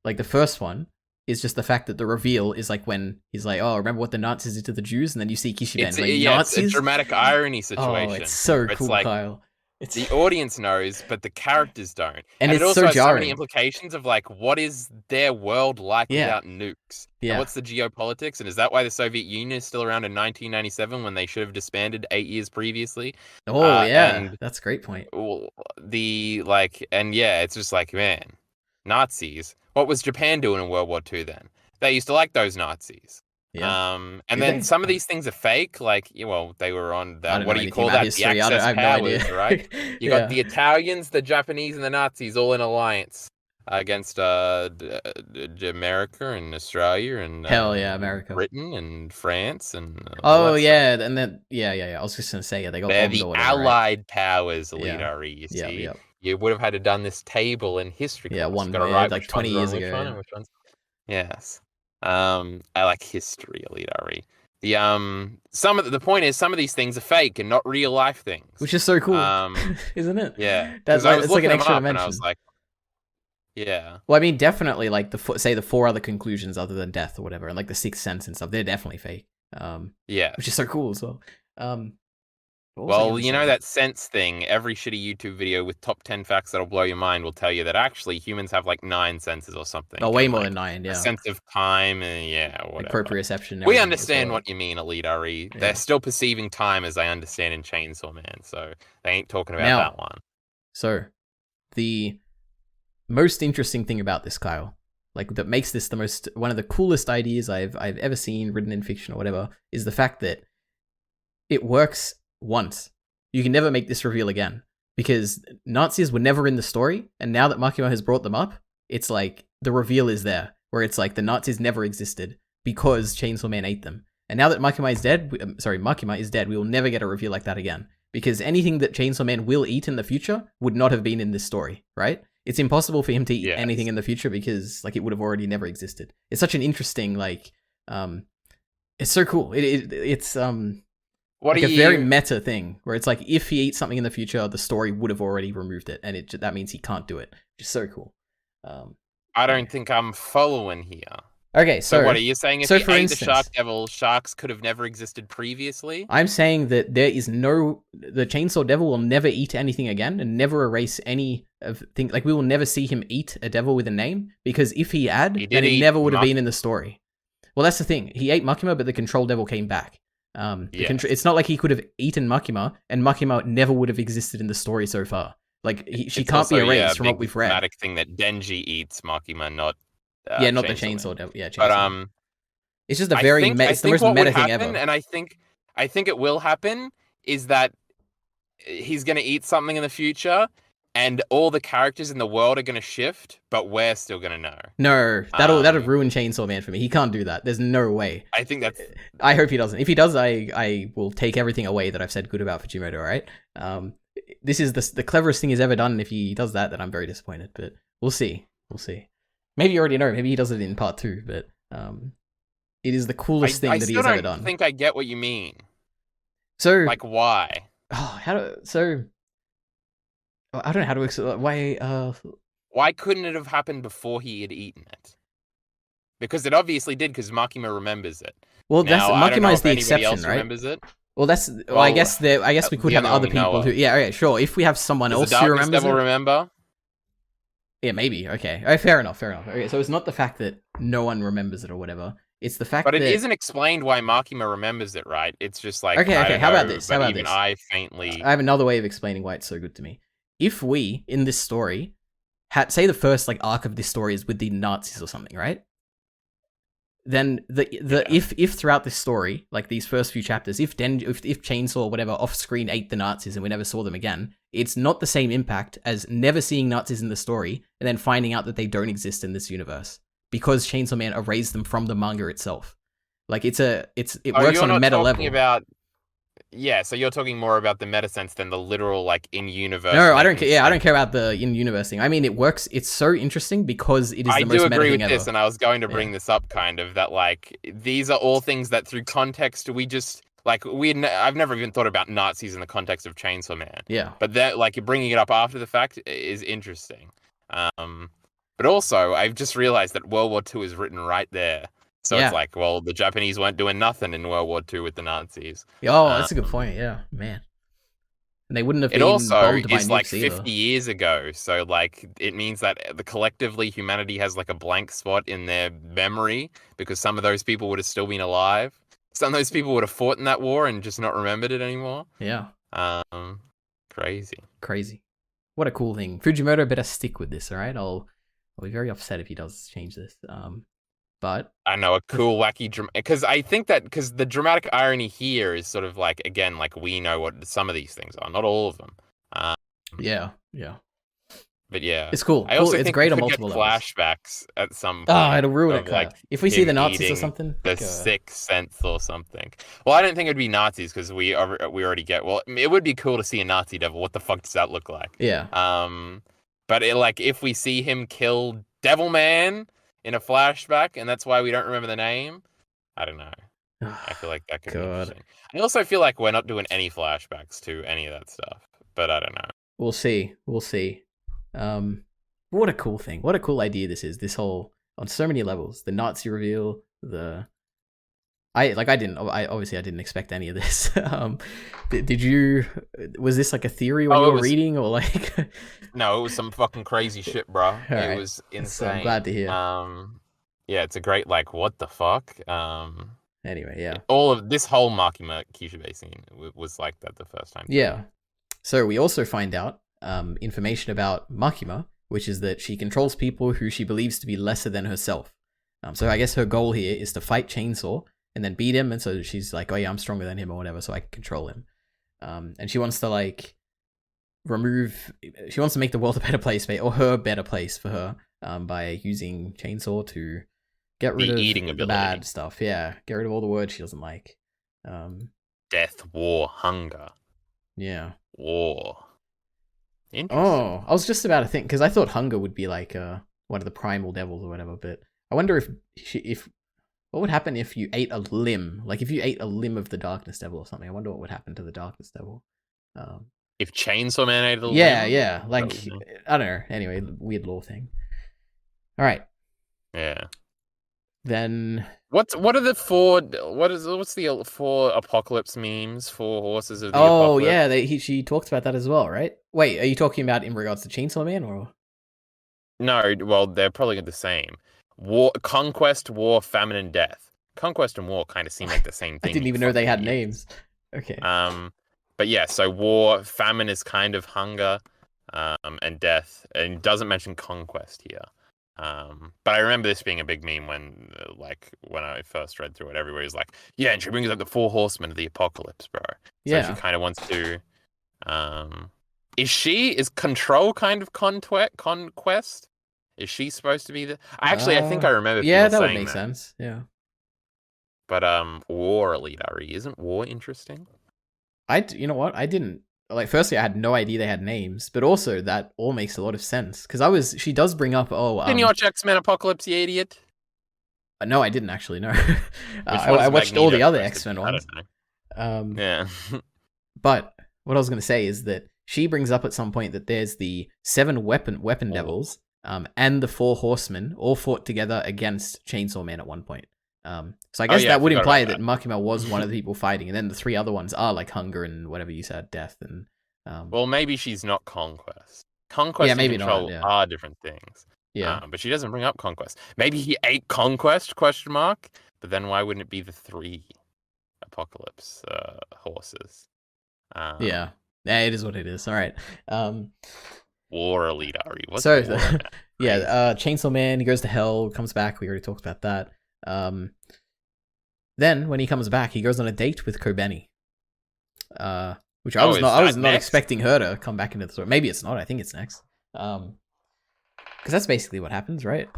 Like the first one is just the fact that the reveal is like when he's like, oh, remember what the Nazis did to the Jews? And then you see Kishibe and like, Nazis? It's a dramatic irony situation. Oh, it's so cool, like, Kyle. The audience knows, but the characters don't. And it also so has jarring. So many implications of like, what is their world like without nukes? Yeah. And what's the geopolitics? And is that why the Soviet Union is still around in 1997 when they should have disbanded 8 years previously? Oh, yeah. That's a great point. It's just like, man, Nazis. What was Japan doing in World War II then? They used to like those Nazis. Yeah. And then some of these things are fake. Like, they were on what do you call that? History. The Axis powers, right? You got the Italians, the Japanese, and the Nazis all in alliance against America and Australia and America, Britain and France and and then I was just gonna say they got. They're the allied powers, EliteAri. You see, you would have had to done this table in history class. Like 20 years ago. Yes. I like history, EliteAri. The point is some of these things are fake and not real life things, which is so cool, isn't it? Yeah, that's like, it's like an extra dimension. I was like, yeah. Well, I mean, definitely like the 4 other conclusions other than death or whatever, and like the 6th sense and stuff, they're definitely fake. Which is so cool as well. Well, you know that sense thing, every shitty YouTube video with top 10 facts that'll blow your mind will tell you that actually humans have like 9 senses or something. Oh, way more than 9, yeah. A sense of time and whatever. Like proprioception. We understand what you mean, EliteAri. Yeah. They're still perceiving time as I understand in Chainsaw Man, so they ain't talking about that one. So, the most interesting thing about this, Kyle, like that makes this one of the coolest ideas I've ever seen written in fiction or whatever, is the fact that it works once. You can never make this reveal again, because Nazis were never in the story, and now that Makima has brought them up, it's like the reveal is there, where it's like the Nazis never existed because Chainsaw Man ate them. And now that Makima is dead, we will never get a reveal like that again, because anything that Chainsaw Man will eat in the future would not have been in this story, right? It's impossible for him to eat anything in the future because like it would have already never existed. It's such an interesting it's so cool. It's like a very meta thing where it's like if he eats something in the future, the story would have already removed it, and that means he can't do it, which is so cool. I don't think I'm following here. Okay, So what are you saying? If so he for ate the shark instance, devil, sharks could have never existed previously? I'm saying that the Chainsaw Devil will never eat anything again and never erase any of things. Like we will never see him eat a devil with a name because if he had, He then did it eat never would have been in the story. Well, that's the thing. He ate Makima, but the Control Devil came back. Yes. It's not like he could have eaten Makima, and Makima never would have existed in the story so far. Like she It's can't also, be erased from big what we've read. thematic thing that Denji eats Makima, not Yeah, not the Chainsaw Man. Chainsaw Devil. Yeah, But Chainsaw. It's just a I very think it's the most what would meta thing happen, ever. and I think it will happen, is that he's going to eat something in the future, and all the characters in the world are going to shift, but we're still going to know. No, that'll ruin Chainsaw Man for me. He can't do that. There's no way. I think that's. I hope he doesn't. If he does, I will take everything away that I've said good about Fujimoto. All right. This is the cleverest thing he's ever done. And if he does that, then I'm very disappointed. But we'll see. We'll see. Maybe you already know. Maybe he does it in part 2. But it is the coolest thing that he has ever done. I think I get what you mean. So like why? Oh, I don't know how to explain why. Why couldn't it have happened before he had eaten it? Because it obviously did, because Makima remembers it. Well, Makima is the exception, else right? Remembers it. Well, I guess we could have other people who. Yeah, okay, sure. If we have someone else who remembers it, remember? Yeah, maybe. Okay, right, fair enough. Okay, so it's not the fact that no one remembers it or whatever. It's the fact that... But it isn't explained why Makima remembers it, right? It's just like... Okay, how about this? I faintly... I have another way of explaining why it's so good to me. If we, in this story, say the first arc of this story is with the Nazis or something, right? Then if throughout this story, like these first few chapters, if Chainsaw or whatever off screen ate the Nazis and we never saw them again, it's not the same impact as never seeing Nazis in the story and then finding out that they don't exist in this universe because Chainsaw Man erased them from the manga itself. Like it works on a meta level. So you're talking more about the meta sense than the literal in-universe. No, I don't care. Yeah, I don't care about the in-universe thing. I mean, it works. It's so interesting because it is the most meta thing ever. I do agree with this, and I was going to bring this up, kind of, that these are all things that through context we just I've never even thought about Nazis in the context of Chainsaw Man. Yeah, but that bringing it up after the fact is interesting. But also I've just realized that World War II is written right there. So it's the Japanese weren't doing nothing in World War II with the Nazis. Oh, that's a good point. Yeah, man. And they wouldn't have been bombed by nukes either. It also is 50 years ago. So it means that collectively humanity has a blank spot in their memory because some of those people would have still been alive. Some of those people would have fought in that war and just not remembered it anymore. Yeah. Crazy. What a cool thing. Fujimoto better stick with this, all right? I'll be very upset if he does change this. But I know, a cool, wacky, because I think that the dramatic irony here is sort of again, we know what some of these things are, not all of them. Yeah. But yeah, it's cool. I also think it's great on get multiple levels. Flashbacks at some point. Oh, it'll ruin it. If we see the Nazis or something, the Sixth Sense or something. Well, I don't think it'd be Nazis because we already get. Well, it would be cool to see a Nazi devil. What the fuck does that look like? Yeah. But if we see him kill Devil Man in a flashback, and that's why we don't remember the name. I don't know. I feel like that could be interesting. I also feel like we're not doing any flashbacks to any of that stuff, but I don't know. We'll see. What a cool thing. What a cool idea this is. This whole, on so many levels. The Nazi reveal, I didn't expect any of this. Did you, was this a theory when you were reading or No, it was some fucking crazy shit, bro. Right. It was insane. So I'm glad to hear. Yeah, it's a great what the fuck. Anyway, yeah. All of this whole Makima Kishibe scene was like that the first time. Yeah. So we also find out information about Makima, which is that she controls people who she believes to be lesser than herself. So I guess her goal here is to fight Chainsaw and then beat him, and so she's like, oh yeah, I'm stronger than him or whatever, so I can control him. And she wants to she wants to make the world a better place, or her better place for her, by using Chainsaw to get rid of the bad stuff. Yeah, get rid of all the words she doesn't like. Death, war, hunger. Yeah. War. Oh, I was just about to think, because I thought hunger would be one of the primal devils or whatever, but I wonder if what would happen if you ate a limb? If you ate a limb of the Darkness Devil or something, I wonder what would happen to the Darkness Devil. If Chainsaw Man ate a limb? Yeah. I don't know. Anyway, weird law thing. All right. Yeah. Then what's the four apocalypse memes? Four horses of the oh apocalypse. yeah, she talks about that as well, right? Wait, are you talking about in regards to Chainsaw Man or? No, well, they're probably the same. War, conquest, war, famine, and death. Conquest and war kind of seem like the same I thing. didn't You even know they fucking had idiots. names. Okay. But yeah, so war, famine is kind of hunger, and death, and it doesn't mention conquest here. But I remember this being a big meme when, when I first read through it. Everybody was like, "Yeah," and she brings up the four horsemen of the apocalypse, bro. So she Yeah. kind of wants to. Is control kind of conquest? Is she supposed to be the? Actually, I think I remember Yeah, people that would saying make that. sense. Yeah. But war EliteAri, isn't war interesting? You know what? I didn't like. Firstly, I had no idea they had names, but also that all makes a lot of sense because she does bring up Didn't you watch X-Men Apocalypse, you idiot? no, I didn't actually know. Which I one's watched all Magneto the other supposed to X-Men be? I ones. don't know. Yeah. But what I was going to say is that she brings up at some point that there's the 7 weapon devils, and the 4 horsemen all fought together against Chainsaw Man at one point. So I guess yeah, that would I forgot imply about that Makima was one of the people fighting, and then the 3 other ones are like hunger and whatever you said, death and. Well, maybe she's not conquest. Conquest Yeah, and maybe not. control Yeah. are different things. Yeah. But she doesn't bring up conquest. Maybe he ate conquest? Question mark. But then why wouldn't it be the 3 apocalypse horses? Yeah. Yeah, it is what it is. All right. War EliteAri. What's So war about? yeah, Chainsaw Man, he goes to hell, comes back. We already talked about that. Then when he comes back, he goes on a date with Kobeni. Which I was not expecting her to come back into the story. Maybe it's not. I think it's next. Because that's basically what happens, right?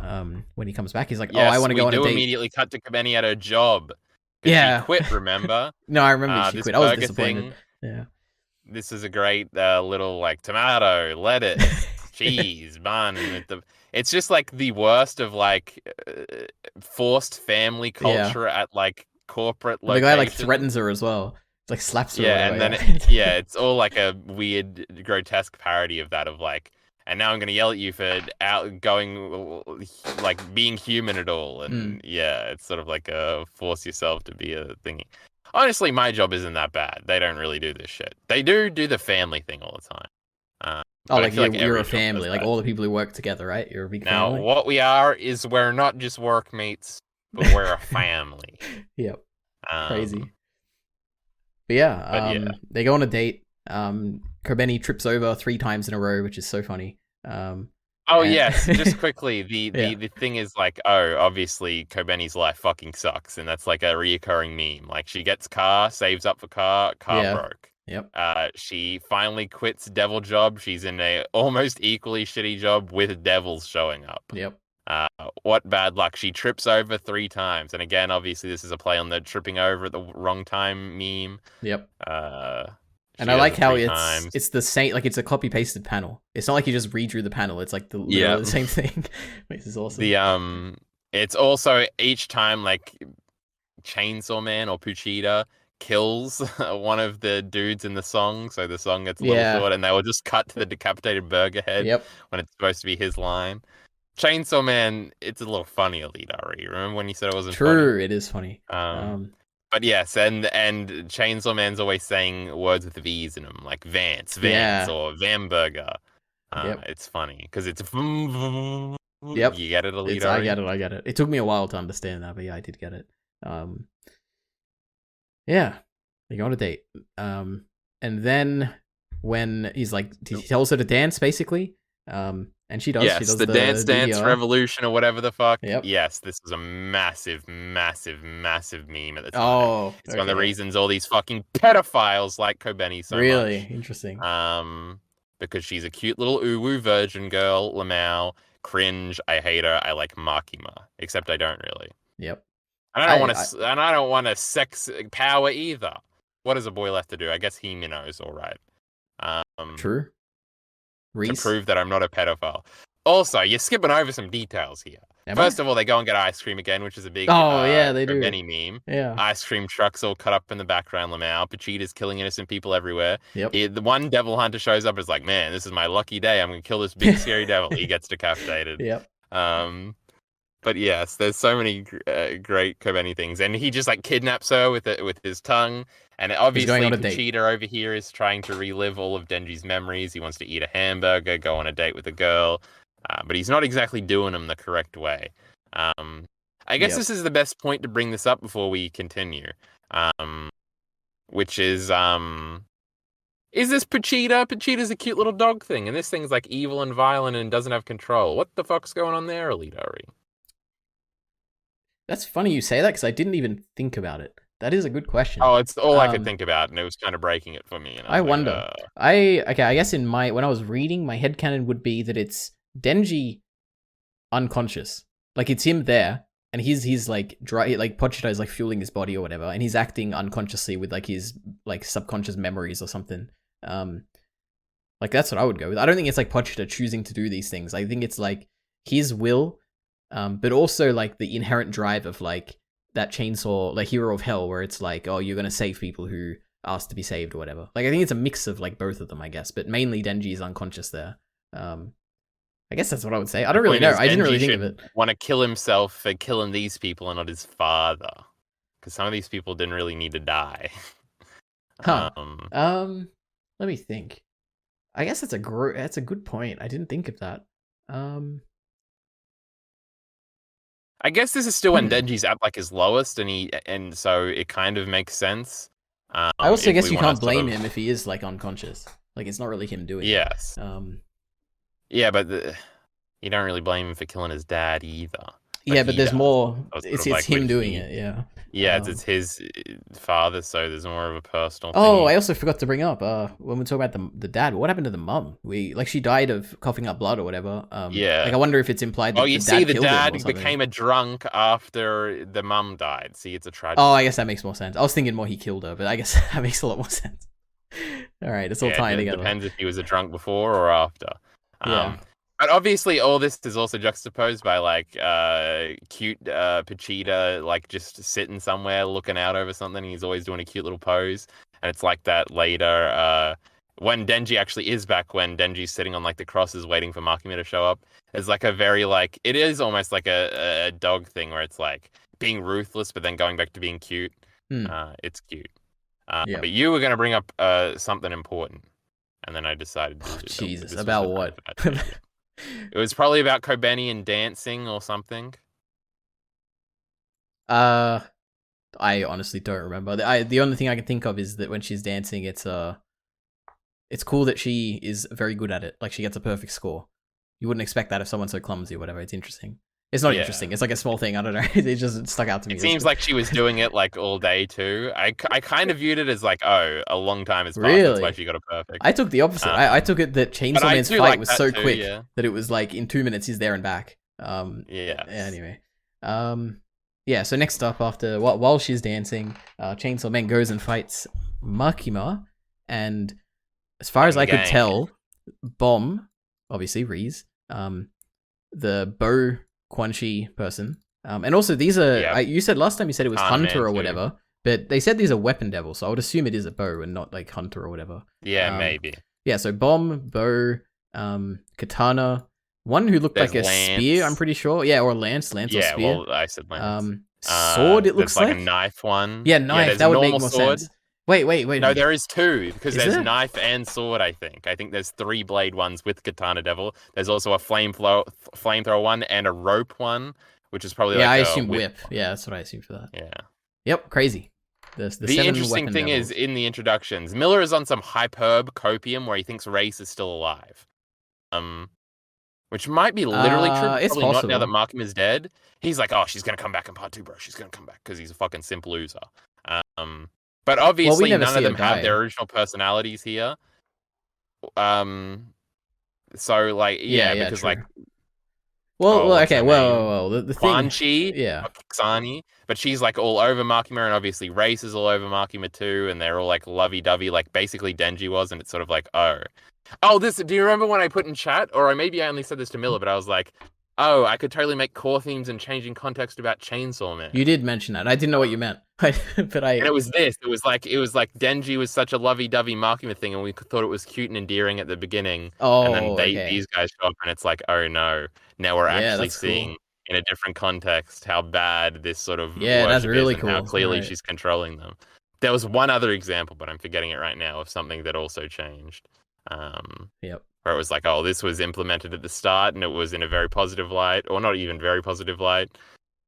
When he comes back, he's like, yes, "Oh, I want to go on a date." We do immediately cut to Kobeni at her job. Yeah, she quit. Remember? No, I remember she quit. I was disappointed. Yeah. This is a great little tomato, lettuce, cheese, bun, and it's just like the worst of forced family culture at corporate locations. The guy threatens her as well. Like slaps her. Yeah, and then it's all like a weird, grotesque parody of that and now I'm gonna yell at you for being human at all, and yeah, it's sort of like a force yourself to be a thingy. Honestly, my job isn't that bad. They don't really do this shit. They do the family thing all the time. You're a family, all the people who work together, right? You're a big family. Now, what we are is we're not just workmates, but we're a family. Yep. Crazy. But yeah, they go on a date. Kobeni trips over 3 times in a row, which is so funny. Yes, just quickly, the thing is obviously Kobeni's life fucking sucks, and that's like a reoccurring meme. She gets car, saves up for car broke. Yep. She finally quits devil job. She's in a almost equally shitty job with devils showing up. Yep. What bad luck. She trips over 3 times. And again, obviously this is a play on the tripping over at the wrong time meme. Yep. And I like how it's the same, it's a copy pasted panel. It's not like you just redrew the panel. It's like the same thing. This is awesome. It's also each time Chainsaw Man or Puchita kills one of the dudes in the song, so the song gets a little short, and they will just cut to the decapitated burger head when it's supposed to be his line. Chainsaw Man, it's a little funny, EliteAri. Remember when you said it wasn't funny? True, it is funny. But yes, and Chainsaw Man's always saying words with V's in them, like Vance, or Vamburger. It's funny because it's Yep. You get it, EliteAri? I get it. It took me a while to understand that, but yeah, I did get it. Yeah, they go on a date. And then when he tells her to dance, basically. And she does. Yes, she does the dance revolution or whatever the fuck. Yep. Yes, this was a massive, massive, massive meme at the time. Oh, it's one of the reasons all these fucking pedophiles like Kobeni so much. Really interesting. Because she's a cute little uwu virgin girl, Lamau. Cringe. I hate her. I like Makima, except I don't really. Yep. And I don't want to sex power either. What does a boy left to do? I guess he knows, all right. True. To prove that I'm not a pedophile. Also, you're skipping over some details here. First of all, they go and get ice cream again, which is a big they do. Any meme. Yeah. Ice cream trucks all cut up in the background. Lamau. Pachita's killing innocent people everywhere. Yep. The one devil hunter shows up, is like, man, this is my lucky day. I'm gonna kill this big scary devil. He gets decapitated. Yep. But yes, there's so many great Kobeni things, and he just like kidnaps her with his tongue. And He's going obviously, on a date. Pochita over here is trying to relive all of Denji's memories. He wants to eat a hamburger, go on a date with a girl, but he's not exactly doing them the correct way. I guess Yep. this is the best point to bring this up before we continue, which is this Pochita? Pochita's a cute little dog thing, and this thing's like evil and violent and doesn't have control. What the fuck's going on there, EliteAri? That's funny you say that because I didn't even think about it. That is a good question. Oh, it's all I could think about, and it was kind of breaking it for me. And I wonder. I guess when I was reading, my headcanon would be that it's Denji unconscious. Like it's him there, and he's like dry, like Pochita is like fueling his body or whatever, and he's acting unconsciously with like his like subconscious memories or something. Like that's what I would go with. I don't think it's like Pochita choosing to do these things. I think it's like his will, but also like the inherent drive of like that chainsaw, like Hero of Hell, where it's like, oh, you're gonna save people who ask to be saved or whatever. Like I think it's a mix of like both of them, I guess, but mainly Denji is unconscious there. I guess that's what I would say. I don't really know. I didn't really think of it. Want to kill himself for killing these people and not his father, because some of these people didn't really need to die. Huh. Let me think. I guess that's a good point. I didn't think of that. I guess this is still when Denji's at like his lowest, and so it kind of makes sense. I also guess you can't blame him if he is like unconscious. Like it's not really him doing it. Yes. Yeah, but you don't really blame him for killing his dad either. Yeah, but there's more. It's him doing it. Yeah. Yeah, it's his father, so there's more of a personal. Oh, I also forgot to bring up when we talk about the dad. What happened to the mum? She died of coughing up blood or whatever. Yeah. Like I wonder if it's implied that the dad became a drunk after the mum died. See, it's a tragedy. Oh, I guess that makes more sense. I was thinking more he killed her, but I guess that makes a lot more sense. All right, it's all tying together. Depends if he was a drunk before or after. Yeah. But obviously, all this is also juxtaposed by like cute Pochita, like just sitting somewhere looking out over something. He's always doing a cute little pose, and it's like that later when Denji actually is back. When Denji's sitting on like the crosses, waiting for Makima to show up. It's like a very like it is almost like a dog thing where it's like being ruthless, but then going back to being cute. It's cute. But you were going to bring up something important, and then I decided. Jesus, about what? It was probably about Kobeni and dancing or something. I honestly don't remember. The only thing I can think of is that when she's dancing, it's cool that she is very good at it. Like she gets a perfect score. You wouldn't expect that if someone's so clumsy or whatever. It's interesting. It's not interesting. It's like a small thing. I don't know. It just stuck out to me. It seems like she was doing it like all day too. I kind of viewed it as like, oh, a long time has passed. Really? That's why she got a perfect. I took the opposite. I took it that Chainsaw Man's fight was so quick that it was like in 2 minutes he's there and back. Anyway. Yeah. So next up, after while she's dancing, Chainsaw Man goes and fights Makima, and as far as I could tell, Bomb, obviously Reese, the bow Quan Chi person. And also these are, you said last time you said it was Hunter or whatever, but they said these are weapon devils, so I would assume it is a bow and not like Hunter or whatever. Yeah, maybe. Yeah, so Bomb, bow, katana, one who looked like a spear, I'm pretty sure. Yeah, or lance or spear. Yeah, well, I said lance. Sword, it looks like. A knife one. Yeah, knife, that would make more sense. Wait. No, there is two, because there's knife and sword, I think. I think there's 3 blade ones with Katana Devil. There's also a flamethrower one and a rope one, which is probably I assume whip. Yeah, that's what I assume for that. Yeah. Yep, crazy. The interesting thing is, in the introductions, Miller is on some hyperb copium where he thinks Race is still alive. Which might be literally true, it's probably possible. not now that Markham is dead. He's like, oh, she's going to come back in part 2, bro. She's going to come back, because he's a fucking simp loser. But obviously, none of them have their original personalities here. So like, because true. like, okay, the Quan thing, Chi, Kisani, but she's like all over Makima, and obviously Race is all over Makima too, and they're all like lovey-dovey, like basically Denji was, and it's sort of like, do you remember when I put in chat, or maybe I only said this to Miller, but I was like, oh, I could totally make core themes and changing context about Chainsaw Man. You did mention that. I didn't know what you meant, but And it was this. It was like Denji was such a lovey-dovey Makima thing, and we thought it was cute and endearing at the beginning. Oh, and then these guys show up, and it's like, oh no, now we're actually seeing in a different context how bad this sort of Yeah, that's worship really is and how cool. clearly Right. she's controlling them. There was one other example, but I'm forgetting it right now, of something that also changed. Yep. Where it was like, oh, this was implemented at the start and it was in a very positive light, or not even very positive light,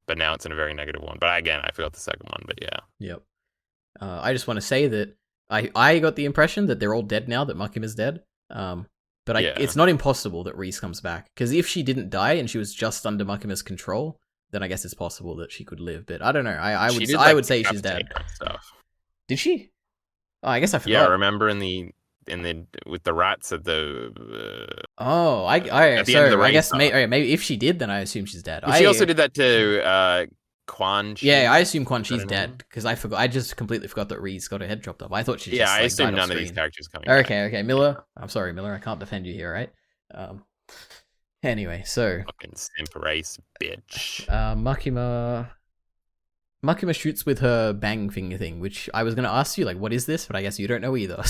but now it's in a very negative one. But again, I forgot the second one, but yeah. Yep. I just want to say that I got the impression that they're all dead now, that Makima's dead. But Yeah. it's not impossible that Reese comes back. Because if she didn't die and she was just under Makima's control, then I guess it's possible that she could live. But I don't know. I would say she's dead. Stuff. Did she? Oh, I guess I Yeah, forgot. remember in the with the rats at the Oh, at the end of the I race guess arc. maybe if she did, then I assume she's dead. She also did that to Quan Chi. Yeah, I assume Quan Is that Chi's her dead name? because I forgot. I just completely forgot that Reese got her head chopped off. I thought she Yeah, just I assume died off none of these screen. characters coming back. Okay, Miller. I'm sorry, Miller. I can't defend you here, right? Anyway, so Fucking simp race, bitch. Makima shoots with her bang finger thing, which I was gonna ask you, like, what is this? But I guess you don't know either.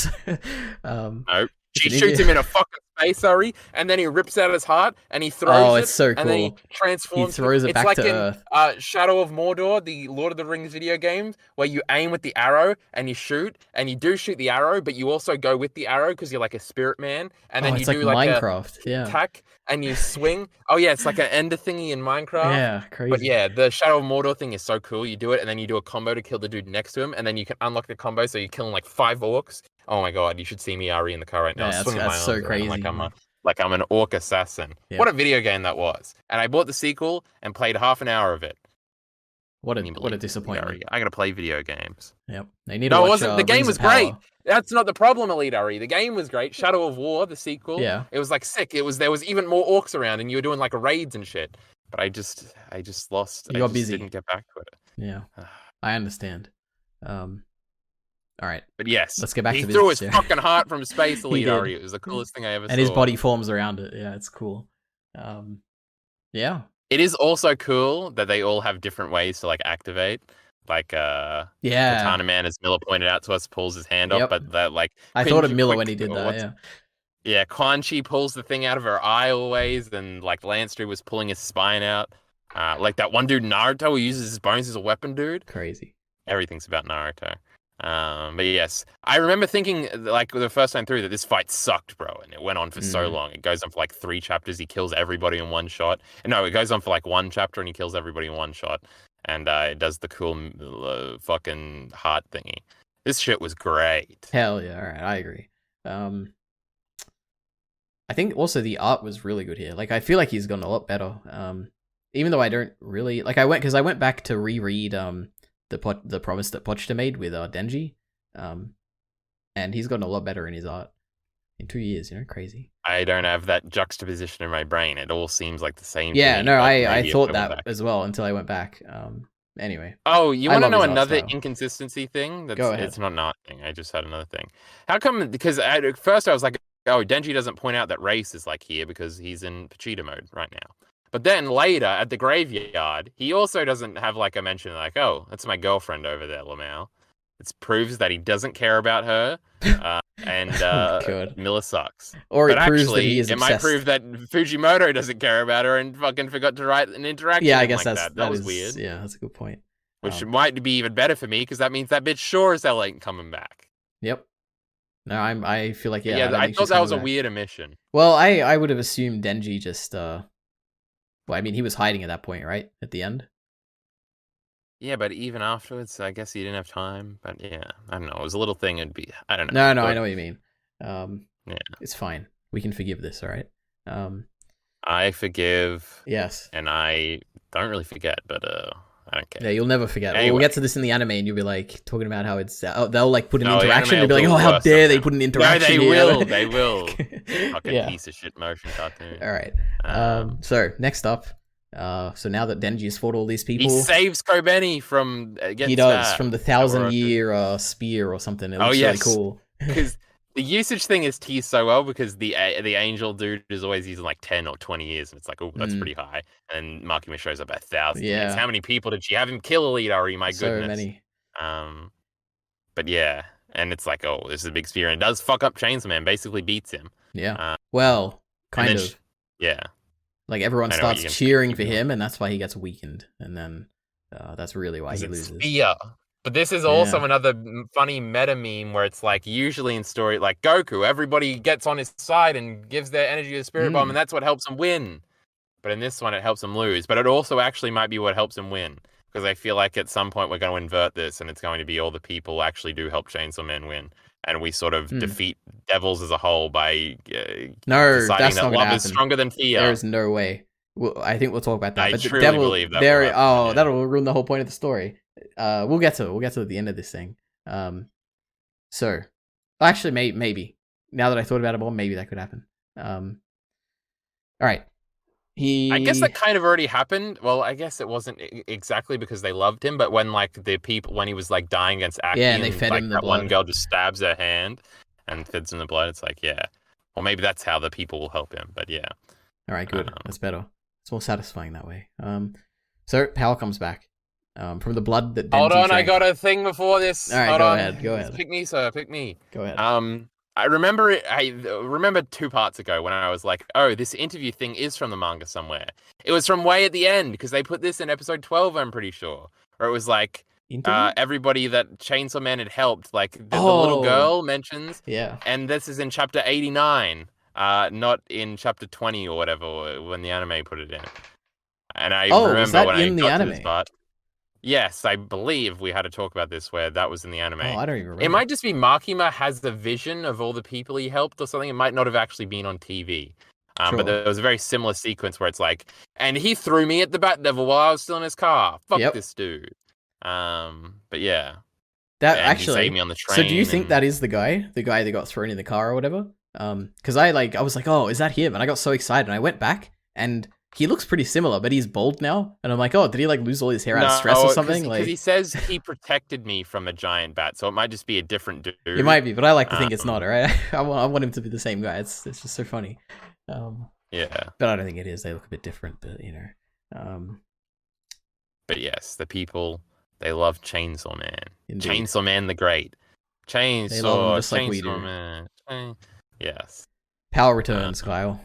Nope. She shoots him in a fucking face, Ari, and then he rips out his heart and he throws Oh, it. it's so And then he cool. transforms. He throws it it's back like to in Earth. Shadow of Mordor, the Lord of the Rings video games, where you aim with the arrow and you shoot, and you do shoot the arrow, but you also go with the arrow because you're like a spirit man, and then Oh, you it's like do like Minecraft. Yeah. attack and you swing. Oh yeah, it's like an ender thingy in Minecraft. Yeah, But crazy. yeah, the Shadow of Mordor thing is so cool. You do it, and then you do a combo to kill the dude next to him, and then you can unlock the combo, so you're killing like 5 orcs. Oh my god, you should see me, Ari, in the car right now, Yeah, swinging my that's so arms around crazy. like I'm an orc assassin. Yep. What a video game that was! And I bought the sequel and played half an hour of it. What Can you a believe it, disappointment. Ari? I gotta play video games. Yep. They need to No, it watch, wasn't. The game Rings was of Power. great. That's not the problem, EliteAri. The game was great. Shadow of War, the sequel. Yeah. It was like sick. There was even more orcs around, and you were doing like raids and shit. But I just lost. You I got just busy. didn't get back to it. Yeah, I understand. All right. But yes, Let's get back he to threw his business, yeah. fucking heart from space, He did. EliteAri. It was the coolest thing I ever saw. And his body forms around it. Yeah, it's cool. Yeah. It is also cool that they all have different ways to like activate. Like Yeah. Katana Man, as Miller pointed out to us, pulls his hand up, Yep. but that like I thought of Quincy Miller quick- when he did or that. what's- Yeah. Yeah, Quan Chi pulls the thing out of her eye always, and like Lance was pulling his spine out. Like that one dude Naruto who uses his bones as a weapon, dude. Crazy. Everything's about Naruto. But yes, I remember thinking like the first time through that this fight sucked, bro, and it went on for so long. It goes on for like 3 chapters. He kills everybody in one shot. No, it goes on for like 1 chapter and he kills everybody in 1 shot. And it does the cool fucking heart thingy. This shit was great. Hell yeah. All right. I agree. I think also the art was really good here. Like, I feel like he's gotten a lot better. Even though I don't really like, I went back to reread the promise that Pochta made with Denji, and he's gotten a lot better in his art in 2 years. Crazy. I don't have that juxtaposition in my brain. It all seems like the same. Yeah, thing, no, but I maybe thought if I went that back. as well until I went back. Anyway. Oh, you I want to love know his art another style. inconsistency thing? Go ahead. It's not an art thing. I just had another thing. How come? Because at first I was like, oh, Denji doesn't point out that Race is like here because he's in Vegeta mode right now. But then later at the graveyard, he also doesn't have like a mention like, oh, that's my girlfriend over there, Lamau. It proves that he doesn't care about her, and God. Miller sucks. Or But it proves that actually, he is it obsessed. might prove that Fujimoto doesn't care about her and fucking forgot to write an interaction. Yeah, I guess like that that was is weird. Yeah, that's a good point. Which might be even better for me because that means that bitch sure as hell ain't coming back. Yep. No, I feel like I thought that was a weird omission. Well, I would have assumed Denji just well, I mean, he was hiding at that point, right? At the end. Yeah, but even afterwards, I guess he didn't have time. But yeah, I don't know. It was a little thing. It'd be, I don't know. No, but, I know what you mean. Yeah, it's fine. We can forgive this, all right? I forgive. Yes. And I don't really forget, but I don't care. Yeah, you'll never forget. Anyway. We'll get to this in the anime, and you'll be like talking about how it's. They'll like put an No, the interaction. anime They'll be like, will "Oh, do how worse dare they somehow. put an interaction?" No, they here. will. They will. Fucking Yeah. piece of shit motion cartoon. All right. So next up, so now that Denji has fought all these people, he saves Kobeni from getting he does stabbed. from the 1,000-year spear or something. It looks really cool. Because the usage thing is teased so well because the angel dude is always using like 10 or 20 years, and it's like, oh, that's pretty high. And Makima shows up at 1,000 years. How many people did she have him kill, EliteAri? My goodness. So many. But yeah, and it's like, oh, this is a big spear, and it does fuck up Chainsaw Man, basically beats him. Yeah. Well, kind of. Yeah. Like everyone I know what starts you're cheering for gonna say. him, and that's why he gets weakened, and then that's really why he It's loses. fear. But this is also Yeah. another funny meta meme where it's like usually in story like Goku, everybody gets on his side and gives their energy to the Spirit Bomb, and that's what helps him win. But in this one, it helps him lose. But it also actually might be what helps him win. Because I feel like at some point we're going to invert this, and it's going to be all the people actually do help Chainsaw Man win. And we sort of defeat devils as a whole by No, deciding that's not that gonna love is happen. stronger than fear. There is no way. I think we'll talk about that. I But the truly devil, believe that will happen, yeah. that'll ruin the whole point of the story. We'll get to it. We'll get to the end of this thing. So, actually, maybe. Now that I thought about it more, maybe that could happen. All right. I guess that kind of already happened. Well, I guess it wasn't exactly because they loved him, but when like the people, when he was like dying against Aki, and they fed like him the that blood. one girl just stabs her hand and feeds him the blood. It's like, yeah, or maybe that's how the people will help him. But yeah. All right, good. That's better. It's more satisfying that way. So power comes back. From the blood that Denji Hold on, drank. I got a thing before this. All right, Hold go on. ahead. Go ahead. Pick me, sir. Pick me. Go ahead. I remember it. I remember 2 parts ago when I was like, "Oh, this interview thing is from the manga somewhere." It was from way at the end because they put this in episode 12. I'm pretty sure, or it was like everybody that Chainsaw Man had helped, like the little girl mentions. Yeah. And this is in chapter 89, not in chapter 20 or whatever when the anime put it in. And I remember when I got to this part. Yes, I believe we had a talk about this where that was in the anime. Oh, I don't even remember. It might just be Makima has the vision of all the people he helped or something. It might not have actually been on TV. But there was a very similar sequence where it's like, and he threw me at the Bat Devil while I was still in his car. Fuck this dude. But yeah. That and actually he saved me on the train. So do you think that is the guy that got thrown in the car or whatever? Because I was like, oh, is that him? And I got so excited and I went back and he looks pretty similar, but he's bald now. And I'm like, oh, did he like lose all his hair out of stress or something? Because he says he protected me from a giant bat, so it might just be a different dude. It might be, but I like to think it's not, alright? I want him to be the same guy. It's just so funny. Yeah. But I don't think it is. They look a bit different, but you know. But yes, the people, they love Chainsaw Man. Indeed. Chainsaw Man the Great. They love him just like we do. Man. Yes. Power returns, Kyle.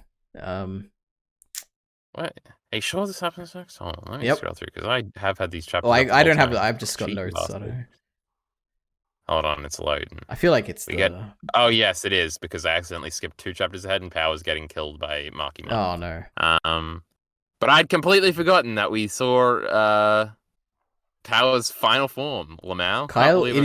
What? Are you sure this happens next? Hold on, let me scroll through because I have had these chapters. Oh, I don't have. I've just got notes. I don't know. Hold on, it's loading. I feel like it's Oh yes, it is because I accidentally skipped 2 chapters ahead and Power's getting killed by Makima. Oh no. But I'd completely forgotten that we saw Power's final form, Lamau. Kyle, it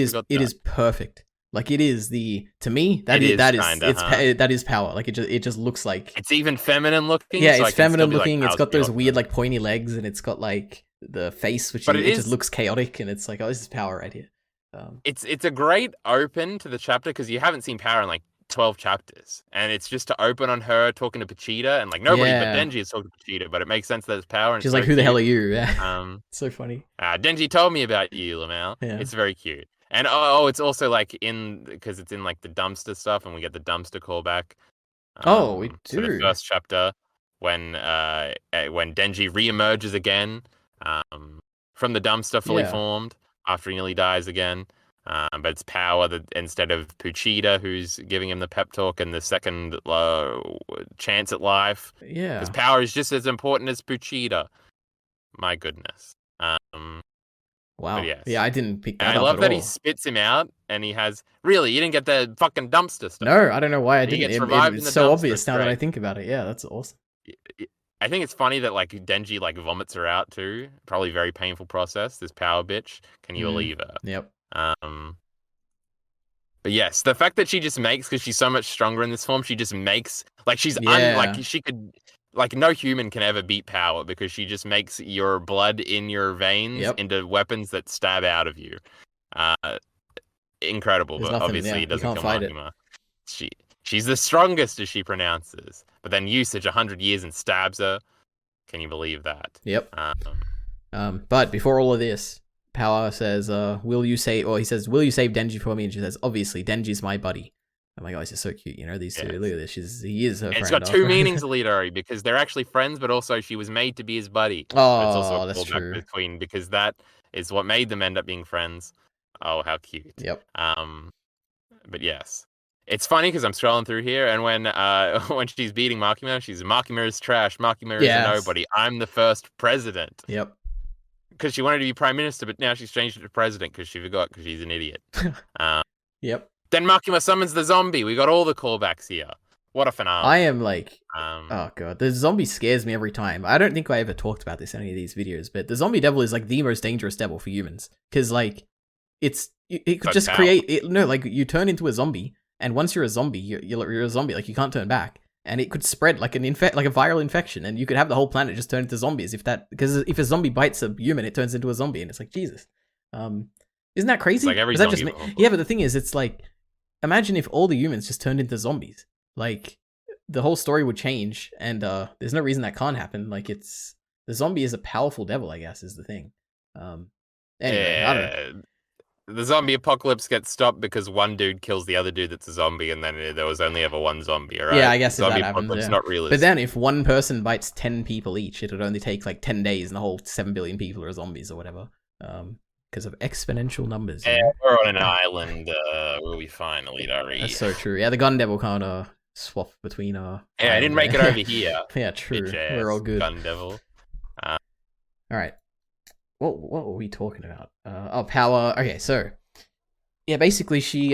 is perfect. Like it is to me that is Power. Like it just looks like it's even feminine looking. Yeah, it's feminine looking. Like, it's got those weird like pointy legs, and it's got like the face, which it just looks chaotic, and it's like, oh, this is Power right here. It's a great open to the chapter because you haven't seen Power in like 12 chapters, and it's just to open on her talking to Pochita, and like nobody but Denji is talking to Pochita, but it makes sense that it's Power. And she's like, "Who the hell are you?" Yeah, it's so funny. Denji told me about you, Lamau. Yeah. It's very cute. And it's also like because it's in like the dumpster stuff, and we get the dumpster callback. We do. So the first chapter when Denji reemerges again from the dumpster, fully formed after he nearly dies again. But it's Power that instead of Pochita, who's giving him the pep talk and the second chance at life. Yeah, because Power is just as important as Pochita. My goodness. Wow. Yes. Yeah, I didn't pick that up. I love that he spits him out, and he has you didn't get the fucking dumpster stuff. No, I don't know why I didn't. It's so obvious now that I think about it. Yeah, that's awesome. I think it's funny that like Denji like vomits her out too. Probably a very painful process. This Power bitch. Can you believe her? Yep. But yes, the fact that she just makes, because she's so much stronger in this form, she just makes like she's like she could. Like, no human can ever beat Power because she just makes your blood in your veins into weapons that stab out of you. Incredible, but obviously it doesn't kill Makima. She's the strongest, as she pronounces. But then usage 100 years and stabs her. Can you believe that? Yep. But before all of this, Power says, he says, will you save Denji for me? And she says, obviously, Denji's my buddy. Oh my god, this is so cute. You know, these two. Look at this. He is her friend. It's got 2 meanings, EliteAri, because they're actually friends, but also she was made to be his buddy. Oh, it's also that's true. Back to Queen, because that is what made them end up being friends. Oh, how cute. Yep. But yes, It's funny because I'm scrolling through here, and when when she's beating Makima, she's Makima is trash. Makima is a Yes. nobody. I'm the first president. Yep. Because she wanted to be prime minister, but now she's changed it to president because she forgot because she's an idiot. Yep. Then Makima summons the zombie. We got all the callbacks here. What a finale! I am like, oh god, the zombie scares me every time. I don't think I ever talked about this in any of these videos, but the zombie devil is like the most dangerous devil for humans because like it could just create it. No, like you turn into a zombie, and once you're a zombie, you're a zombie. Like you can't turn back. And it could spread like like a viral infection, and you could have the whole planet just turn into zombies because if a zombie bites a human, it turns into a zombie, and it's like Jesus, isn't that crazy? It's like every that zombie. Yeah, but the thing is, it's like imagine if all the humans just turned into zombies, like the whole story would change, and there's no reason that can't happen. Like the zombie is a powerful devil, I guess, is the thing. Anyway, yeah. I don't know. The zombie apocalypse gets stopped because one dude kills the other dude that's a zombie, and then there was only ever one zombie, right? Yeah, I guess zombie that happens, apocalypse yeah. not realistic. But then if one person bites 10 people each, it would only take like 10 days and the whole 7 billion people are zombies or whatever. Because of exponential numbers. Yeah, we're on an island where we find EliteAri. That's so true. Yeah, the gun devil can't swap between Yeah, I didn't make it over here. Yeah, true. We're all good. Gun devil. Alright. What were we talking about? Power. Okay, so yeah, basically she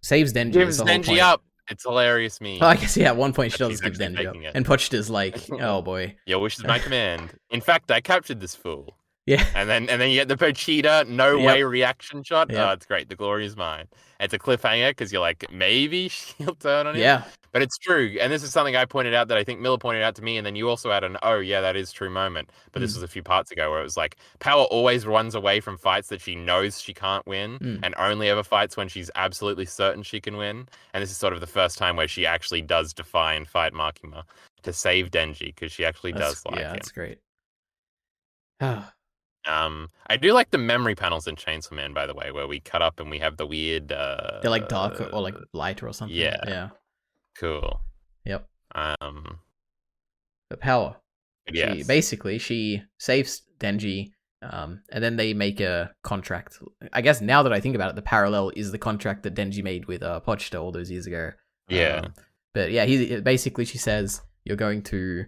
saves Denji. Gives Denji up. It's hilarious me. Oh, I guess yeah, at one point she does She's give actually Denji up. taking it. And Pochita's like, oh boy. Your wish is my command. In fact, I captured this fool. Yeah. And then you get the Pochita way reaction shot. Yep. Oh, it's great. The glory is mine. It's a cliffhanger because you're like, maybe she'll turn on him. Yeah. But it's true. And this is something I pointed out that I think Miller pointed out to me. And then you also had an, oh, yeah, that is true moment. But this was a few parts ago where it was like, Power always runs away from fights that she knows she can't win and only ever fights when she's absolutely certain she can win. And this is sort of the first time where she actually does defy and fight Makima to save Denji because she actually does like him. Yeah, that's great. I do like the memory panels in Chainsaw Man, by the way, where we cut up and we have the weird. They're like dark or like lighter or something. Yeah. Yeah. Cool. Yep. The Power. Yes. Basically, she saves Denji, and then they make a contract. I guess now that I think about it, the parallel is the contract that Denji made with Pochita all those years ago. Yeah. But yeah, basically she says you're going to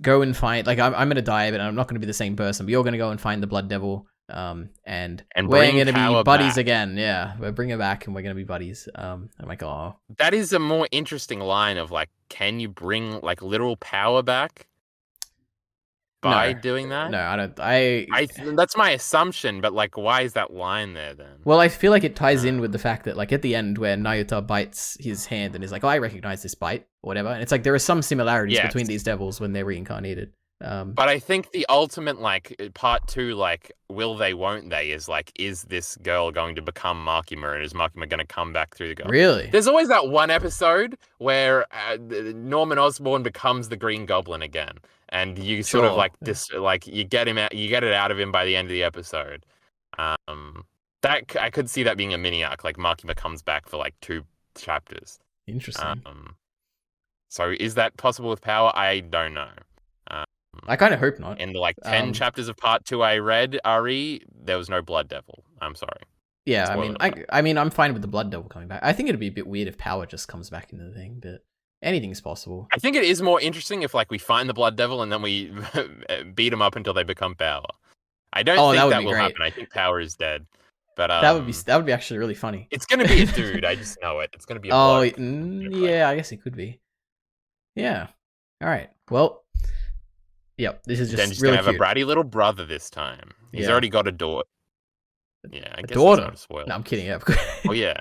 go and find, like, I'm going to die, but I'm not going to be the same person, but you're going to go and find the Blood Devil, and we're going to be buddies again. Yeah, we'll bring her back and we're going to be buddies. I'm like, oh. That is a more interesting line of, like, can you bring, like, literal power back by doing that? No, I don't. That's my assumption, but, like, why is that line there then? Well, I feel like it ties in with the fact that, like, at the end where Nayuta bites his hand and is like, oh, I recognize this bite, or whatever. And it's like, there are some similarities between these devils when they're reincarnated. But I think the ultimate, like, part 2, like, will they, won't they, is like, is this girl going to become Makima, and is Makima going to come back through the girl? Really? There's always that one episode where Norman Osborn becomes the Green Goblin again, and you sort of like this, like you get it out of him by the end of the episode. That I could see that being a mini arc, like Makima comes back for like 2 chapters. Interesting. So is that possible with Power? I don't know. I kind of hope not. In the like 10 chapters of part 2 I read, Ari, there was no Blood Devil. I'm sorry. Yeah, I mean, I'm fine with the Blood Devil coming back. I think it'd be a bit weird if Power just comes back into the thing, but anything's possible. I think it is more interesting if like we find the Blood Devil and then we beat them up until they become Power. I don't think that will happen. I think Power is dead. But that would be actually really funny. It's gonna be a dude. I just know it. It's gonna be a yeah, I guess it could be. Yeah. All right. Well. Yep, this is just Denji's really gonna have a bratty little brother this time. He's already got a daughter. Yeah, I guess daughter. It's not a spoiler. No, I'm kidding. Oh yeah.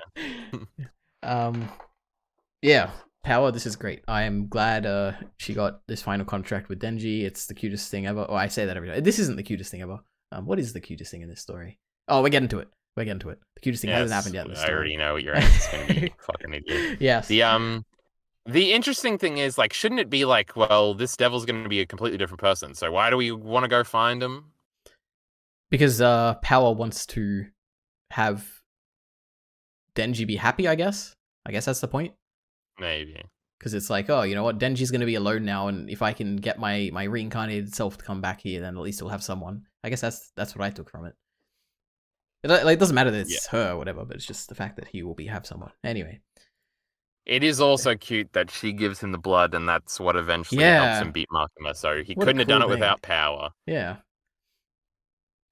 Yeah, Power. This is great. I am glad she got this final contract with Denji. It's the cutest thing ever. Oh, I say that every day. This isn't the cutest thing ever. What is the cutest thing in this story? Oh, we're getting to it. The cutest thing hasn't happened yet in this story. I already know what your answer is gonna be. Fucking idiot. Yes. The interesting thing is, like, shouldn't it be like, well, this devil's going to be a completely different person, so why do we want to go find him? Because Power wants to have Denji be happy, I guess. I guess that's the point. Maybe. Because it's like, oh, you know what? Denji's going to be alone now, and if I can get my reincarnated self to come back here, then at least he'll have someone. I guess that's what I took from it. It doesn't matter that Yeah. it's her or whatever, but it's just the fact that he will have someone. Anyway. It is also cute that she gives him the blood, and that's what eventually helps him beat Makima. So he What a couldn't have done cool it thing. without power. Yeah.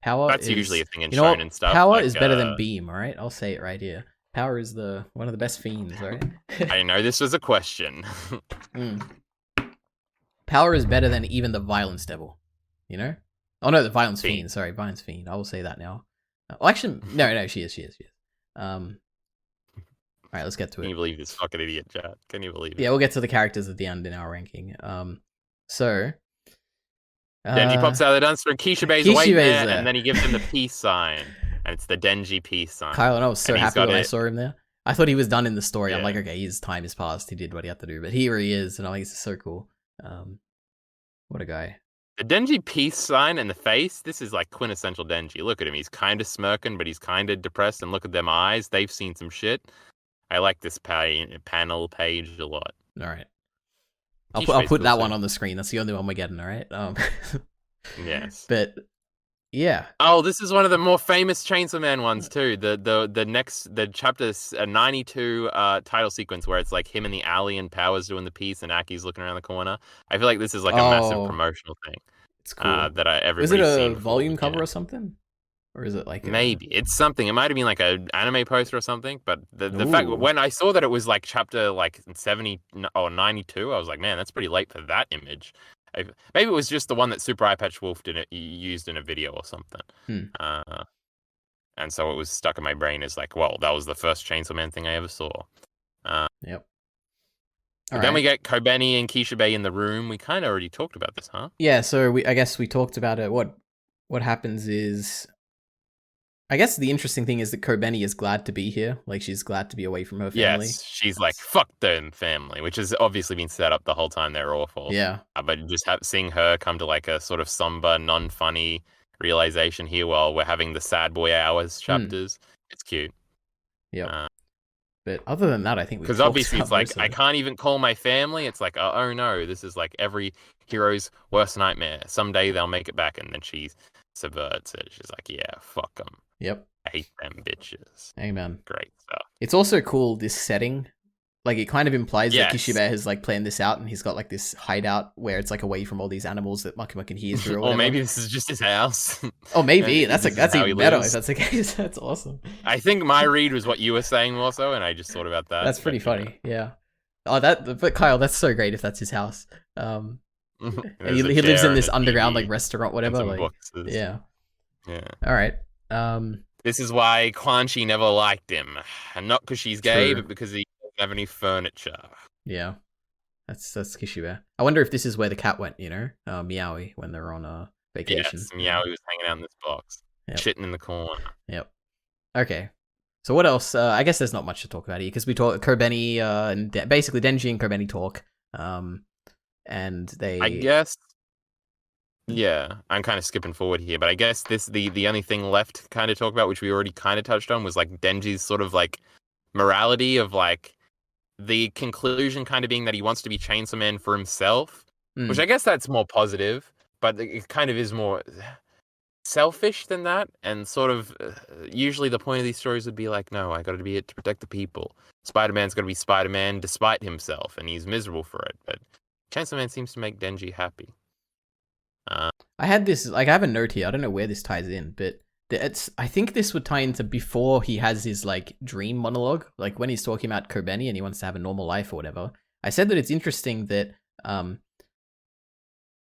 Power That's is usually a thing in you know shonen stuff. Power like, is better than beam, alright? I'll say it right here. Power is one of the best fiends, right? I know this was a question. Power is better than even the violence devil. You know? Oh no, the violence fiend. Sorry, violence fiend. I will say that now. Well, actually, no, she is. Alright, let's get to it. Can you believe this fucking idiot, chat? Can you believe it? Yeah, we'll get to the characters at the end in our ranking. So Denji pops out of the dumpster and Kishibe's waiting there, and then he gives him the peace sign. And it's the Denji peace sign. Kyle and I was so happy when I saw him there. I thought he was done in the story. Yeah. I'm like, okay, his time is past. He did what he had to do. But here he is, and I'm like, this is so cool. What a guy. The Denji peace sign and the face, this is like quintessential Denji. Look at him. He's kind of smirking, but he's kind of depressed. And look at them eyes. They've seen some shit. I like this panel page a lot. All right. I'll put that one on the screen. That's the only one we're getting, all right? Yes. But, yeah. Oh, this is one of the more famous Chainsaw Man ones, too. The chapter 92 title sequence where it's like him in the alley and Power's doing the piece and Aki's looking around the corner. I feel like this is like a massive promotional thing. It's cool. That everybody's seen. Is it a before, volume cover or something? Or is it like maybe it's something? It might have been like an anime poster or something. But the fact when I saw that it was like chapter like 70 or 92, I was like, man, that's pretty late for that image. Maybe it was just the one that Super Eye Patch Wolf used in a video or something. And so it was stuck in my brain as like, well, that was the first Chainsaw Man thing I ever saw. Yep. Then we get Kobeni and Kishibe in the room. We kind of already talked about this, huh? Yeah. So I guess we talked about it. What happens is, I guess the interesting thing is that Kobeni is glad to be here. Like, she's glad to be away from her family. Yes, she's like, fuck them family, which has obviously been set up the whole time. They're awful. Yeah. But just seeing her come to like a sort of somber, non-funny realization here while we're having the sad boy hours chapters, it's cute. Yeah. But other than that, I think because obviously it's like, I can't even call my family. It's like, oh no, this is like every hero's worst nightmare. Someday they'll make it back, and then she subverts it. She's like, yeah, fuck them. Yep. I hate them bitches. Amen. Great stuff. It's also cool, this setting. Like, it kind of implies that Kishibe has like planned this out, and he's got like this hideout where it's like away from all these animals that Makima can hear through. Or maybe this is just his house. Oh, maybe that's even better if that's the case. That's awesome. I think my read was what you were saying more so, and I just thought about that. That's pretty funny. Yeah. Oh, but Kyle, that's so great if that's his house. He lives in this underground like restaurant, whatever. Like, boxes. Yeah. Yeah. All right. This is why Quan Chi never liked him, and not because she's gay, but because he doesn't have any furniture. Yeah, that's Kishibe. I wonder if this is where the cat went. You know, Meowie, when they're on vacation. Yes, Meowie was hanging out in this box, shitting in the corner. Yep. Okay. So what else? I guess there's not much to talk about here because we talk Kobeni and basically Denji and Kobeni talk. And they. I guess. Yeah, I'm kind of skipping forward here, but I guess the only thing left to kind of talk about, which we already kind of touched on, was like Denji's sort of like morality of like the conclusion kind of being that he wants to be Chainsaw Man for himself, which I guess that's more positive, but it kind of is more selfish than that, and sort of usually the point of these stories would be like, no, I got to be it to protect the people. Spider-Man's got to be Spider-Man despite himself, and he's miserable for it, but Chainsaw Man seems to make Denji happy. I had this, like, I have a note here. I don't know where this ties in, but I think this would tie into before he has his like dream monologue, like when he's talking about Kobeni and he wants to have a normal life or whatever. I said that it's interesting that how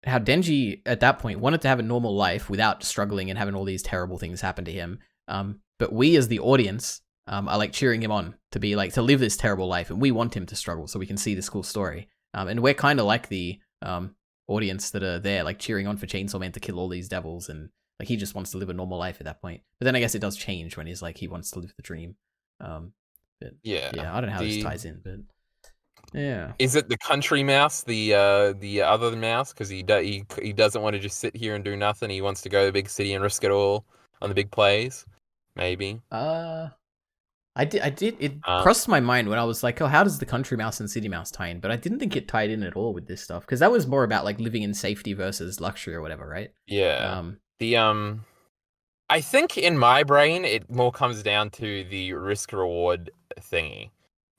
Denji at that point wanted to have a normal life without struggling and having all these terrible things happen to him. But we as the audience are like cheering him on to be like to live this terrible life, and we want him to struggle so we can see this cool story. And we're kind of like the audience that are there, like cheering on for Chainsaw Man to kill all these devils, and like he just wants to live a normal life at that point. But then I guess it does change when he's like he wants to live the dream. But yeah, I don't know how this ties in, but yeah. Is it the country mouse, the other mouse? Because he doesn't want to just sit here and do nothing. He wants to go to the big city and risk it all on the big plays. Maybe. I did. It crossed my mind when I was like, oh, how does the country mouse and city mouse tie in? But I didn't think it tied in at all with this stuff, because that was more about like living in safety versus luxury or whatever, right? Yeah. I think in my brain it more comes down to the risk reward thingy,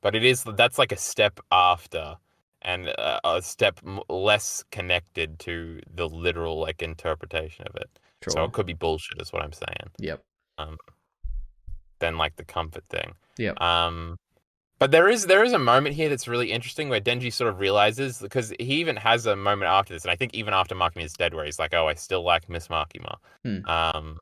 but that's like a step after, and a step less connected to the literal like interpretation of it. So Sure. it could be bullshit, is what I'm saying. Yep. Um, than like the comfort thing. Yep. But there is a moment here that's really interesting where Denji sort of realizes, because he even has a moment after this, and I think even after Makima is dead, where he's like, "Oh, I still like Miss Makima." Hmm.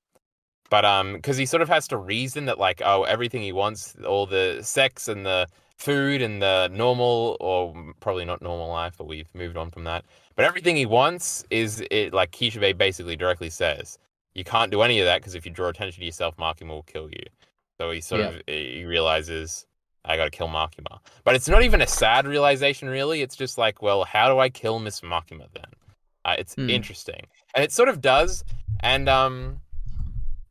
But because he sort of has to reason that like, oh, everything he wants, all the sex and the food and the normal, or probably not normal life, but we've moved on from that. But everything he wants is it, like Kishibe basically directly says, you can't do any of that because if you draw attention to yourself, Makima will kill you. So he realizes I got to kill Makima. But it's not even a sad realization, really. It's just like, well, how do I kill Miss Makima then? It's interesting, and it sort of does, and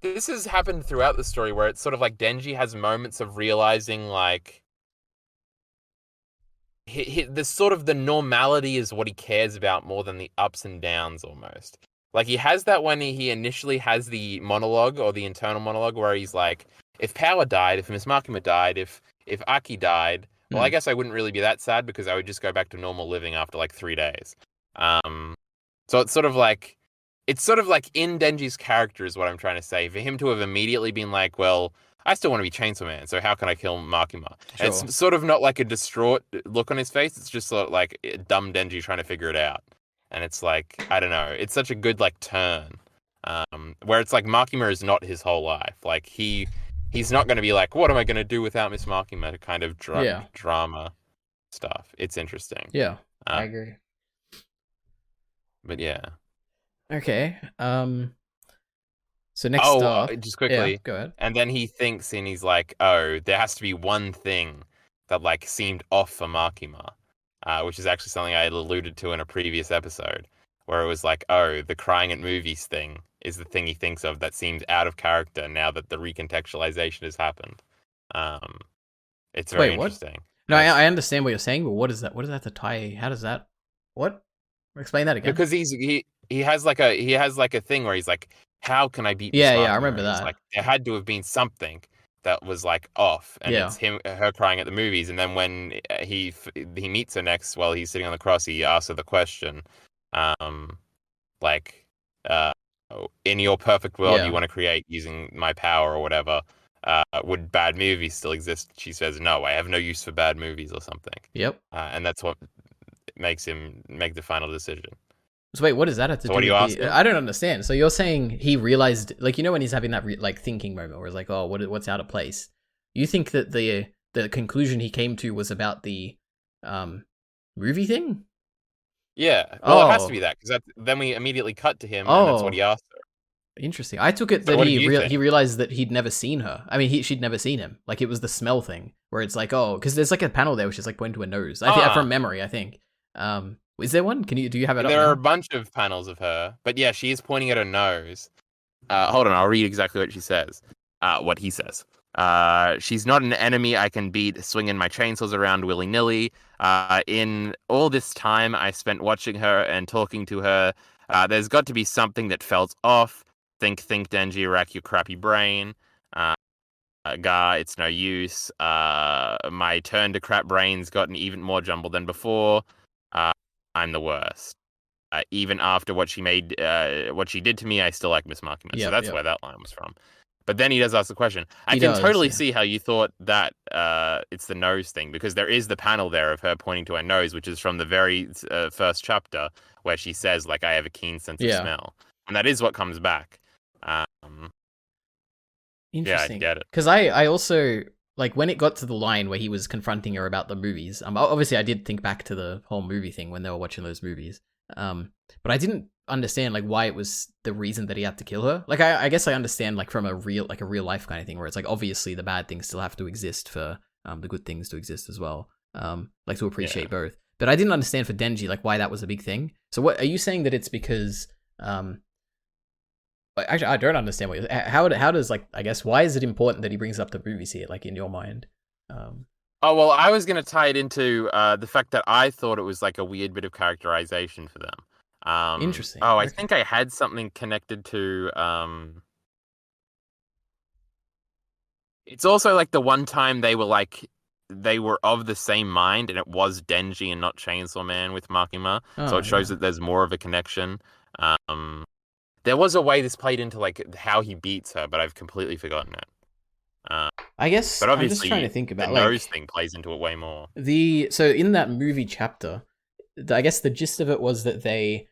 this has happened throughout the story where it's sort of like Denji has moments of realizing like the sort of the normality is what he cares about more than the ups and downs almost. Like he has that when he initially has the monologue or the internal monologue where he's like, if Power died, if Miss Makima died, if Aki died, well, I guess I wouldn't really be that sad because I would just go back to normal living after like 3 days. So it's sort of like in Denji's character is what I'm trying to say. For him to have immediately been like, well, I still want to be Chainsaw Man, so how can I kill Makima? Sure. And it's sort of not like a distraught look on his face. It's just sort of like dumb Denji trying to figure it out. And it's like, I don't know. It's such a good like turn, where it's like Makima is not his whole life. Like he's not going to be like, what am I going to do without Miss Makima? Kind of drama stuff. It's interesting. Yeah, I agree. But yeah. Okay. So next up, just quickly. Yeah, go ahead. And then he thinks and he's like, oh, there has to be one thing that like seemed off for Makima, which is actually something I had alluded to in a previous episode, where it was like, oh, the crying at movies thing is the thing he thinks of that seems out of character now that the recontextualization has happened. It's very interesting. No, I understand what you're saying, but what is that? What does that have to tie? How does that? What? Explain that again. Because he has like a thing where he's like, how can I beat? Yeah, Miss Makima? I remember that. Like there had to have been something that was like off, and it's her crying at the movies, and then when he meets her next while he's sitting on the cross, he asks her the question, like, in your perfect world you want to create using my power or whatever, would bad movies still exist? She says, no, I have no use for bad movies or something. Yep. And that's what makes him make the final decision. So wait, what does that have to do? What are you asking? I don't understand. So you're saying he realized, like, you know, when he's having that like thinking moment where it's like, oh, what's out of place? You think that the conclusion he came to was about the movie thing? Yeah. Well, it has to be that because then we immediately cut to him, and that's what he asked her. Interesting. I took it that he realized that he'd never seen her. I mean, she'd never seen him. Like it was the smell thing where it's like, oh, because there's like a panel there which is like pointing to a nose. I think from memory, I think. Is there one? Do you have it up? There are a bunch of panels of her, but yeah, she is pointing at her nose. Hold on, I'll read exactly what she says. What he says. She's not an enemy I can beat swinging my chainsaws around willy-nilly. In all this time I spent watching her and talking to her, there's got to be something that felt off. Think, Denji, rack your crappy brain. Gar, it's no use. My turn to crap brain's gotten even more jumbled than before. I'm the worst. Even after what she did to me, I still like Miss Makima. So that's where that line was from. But then he does ask the question. I can totally see how you thought that it's the nose thing, because there is the panel there of her pointing to her nose, which is from the very first chapter where she says, like, I have a keen sense of smell. And that is what comes back. Interesting. Yeah, I get it. Because I also, like, when it got to the line where he was confronting her about the movies, obviously I did think back to the whole movie thing when they were watching those movies. But I didn't understand, like, why it was the reason that he had to kill her. Like, I guess I understand, like, from a real life kind of thing, where it's like, obviously the bad things still have to exist for the good things to exist as well. Like, to appreciate both. But I didn't understand for Denji, like, why that was a big thing. So what, are you saying that it's because, actually, I don't understand what you're, how does, like, I guess, why is it important that he brings up the movies here, like, in your mind? Oh, well, I was going to tie it into the fact that I thought it was like a weird bit of characterization for them. Interesting. Oh, I think I had something connected to It's also like the one time they were of the same mind, and it was Denji and not Chainsaw Man with Makima. So Oh it shows yeah. that there's more of a connection. Um, there was a way this played into like how he beats her, but I've completely forgotten it. Uh, I guess but I'm just trying to obviously, think the about nose like thing plays into it way more. so in that movie chapter, I guess the gist of it was that they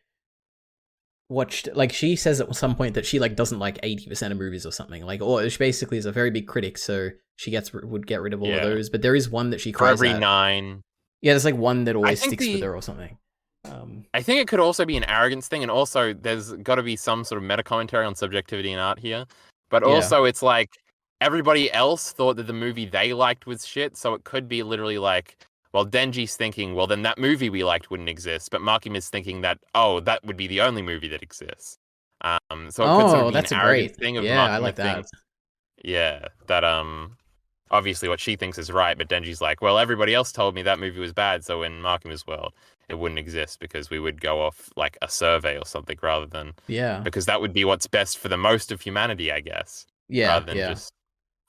watched, like, she says at some point that she like doesn't like 80% of movies or something, like, or she basically is a very big critic, so she would get rid of all of Yeah. those, but there is one that she For cries every at. 9. Yeah, there's like one that I always think sticks with the her or something. I think it could also be an arrogance thing, and also there's got to be some sort of meta commentary on subjectivity in art here. But Yeah. also, it's like everybody else thought that the movie they liked was shit, so it could be literally like, well, Denji's thinking, well, then that movie we liked wouldn't exist, but Makima's thinking that, oh, that would be the only movie that exists. So it could sort of Oh, be an that's a arrogance great. thing of Yeah, I Makima like thinks, that. yeah, that obviously what she thinks is right, but Denji's like, well, everybody else told me that movie was bad, so in Makima's world, it wouldn't exist because we would go off like a survey or something rather than Yeah. because that would be what's best for the most of humanity, I guess, Yeah, rather than yeah. just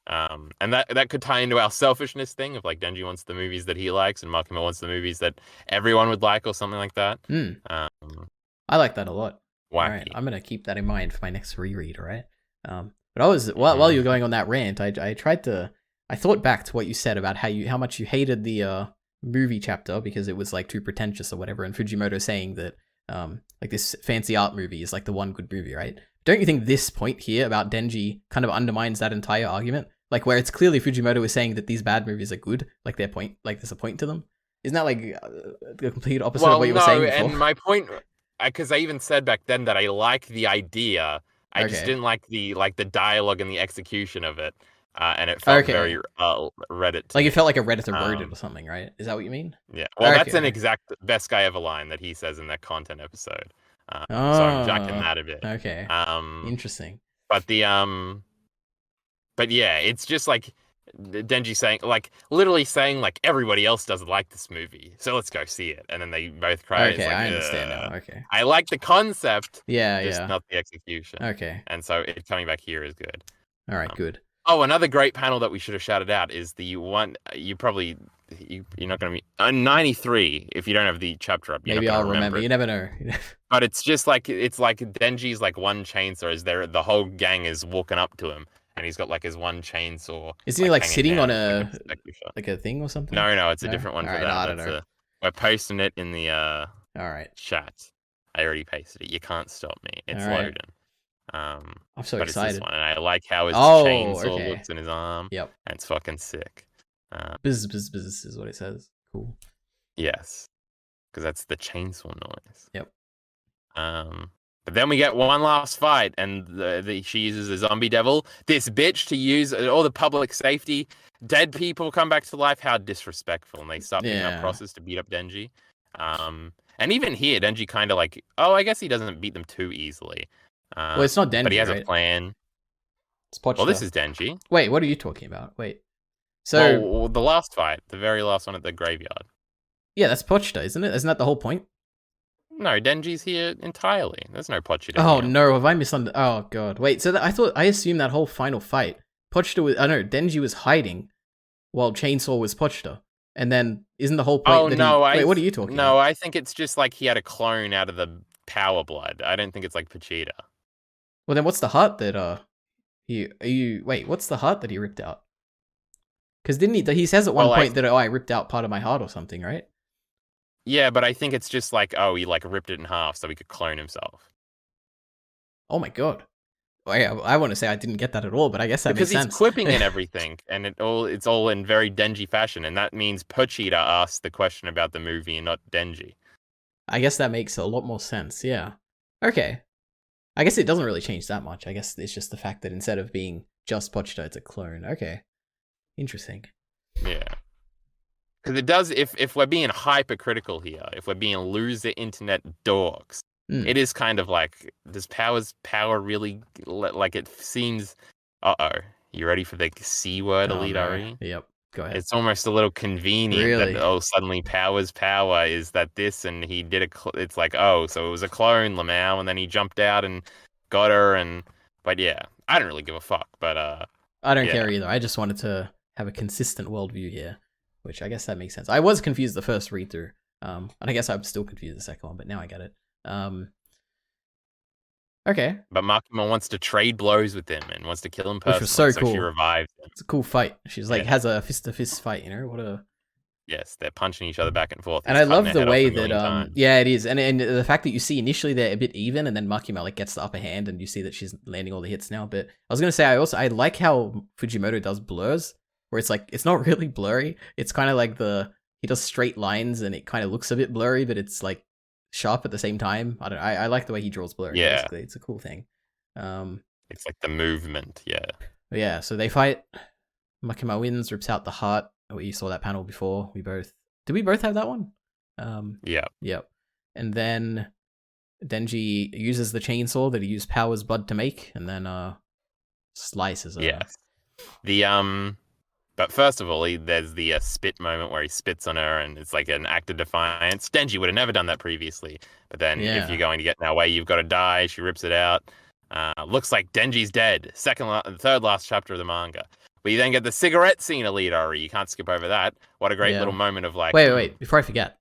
and that could tie into our selfishness thing of like Denji wants the movies that he likes and Makima wants the movies that everyone would like or something like that. Hmm. Um, I like that a lot. All right, Wacky. I'm gonna keep that in mind for my next reread. All right. But I was while you were Mhm. going on that rant, I thought back to what you said about how much you hated the movie chapter because it was like too pretentious or whatever, and Fujimoto saying that like this fancy art movie is like the one good movie, right? Don't you think this point here about Denji kind of undermines that entire argument? Like where it's clearly Fujimoto is saying that these bad movies are good, like their point, like there's a point to them. Isn't that like the complete opposite of Well, what you were no, saying before? and my point, because I even said back then that I like the idea, I just Okay. didn't like the dialogue and the execution of it, and it felt very Okay. Reddit to Like it me. felt like a Redditor wrote it or Um, something, right? Is that what you mean? yeah, well, that's an Okay. exact best guy ever line that he says in that content episode. So I'm jacking Oh, that a bit. okay. Um, Interesting. but but yeah, it's just like Denji saying, like, literally saying, like, everybody else doesn't like this movie, so let's go see it. And then they both cry. It's Okay, like, I understand ugh. now. Okay. I like the concept, Yeah, just yeah. not the execution. Okay. And so it coming back here is good. All right, Um, good. oh, another great panel that we should have shouted out is the one you're not going to be 93 if you don't have the chapter up. You're not Maybe going I'll to remember remember. it. You never know. But it's like Denji's like one chainsaw is there. The whole gang is walking up to him, and he's got like his one chainsaw Isn't he like like hanging sitting down. on It's like a a perspective shot. like a thing or something? No, it's a No. different All one for right. No, that. I don't know. We're posting it in the All right. chat. I already pasted it. You can't stop me. All It's right. loading. Um, I'm so but it's this excited. one, and I like how his Oh, chainsaw okay. looks in his arm, Yep. and it's fucking sick. Buzz buzz buzz is what it says. Cool. Yes, because that's the chainsaw noise. Yep. But then we get one last fight, and she uses a zombie devil. This bitch to use all the public safety. Dead people come back to life. How disrespectful! And they start picking up Yeah. crosses to beat up Denji. And even here, Denji kind of like, oh, I guess he doesn't beat them too easily. Well, it's not But he Denji, has a right? plan. It's Well, this Pochita. is Denji. Wait, what are you talking about? Wait. So Well, the last fight, the very last one at the graveyard. yeah, that's Pochita, isn't it? Isn't that the whole point? No, Denji's here entirely. There's no Pochita Oh here. no, have I misunderstood? Oh god, wait. So I assumed that whole final fight, Pochita was. I know Denji was hiding, while Chainsaw was Pochita, and then isn't the whole point Oh that no, he? Wait, what are you talking no, about? I think it's just like he had a clone out of the power blood. I don't think it's like Pochita. Well, then what's the heart that wait? What's the heart that he ripped out? Because didn't he? He says at one Well, point that I ripped out part of my heart or something, right? yeah, but I think it's just like, oh, he like ripped it in half so he could clone himself. Oh my god. I want to say I didn't get that at all, but I guess that Because makes he's sense. quipping and everything, and it's all in very Denji fashion, and that means Pochita asked the question about the movie and not Denji. I guess that makes a lot more sense. Yeah. Okay. I guess it doesn't really change that much. I guess it's just the fact that instead of being just Pochita, it's a clone. Okay. Interesting. Yeah. Because it does, if we're being hypercritical here, if we're being loser internet dorks, it is kind of like, does power really, like it seems, uh-oh, you ready for the C word, Oh no. EliteAri? Yep. Go ahead. It's almost a little convenient Really? that, oh, suddenly power's power is that this, and he did it's like, oh, so it was a clone, Lamau, and then he jumped out and got her, but yeah, I don't really give a fuck, but I don't Yeah. care either. I just wanted to have a consistent worldview here, which I guess that makes sense. I was confused the first read through, and I guess I'm still confused the second one, but now I get it. Okay. But Makima wants to trade blows with him and wants to kill him Which personally, was so cool. she revives him. It's a cool fight. She's like has a fist to fist fight, you know? What a Yes, they're punching each other back and forth. And I love the way that yeah, it is. And the fact that you see initially they're a bit even and then Makima like gets the upper hand and you see that she's landing all the hits now. But I was gonna say I like how Fujimoto does blurs, where it's like it's not really blurry. It's kind of like he does straight lines and it kind of looks a bit blurry, but it's like sharp at the same time. I like the way he draws blurry. Yeah. Basically. It's a cool thing. It's like the movement, yeah. Yeah, so they fight. Makima wins, rips out the heart. We saw that panel before. Did we both have that one? Yeah. Yep. And then Denji uses the chainsaw that he used Power's Bud to make, and then slices her. Yes. But first of all, there's the spit moment where he spits on her, and it's like an act of defiance. Denji would have never done that previously, but then if you're going to get in our way, you've got to die. She rips it out. Looks like Denji's dead. Third last chapter of the manga. We then get the cigarette scene, EliteAri. You can't skip over that. What a great little moment of like... Wait. Before I forget.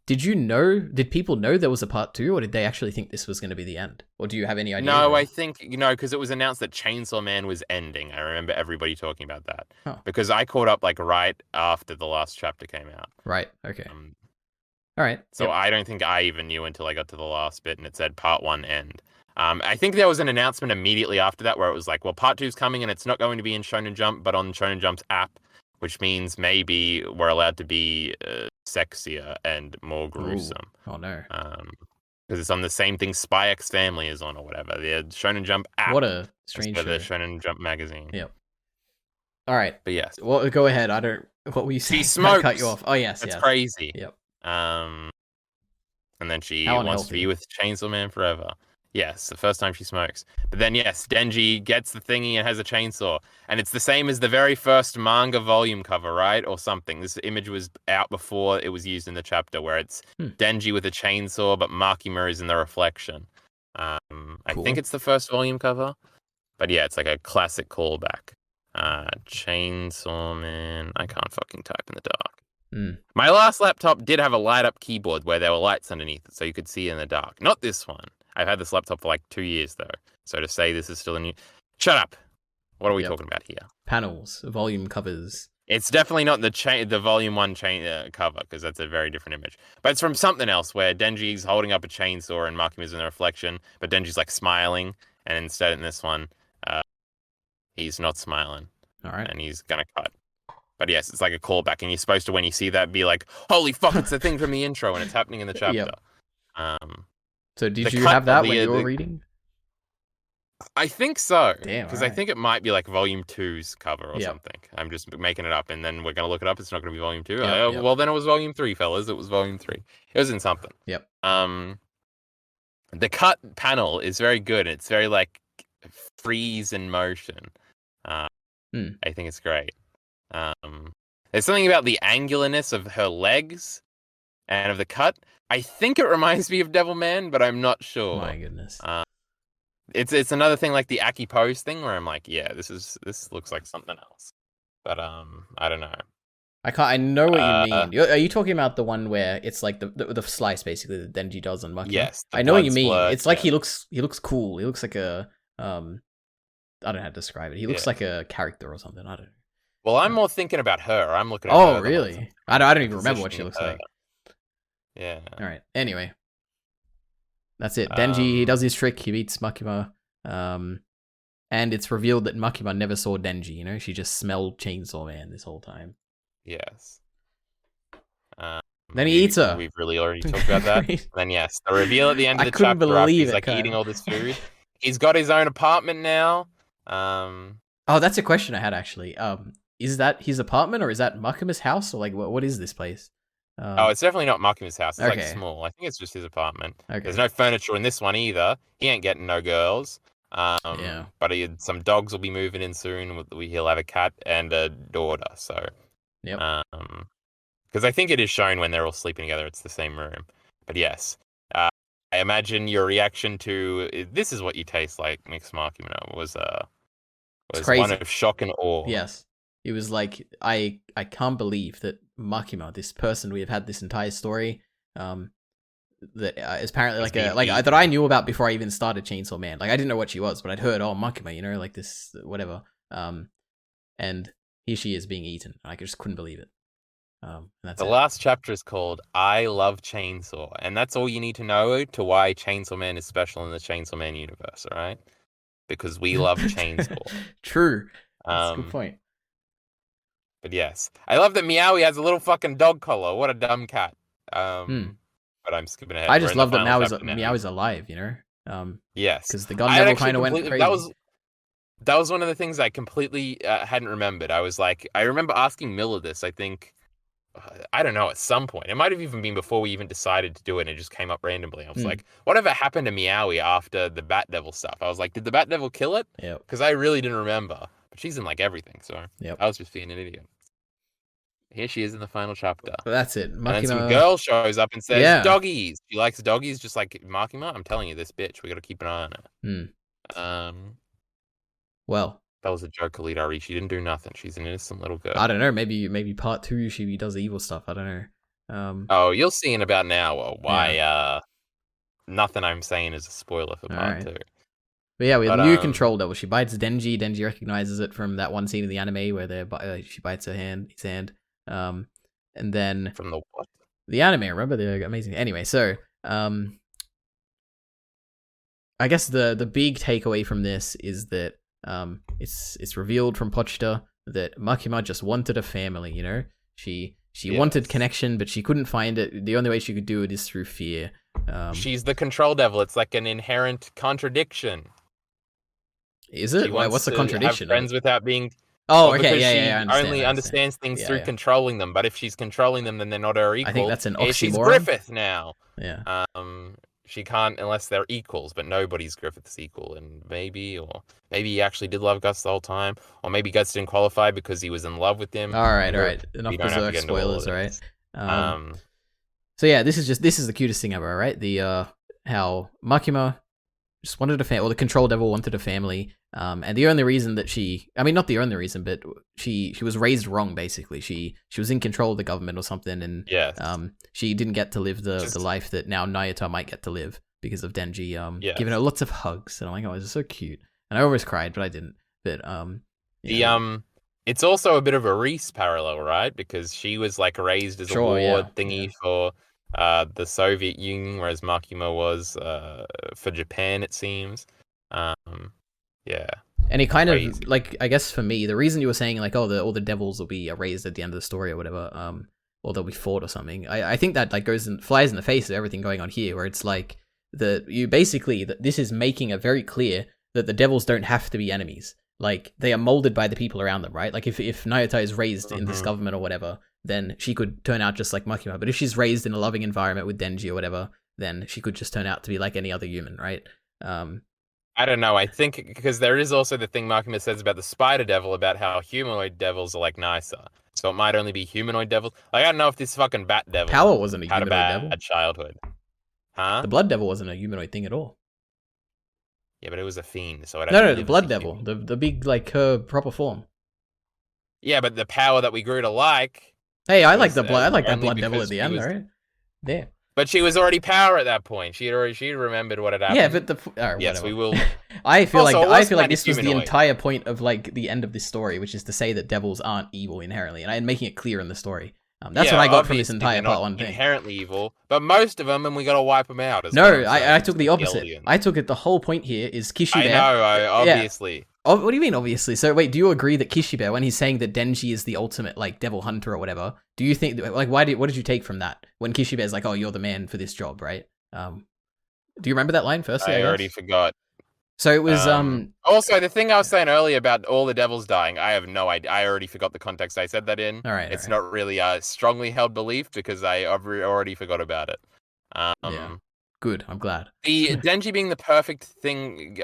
Did people know there was a part 2, or did they actually think this was going to be the end? Or do you have any idea? No, I think, because it was announced that Chainsaw Man was ending. I remember everybody talking about that. Oh. Because I caught up like right after the last chapter came out. Right, okay. All right. So I don't think I even knew until I got to the last bit and it said part 1 end. I think there was an announcement immediately after that where it was like, well, part 2's coming and it's not going to be in Shonen Jump, but on Shonen Jump's app, which means maybe we're allowed to be sexier and more gruesome. Ooh. Oh, no. Because it's on the same thing Spy X Family is on or whatever. The Shonen Jump app. What a strange show. The Shonen Jump magazine. Yep. All right. But yes. Well, go ahead. What were you saying? She smokes. I cut you off. Oh, yes. That's crazy. Yep. And then she wants to be with Chainsaw Man forever. Yes, the first time she smokes. But then, yes, Denji gets the thingy and has a chainsaw. And it's the same as the very first manga volume cover, right? Or something. This image was out before it was used in the chapter where it's Denji with a chainsaw, but Makima is in the reflection. I think it's the first volume cover. But yeah, it's like a classic callback. Chainsaw Man. I can't fucking type in the dark. My last laptop did have a light-up keyboard where there were lights underneath it so you could see in the dark. Not this one. I've had this laptop for like 2 years, though. So to say this is still a new... Shut up! What are we talking about here? Panels, volume covers. It's definitely not the volume 1 cover, because that's a very different image. But it's from something else, where Denji's holding up a chainsaw and Makima's in the reflection, but Denji's like smiling, and instead in this one, he's not smiling. All right. And he's gonna cut. But yes, it's like a callback, and you're supposed to, when you see that, be like, holy fuck, it's the thing from the intro, and it's happening in the chapter. So did you have that when you were reading? I think so. Damn. Because I think it might be like volume 2's cover or something. I'm just making it up, and then we're going to look it up. It's not going to be volume 2. Well, then it was volume 3, fellas. It was volume 3. It was in something. Yep. The cut panel is very good. It's very like freeze in motion. I think it's great. There's something about the angularness of her legs and of the cut. I think it reminds me of Devilman, but I'm not sure. My goodness. It's another thing like the Aki pose thing where I'm like, yeah, this looks like something else. But I don't know. I know what you mean. Are you talking about the one where it's like the slice basically that Denji does on Makima? Yes. I know what you mean. It's like he looks cool. He looks like a I don't know how to describe it. He looks like a character or something. I don't know. Well, I'm more thinking about her. I'm looking at her. Oh, really? I don't even remember what she looks like. Yeah. All right. Anyway, that's it. Denji, he does his trick. He beats Makima. And it's revealed that Makima never saw Denji. You know, she just smelled Chainsaw Man this whole time. Yes. Then he eats her. We've really already talked about that. Then yes, the reveal at the end of the chapter after he's like eating all this food. He's got his own apartment now. Oh, that's a question I had actually. Is that his apartment or is that Makima's house or like what is this place? It's definitely not Makima's house. It's like small. I think it's just his apartment. Okay. There's no furniture in this one either. He ain't getting no girls. But some dogs will be moving in soon. He'll have a cat and a daughter. So, because I think it is shown when they're all sleeping together. It's the same room. But yes, I imagine your reaction to this is what you taste like, Mix Makima was It's was one crazy. of shock and awe. Yes. It was like, I can't believe that Makima, this person we have had this entire story, that is apparently like that I knew about before I even started Chainsaw Man. Like I didn't know what she was, but I'd heard, oh, Makima, you know, like this, whatever. And here she is being eaten. I just couldn't believe it. That's the it. last chapter is called "I Love Chainsaw," and that's all you need to know to why Chainsaw Man is special in the Chainsaw Man universe. All right, because we love Chainsaw. True. That's a good point. But yes, I love that Meowie has a little fucking dog collar. What a dumb cat. But I'm skipping ahead. I just love that Meow is alive. You know. Yes, because the gun devil kind of went crazy. That was one of the things I completely hadn't remembered. I was like, I remember asking Miller this. I think. I don't know, at some point. It might have even been before we even decided to do it, and it just came up randomly. I was like, whatever happened to Meowie after the Bat Devil stuff? I was like, did the Bat Devil kill it? Yeah. Because I really didn't remember. But she's in like everything, so yep. I was just being an idiot. Here she is in the final chapter. That's it. Makima... And then some girl shows up and says, doggies. She likes doggies just like Makima. I'm telling you, this bitch, we got to keep an eye on her. Well. That was a joke, EliteAri. She didn't do nothing. She's an innocent little girl. I don't know. Maybe part 2 she does evil stuff. I don't know. Oh, you'll see in about an hour why nothing I'm saying is a spoiler for part 2. But yeah, we have a new control devil. She bites Denji. Denji recognizes it from that one scene in the anime where she bites his hand. And then from the what? The anime. Remember the amazing. Anyway, so I guess the big takeaway from this is that it's revealed from Pochita that Makima just wanted a family, you know? She wanted connection, but she couldn't find it. The only way she could do it is through fear. She's the control devil. It's like an inherent contradiction. Is it? Wait, what's the contradiction? Have friends without being... Oh, okay, yeah, she only understands things through controlling them, but if she's controlling them, then they're not her equal. I think that's an oxymoron. She's Griffith now. Yeah. She can't unless they're equals, but nobody's Griffith's equal. And maybe he actually did love Guts the whole time, or maybe Guts didn't qualify because he was in love with him. All right. Enough Berserk spoilers, all right? So yeah, this is the cutest thing ever, right? The how Makima just wanted a family, or the control devil wanted a family, and the only reason that not the only reason, but she was raised wrong, basically. She was in control of the government or something, and she didn't get to live the life that now Nayata might get to live because of Denji giving her lots of hugs, and I'm like, oh, this is so cute, and I almost cried, but I didn't. But it's also a bit of a Reese parallel, right? Because she was like raised as a war thingy for the Soviet Union, whereas Makima was for Japan, it seems. And it kind of, like, I guess for me, the reason you were saying, like, oh, all the devils will be erased at the end of the story or whatever, or they'll be fought or something, I think that, like, flies in the face of everything going on here, where it's like, this is making it very clear that the devils don't have to be enemies. Like, they are molded by the people around them, right? Like, if Nayata is raised in this government or whatever, then she could turn out just like Makima. But if she's raised in a loving environment with Denji or whatever, then she could just turn out to be like any other human, right? I don't know. I think because there is also the thing Makima says about the spider devil, about how humanoid devils are like nicer. So it might only be humanoid devils. Like, I don't know if this fucking bat devil Power wasn't a humanoid had a devil. bad childhood. Huh? The blood devil wasn't a humanoid thing at all. Yeah, but it was a fiend. So the blood devil, the big, like, her proper form. Yeah, but the power that we grew to like. Hey, I like that blood devil at the end, right? Yeah. But she was already power at that point. She remembered what had happened. Yeah, but yes, whatever. We will. I feel like this was the entire point of, like, the end of this story, which is to say that devils aren't evil inherently, and I'm making it clear in the story. That's what I got from this entire part 1 thing. Inherently evil, but most of them, and we gotta wipe them out. I took the opposite. I took it. The whole point here is Kishibe. I know, obviously. Yeah. Oh, what do you mean, obviously? So wait, do you agree that Kishibe, when he's saying that Denji is the ultimate, like, devil hunter or whatever, do you think, like, what did you take from that when Kishibe is like, oh, you're the man for this job, right? Do you remember that line firstly? I already forgot. So it was Also, the thing I was saying earlier about all the devils dying, I have no idea. I already forgot the context I said that in. It's not really a strongly held belief because I already forgot about it. Yeah. Good. I'm glad. The Denji being the perfect thing,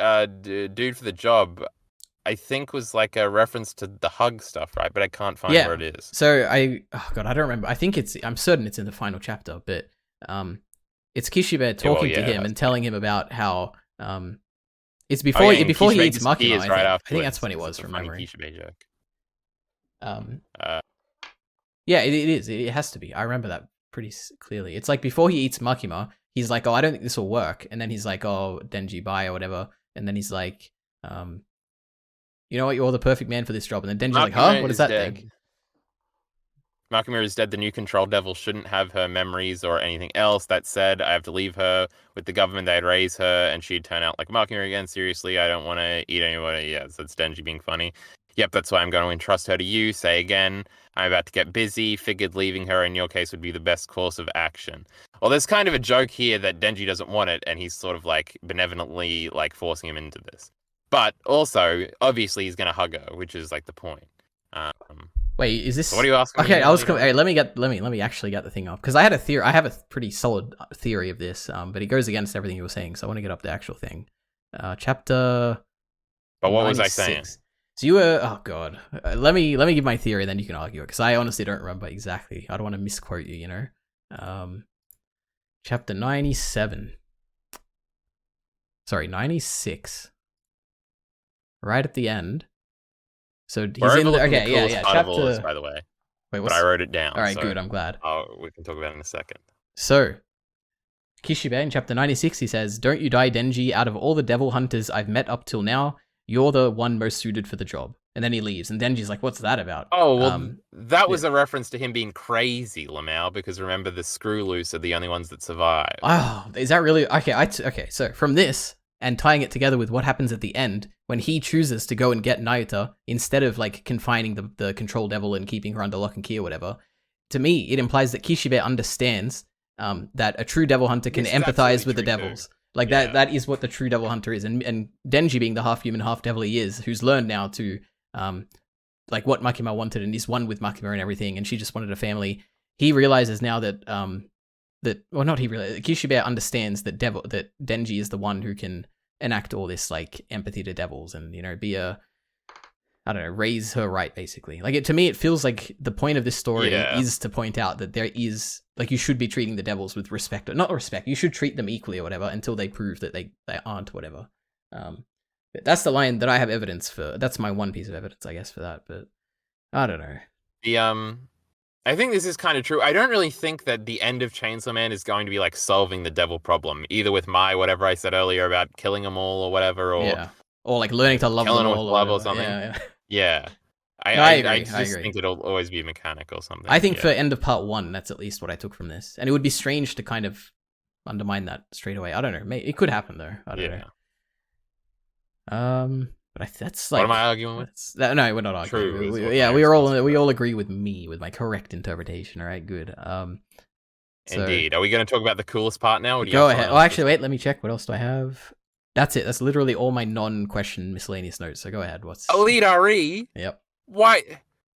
dude for the job, I think was like a reference to the hug stuff, right? But I can't find where it is. So I don't remember. I'm certain it's in the final chapter, but it's Kishibe talking to him and telling him about how It's before and before he Kishibe eats Makima. disappears I right think. I afterwards think that's when it because was of from the funny memory. Kishibe joke. Um, Uh, yeah, it is. It has to be. I remember that pretty clearly. It's like before he eats Makima, he's like, "Oh, I don't think this will work," and then he's like, "Oh, Denji, bye," or whatever, and then he's like, "You know what? You're the perfect man for this job," and then Denji's like, "Huh? What does that think?" Makima is dead. The new control devil shouldn't have her memories or anything else. That said, I have to leave her with the government. They'd raise her, and she'd turn out like Makima again. Seriously, I don't want to eat anybody. Yeah, so it's Denji being funny. Yep, that's why I'm going to entrust her to you. Say again, I'm about to get busy. Figured leaving her in your case would be the best course of action. Well, there's kind of a joke here that Denji doesn't want it, and he's sort of like benevolently like forcing him into this. But also, obviously, he's going to hug her, which is like the point. Wait, is this? So what are you asking? Okay, Hey, let me actually get the thing up because I had a theory. I have a pretty solid theory of this, but it goes against everything you were saying. So I want to get up the actual thing. Chapter. But what 96. was I saying? So you were. Oh god. Let me give my theory, then you can argue it because I honestly don't remember exactly. I don't want to misquote you. You know. Chapter 97. Sorry, 96. Right at the end. So he's in there. Okay, yeah. Chapter. By the way. Wait, but I wrote it down. All right, good. I'm glad. We can talk about it in a second. So, Kishibe in chapter 96, he says, "Don't you die, Denji. Out of all the devil hunters I've met up till now, you're the one most suited for the job." And then he leaves, and Denji's like, "What's that about?" Oh, well, that was a reference to him being crazy, Lamau, because remember, the screw loose are the only ones that survive. Oh, is that really... Okay, okay, so from this, and tying it together with what happens at the end, when he chooses to go and get Naota, instead of, like, confining the control devil and keeping her under lock and key or whatever, to me, it implies that Kishibe understands that a true devil hunter can empathize with the devils. Like, that is what the true devil hunter is. And Denji, being the half-human, half-devil he is, who's learned now to, like, what Makima wanted and is one with Makima and everything, and she just wanted a family, he realizes now that, Kishibe understands that Denji is the one who can enact all this, like, empathy to devils and, you know, be raise her right, basically. Like, to me, it feels like the point of this story is to point out that there is, like, you should be treating the devils with respect, or not respect, you should treat them equally or whatever until they prove that they aren't, whatever. But that's the line that I have evidence for. That's my one piece of evidence, I guess, for that, but I don't know. I think this is kind of true. I don't really think that the end of Chainsaw Man is going to be like solving the devil problem, either with whatever I said earlier about killing them all or whatever, or like learning to love them all, with love or something. Yeah. I agree. I just think it'll always be a mechanic or something. I think for end of part 1, that's at least what I took from this, and it would be strange to kind of undermine that straight away. I don't know. It could happen though. I don't know. But that's like. What am I arguing with? No, we're not arguing. True. We all agree with me with my correct interpretation. All right, good. Indeed. Are we going to talk about the coolest part now? Or go ahead. Oh, actually, wait. Let me check. What else do I have? That's it. That's literally all my non-question miscellaneous notes. So go ahead. What's EliteAri? Yep. Why?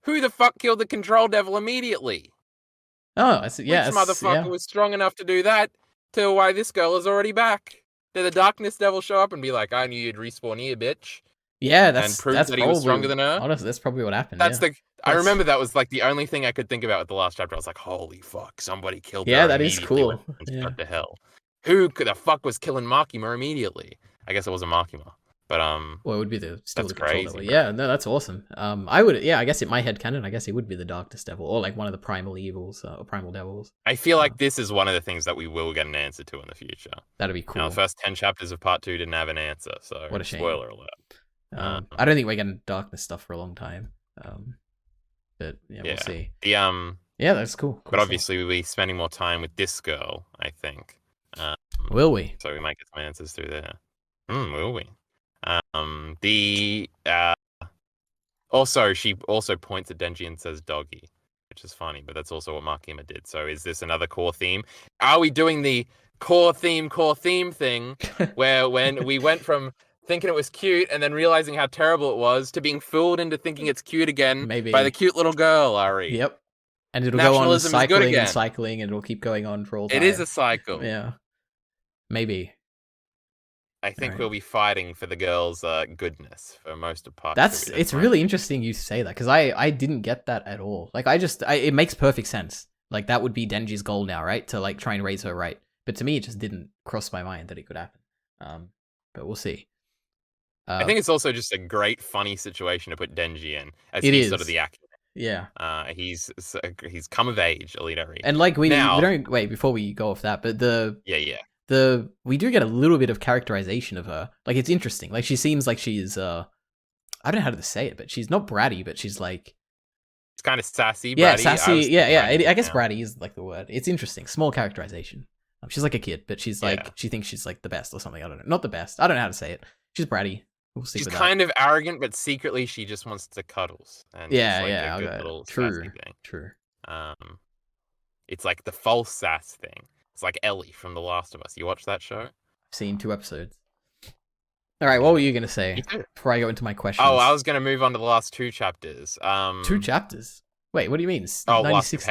Who the fuck killed the control devil immediately? Oh, which motherfucker was strong enough to do that? Till why this girl is already back? Did the darkness devil show up and be like, "I knew you'd respawn here, bitch"? Yeah, and prove that he was stronger than her. Honestly, that's probably what happened. I remember that was like the only thing I could think about with the last chapter. I was like, "Holy fuck! Somebody killed her." Yeah, that is cool. What the hell? Who the fuck was killing Makima immediately? I guess it wasn't Makima, but well, it would be that's the crazy. Devil. Yeah, no, that's awesome. I guess in my head canon, I guess it would be the Darkness Devil or like one of the primal evils or primal devils. I feel like this is one of the things that we will get an answer to in the future. That'd be cool. The first 10 chapters of part 2 didn't have an answer, so what a shame. Spoiler alert. I don't think we're getting darkness stuff for a long time. But we'll see. Yeah, that's cool. But obviously, we'll be spending more time with this girl, I think. Will we? So we might get some answers through there. Will we? Also, she also points at Denji and says "doggy," which is funny, but that's also what Makima did. So is this another core theme? Are we doing the core theme thing where when we went from thinking it was cute and then realizing how terrible it was to being fooled into thinking it's cute again by the cute little girl, Ari? Yep. And it'll go on cycling and it'll keep going on for all time. It is a cycle. Yeah. Maybe. I think we'll be fighting for the girl's goodness for most of part. It's really interesting you say that because I didn't get that at all. Like it makes perfect sense. Like that would be Denji's goal now, right? To like try and raise her right. But to me, it just didn't cross my mind that it could happen. But we'll see. I think it's also just a great, funny situation to put Denji in, as It he's sort of is. the actor. Yeah. He's come of age, EliteAri. And like we Now, don't wait before we go off that, but yeah. we do get a little bit of characterization of her. Like it's interesting. Like she seems like she's I don't know how to say it, but she's not bratty, but she's like It's kind of sassy, bratty. yeah, sassy. Yeah. I guess now. bratty is like the word. It's interesting. Small characterization. She's like a kid, but she's like Yeah. she thinks she's like the best or something. I don't know. Not the best. I don't know how to say it. She's bratty. We'll stick She's with kind of arrogant, but secretly she just wants to cuddles. And yeah, it's like yeah. a good Okay. little True. sassy thing. True. It's like the false sass thing. It's like Ellie from The Last of Us. You watch that show? I've seen 2 episodes. All right, what were you gonna say before I go into my questions? Oh, I was gonna move on to the last 2 chapters. 2 chapters. Wait, what do you mean? Oh, 96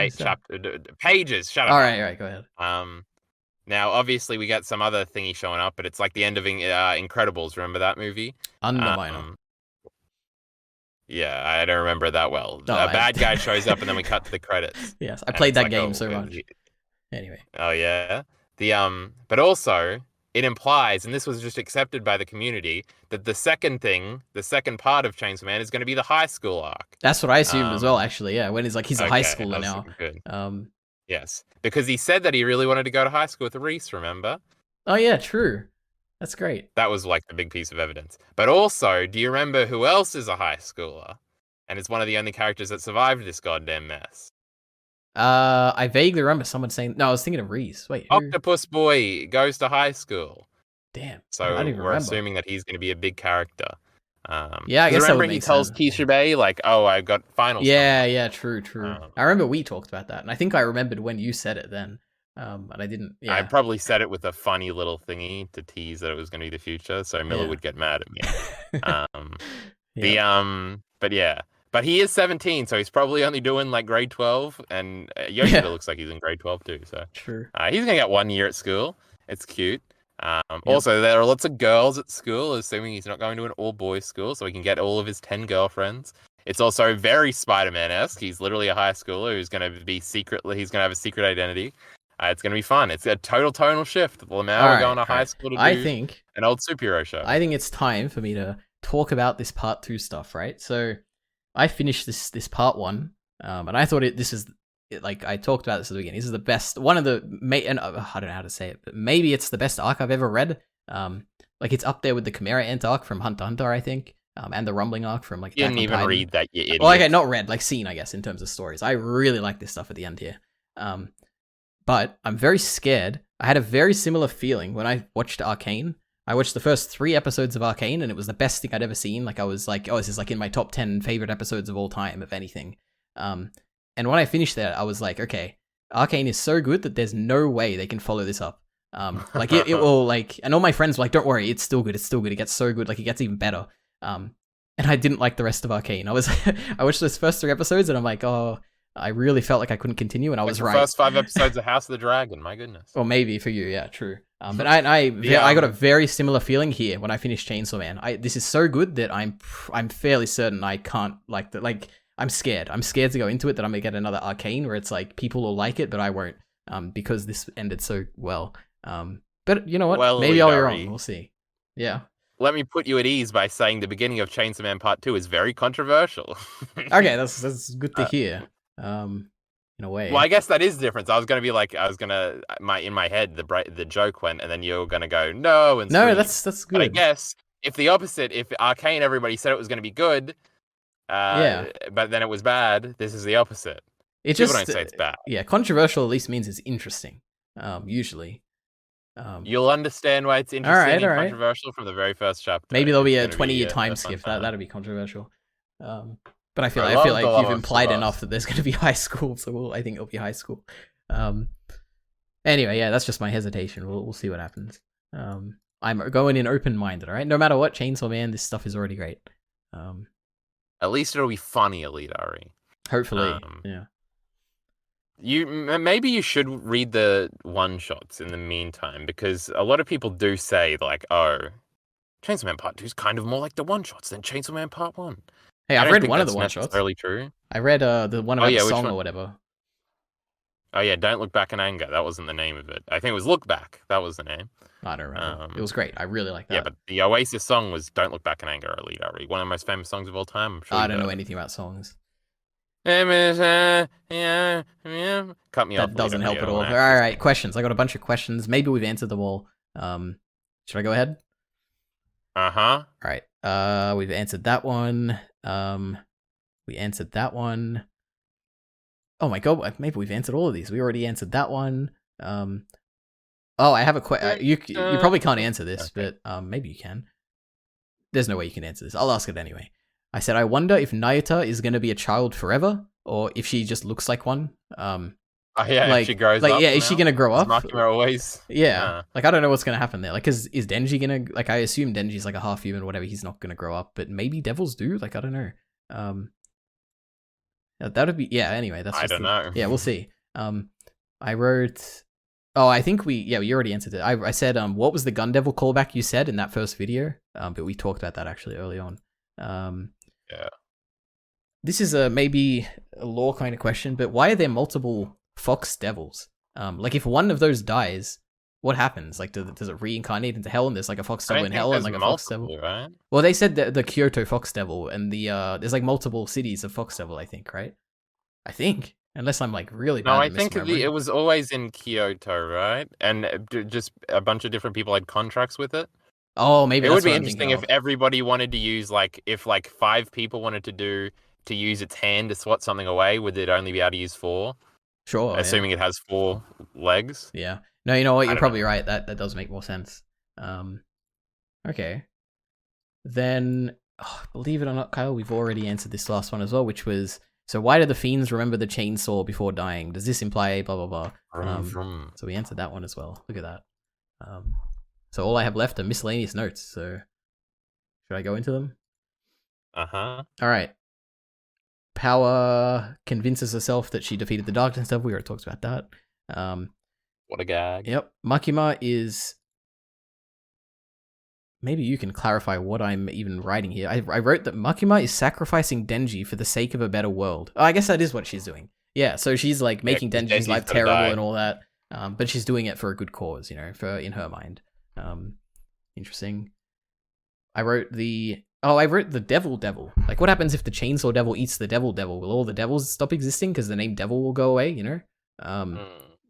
pages. Shut up. All right, go ahead. Now, obviously, we get some other thingy showing up, but it's like the end of Incredibles. Remember that movie? Underminer. Yeah, I don't remember it that well. A bad guy shows up, and then we cut to the credits. Yes, I played that game so much. Anyway. Oh yeah. But also it implies, and this was just accepted by the community, that the second part of Chainsaw Man is going to be the high school arc. That's what I assumed as well, actually. Yeah, when he's like he's a high schooler now. Good. Yes, because he said that he really wanted to go to high school with Reese. Remember? Oh yeah, true. That's great. That was like the big piece of evidence. But also, do you remember who else is a high schooler, and is one of the only characters that survived this goddamn mess? I vaguely remember someone saying. No, I was thinking of Reese. Wait, who? Octopus Boy goes to high school. Damn. So I don't even we're remember. assuming that he's going to be a big character. Yeah, I guess remember that would he make tells sense. Kishibe like, "Oh, I got finals." Yeah, true. I remember we talked about that, and I think I remembered when you said it then. But I didn't. Yeah. I probably said it with a funny little thingy to tease that it was going to be the future, so Miller would get mad at me. But yeah. But he is 17, so he's probably only doing like grade 12, and Yoshida looks like he's in grade 12 too. So true. He's gonna get 1 year at school. It's cute. Also, there are lots of girls at school, assuming he's not going to an all-boys school, so he can get all of his 10 girlfriends. It's also very Spider-Man-esque. He's literally a high schooler who's going to be secretly. He's going to have a secret identity. It's going to be fun. It's a total tonal shift. Well, now we're going to high school to do an old superhero show. I think it's time for me to talk about this part 2 stuff, right? So I finished this part 1, and I thought like I talked about this at the beginning. This is the best, one of the, and I don't know how to say it, but maybe it's the best arc I've ever read. Like it's up there with the Chimera Ant arc from Hunter x Hunter, I think, and the Rumbling arc from like. You didn't even read that, you idiot. Well, okay, not read, like seen, I guess, in terms of stories. I really like this stuff at the end here. But I'm very scared. I had a very similar feeling when I watched Arcane. I watched the first 3 episodes of Arcane, and it was the best thing I'd ever seen. Like I was like, oh, this is like in my top 10 favorite episodes of all time, if anything. And when I finished that, I was like, okay, Arcane is so good that there's no way they can follow this up. Like it will like, and all my friends were like, don't worry, it's still good. It gets so good. Like it gets even better. And I didn't like the rest of Arcane. I watched those first 3 episodes and I'm like, oh, I really felt like I couldn't continue, and I was right. The first 5 episodes of House of the Dragon, my goodness. Well, maybe for you, yeah, true. But I got a very similar feeling here when I finished Chainsaw Man. This is so good that I'm fairly certain I can't like that. Like I'm scared. I'm scared to go into it that I'm gonna get another Arcane where it's like people will like it, but I won't. Because this ended so well. But you know what? Well, maybe I'll be wrong. We'll see. Yeah. Let me put you at ease by saying the beginning of Chainsaw Man Part 2 is very controversial. Okay, that's good to hear. In a way. Well, I guess that is the difference. I was gonna in my head the joke went, and then you're gonna go no and no, scream. that's good. But I guess if Arcane everybody said it was gonna be good, but then it was bad. This is the opposite. People don't say it's bad. Yeah, controversial at least means it's interesting. Usually. You'll understand why it's interesting and controversial from the very first chapter. Maybe there'll be a 20-year time skip. That'd be controversial. But I feel like you've implied enough that there's going to be high school, so I think it'll be high school. Anyway, yeah, that's just my hesitation. We'll see what happens. I'm going in open-minded, all right? No matter what, Chainsaw Man, this stuff is already great. At least it'll be funny, EliteAri. Hopefully, yeah. Maybe you should read the one-shots in the meantime, because a lot of people do say, like, oh, Chainsaw Man Part 2 is kind of more like the one-shots than Chainsaw Man Part 1. Hey, I've read one of the one-shots. Necessarily true. I read the one about the song or whatever. Oh yeah, Don't Look Back in Anger. That wasn't the name of it. I think it was Look Back. That was the name. I don't remember. It was great. I really like Yeah, that. but the Oasis song was Don't Look Back in Anger, EliteAri. One of the most famous songs of all time. I'm sure I you don't know heard anything about songs. it. Cut me off. That doesn't help at all. All All right, questions. I got a bunch of questions. Maybe we've answered them all. Should I go ahead? Uh-huh. All right. We've answered that one. We answered that one. Oh my god, maybe we've answered all of these. We already answered that one. Oh, I have a question. You probably can't answer this, okay. but maybe you can. There's no way you can answer this. I'll ask it anyway. I said, I wonder if Nayuta is going to be a child forever, or if she just looks like one. Oh, yeah, like, if she grows like, up. yeah, is she gonna grow up? Makima always. Yeah, like I don't know what's gonna happen there. Like, is Denji gonna like? I assume Denji's like a half human, whatever. He's not gonna grow up, but maybe devils do. Like, I don't know. That would be Anyway, that's. I don't know. Yeah, we'll see. I wrote. Oh, I think we already answered it. I said, what was the Gun Devil callback you said in that first video? But we talked about that actually early on. Yeah. This is maybe a lore kind of question, but why are there multiple Fox Devils? Like if one of those dies, what happens? Like does it reincarnate into hell and there's like a Fox Devil in hell and like a Fox Devil? Right? Well, they said the Kyoto Fox Devil and the there's like multiple cities of Fox Devil, I think, right? I think. Unless I'm like really bad. No, I think it was always in Kyoto, right? And just a bunch of different people had contracts with it. Oh, maybe it that's would be what I'm interesting thinking if everybody wanted to use if 5 people wanted to use its hand to swat something away. Would it only be able to use 4? Sure, assuming it has 4 legs. Yeah. No, you know what? You're probably right. That does make more sense. Okay. Then, believe it or not, Kyle, we've already answered this last one as well, which was, so why do the fiends remember the chainsaw before dying? Does this imply blah, blah, blah? So we answered that one as well. Look at that. So all I have left are miscellaneous notes. So should I go into them? Uh-huh. All right. Power convinces herself that she defeated the darkness devil. We already talked about that. What a gag. Yep. Makima is... Maybe you can clarify what I'm even writing here. I wrote that Makima is sacrificing Denji for the sake of a better world. Oh, I guess that is what she's doing. Yeah, so she's like making Denji's life terrible and all that. But she's doing it for a good cause, you know, in her mind. Interesting. I wrote the devil. Like, what happens if the chainsaw devil eats the devil? Will all the devils stop existing because the name devil will go away, you know?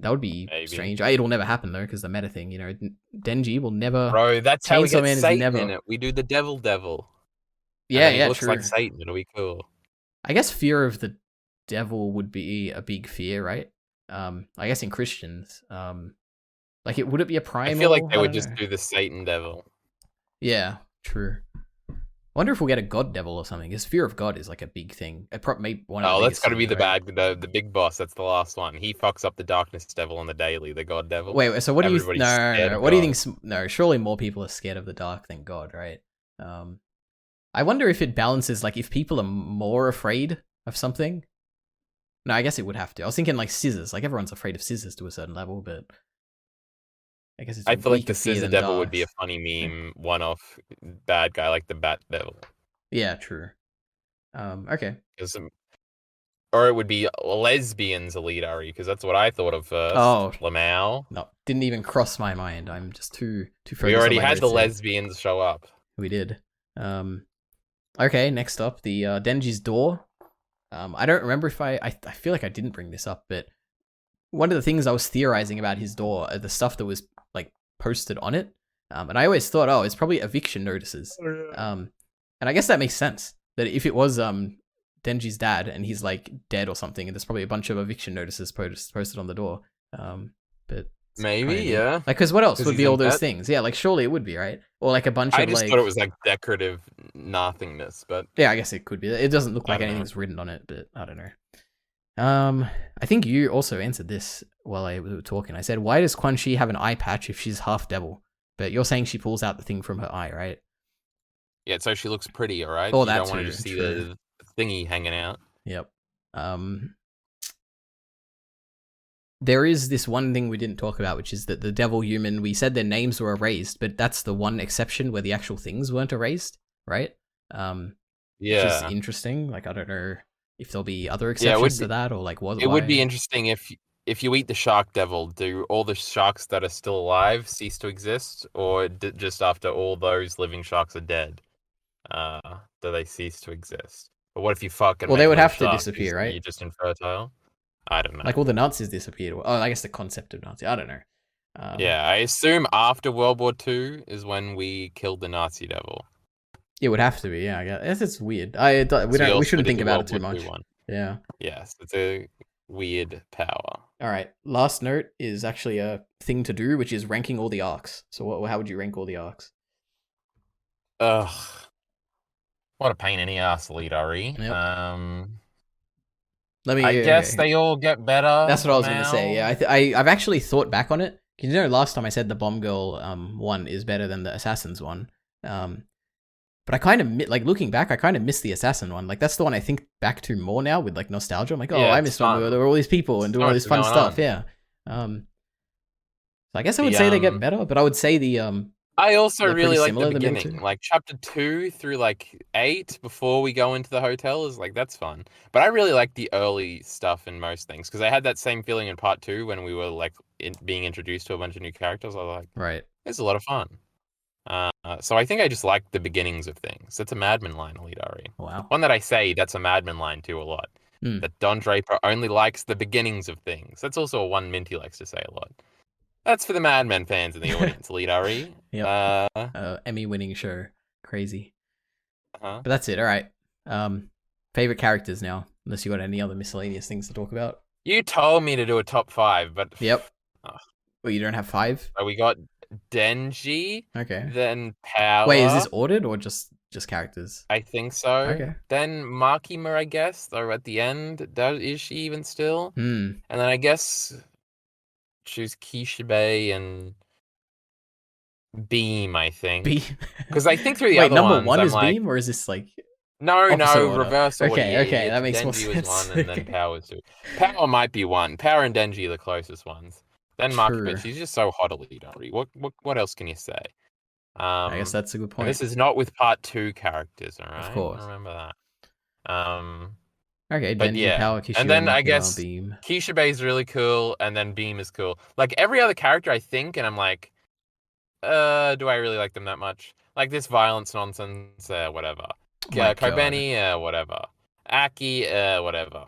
That would be strange. It'll never happen though, because the meta thing, you know, Denji will never. Bro, that's how we get Man Satan in it. We do the devil. Yeah, he looks like Satan. It'll be cool. I guess fear of the devil would be a big fear, right? I guess in Christians, like would it be a primal? I feel like they would just do the Satan devil. Yeah, true. I wonder if we'll get a god devil or something. Because fear of God is like a big thing. That's got to be the big boss. That's the last one. He fucks up the darkness devil on the daily, the god devil. Wait. So what do you? No. What do you think? No, surely more people are scared of the dark than God, right? I wonder if it balances. Like if people are more afraid of something. No, I guess it would have to. I was thinking like scissors. Like everyone's afraid of scissors to a certain level, but. I guess I feel like the scissor devil would be a funny meme, one-off bad guy like the bat devil. Yeah, true. Okay. Or it would be lesbians EliteAri, because that's what I thought of first. Oh, Lamau. No, didn't even cross my mind. I'm just too focused. We already had the lesbians show up. We did. Okay, next up, the Denji's door. I don't remember if I feel like I didn't bring this up, but one of the things I was theorizing about his door are the stuff that was like posted on it. And I always thought, it's probably eviction notices. And I guess that makes sense. That if it was Denji's dad and he's like dead or something, and there's probably a bunch of eviction notices posted on the door. But maybe, yeah. Like, because what else would be all those things? Yeah, like surely it would be, right? Or like a bunch of I just thought it was like decorative nothingness, but yeah, I guess it could be. It doesn't look like anything's written on it, but I don't know. I think you also answered this while I was talking. I said, why does Quan Chi have an eye patch if she's half devil? But you're saying she pulls out the thing from her eye, right? Yeah, so she looks pretty, all right? Oh, you that's don't want to just see the thingy hanging out. Yep. There is this one thing we didn't talk about, which is that the devil human, we said their names were erased, but that's the one exception where the actual things weren't erased, right? Yeah. Which is interesting. Like, I don't know if there'll be other exceptions to that, or like what? It would be interesting if if you eat the shark devil, do all the sharks that are still alive cease to exist, or just after all those living sharks are dead, do they cease to exist? But what if you fuck and Well, they make would another have to shark? disappear, You're right? just infertile. I don't know. Like all the Nazis disappeared. Oh, I guess the concept of Nazi. I don't know. Yeah, I assume after World War II is when we killed the Nazi devil. It would have to be. Yeah, I guess it's weird. We We don't. We also shouldn't did think the about World it too War II much. one. Yeah. Yes, it's a weird power. All right. Last note is actually a thing to do, which is ranking all the arcs. So, how would you rank all the arcs? Ugh, what a pain in the ass, EliteAri. Yep. I guess Okay. they all get better. That's what I was gonna say. Now. Yeah, I've actually thought back on it. You know, last time I said the Bomb Girl one is better than the Assassins one. But I kind of like looking back. I kind of miss the Assassin one. Like that's the one I think back to more now with like nostalgia. I'm like, oh, Yeah, I it's missed one where there were all these people and So doing all much this is fun going stuff. on. Yeah. So I guess I would say they get better, but I would say I also they're really pretty like similar, the the middle beginning, two. like chapter 2 through like 8 before we go into the hotel is like that's fun. But I really like the early stuff in most things because I had that same feeling in part 2 when we were like being introduced to a bunch of new characters. I was like, Right. it's a lot of fun. So I think I just like the beginnings of things. That's a Madman line, EliteAri. Wow. One that I say that's a Madman line too a lot. Hmm. That Don Draper only likes the beginnings of things. That's also a one Minty likes to say a lot. That's for the Mad Men fans in the audience, EliteAri. Yep. Emmy-winning show. Crazy. Uh-huh. But that's it. All right. Favorite characters now. Unless you got any other miscellaneous things to talk about. You told me to do a top 5, but Yep. Oh. Well, you don't have 5. So we got Denji. Okay. Then Power. Wait, is this ordered or just characters? I think so. Okay. Then Makima, I guess, though at the end, is she even still? Hmm. And then I guess choose Kishibe and Beam, I think. Beam. Because I think through the Wait, other number ones, 1 I'm is like, Beam, or is this like no, order? reverse order. Okay, okay, that makes more Denji sense. was 1, and then Power was 2. Power might be 1. Power and Denji are the closest ones. Then Makima, but she's just so hot, EliteAri. What else can you say? I guess that's a good point. This is not with part 2 characters, all right? Of course. Remember that. Okay, but Denji, yeah. Power, Kishibe, and then Makima, I guess Beam. Kishibe is really cool, and then Beam is cool. Like every other character, I think, and I'm like, do I really like them that much? Like this violence nonsense, whatever. Kobeni, whatever. Aki, whatever.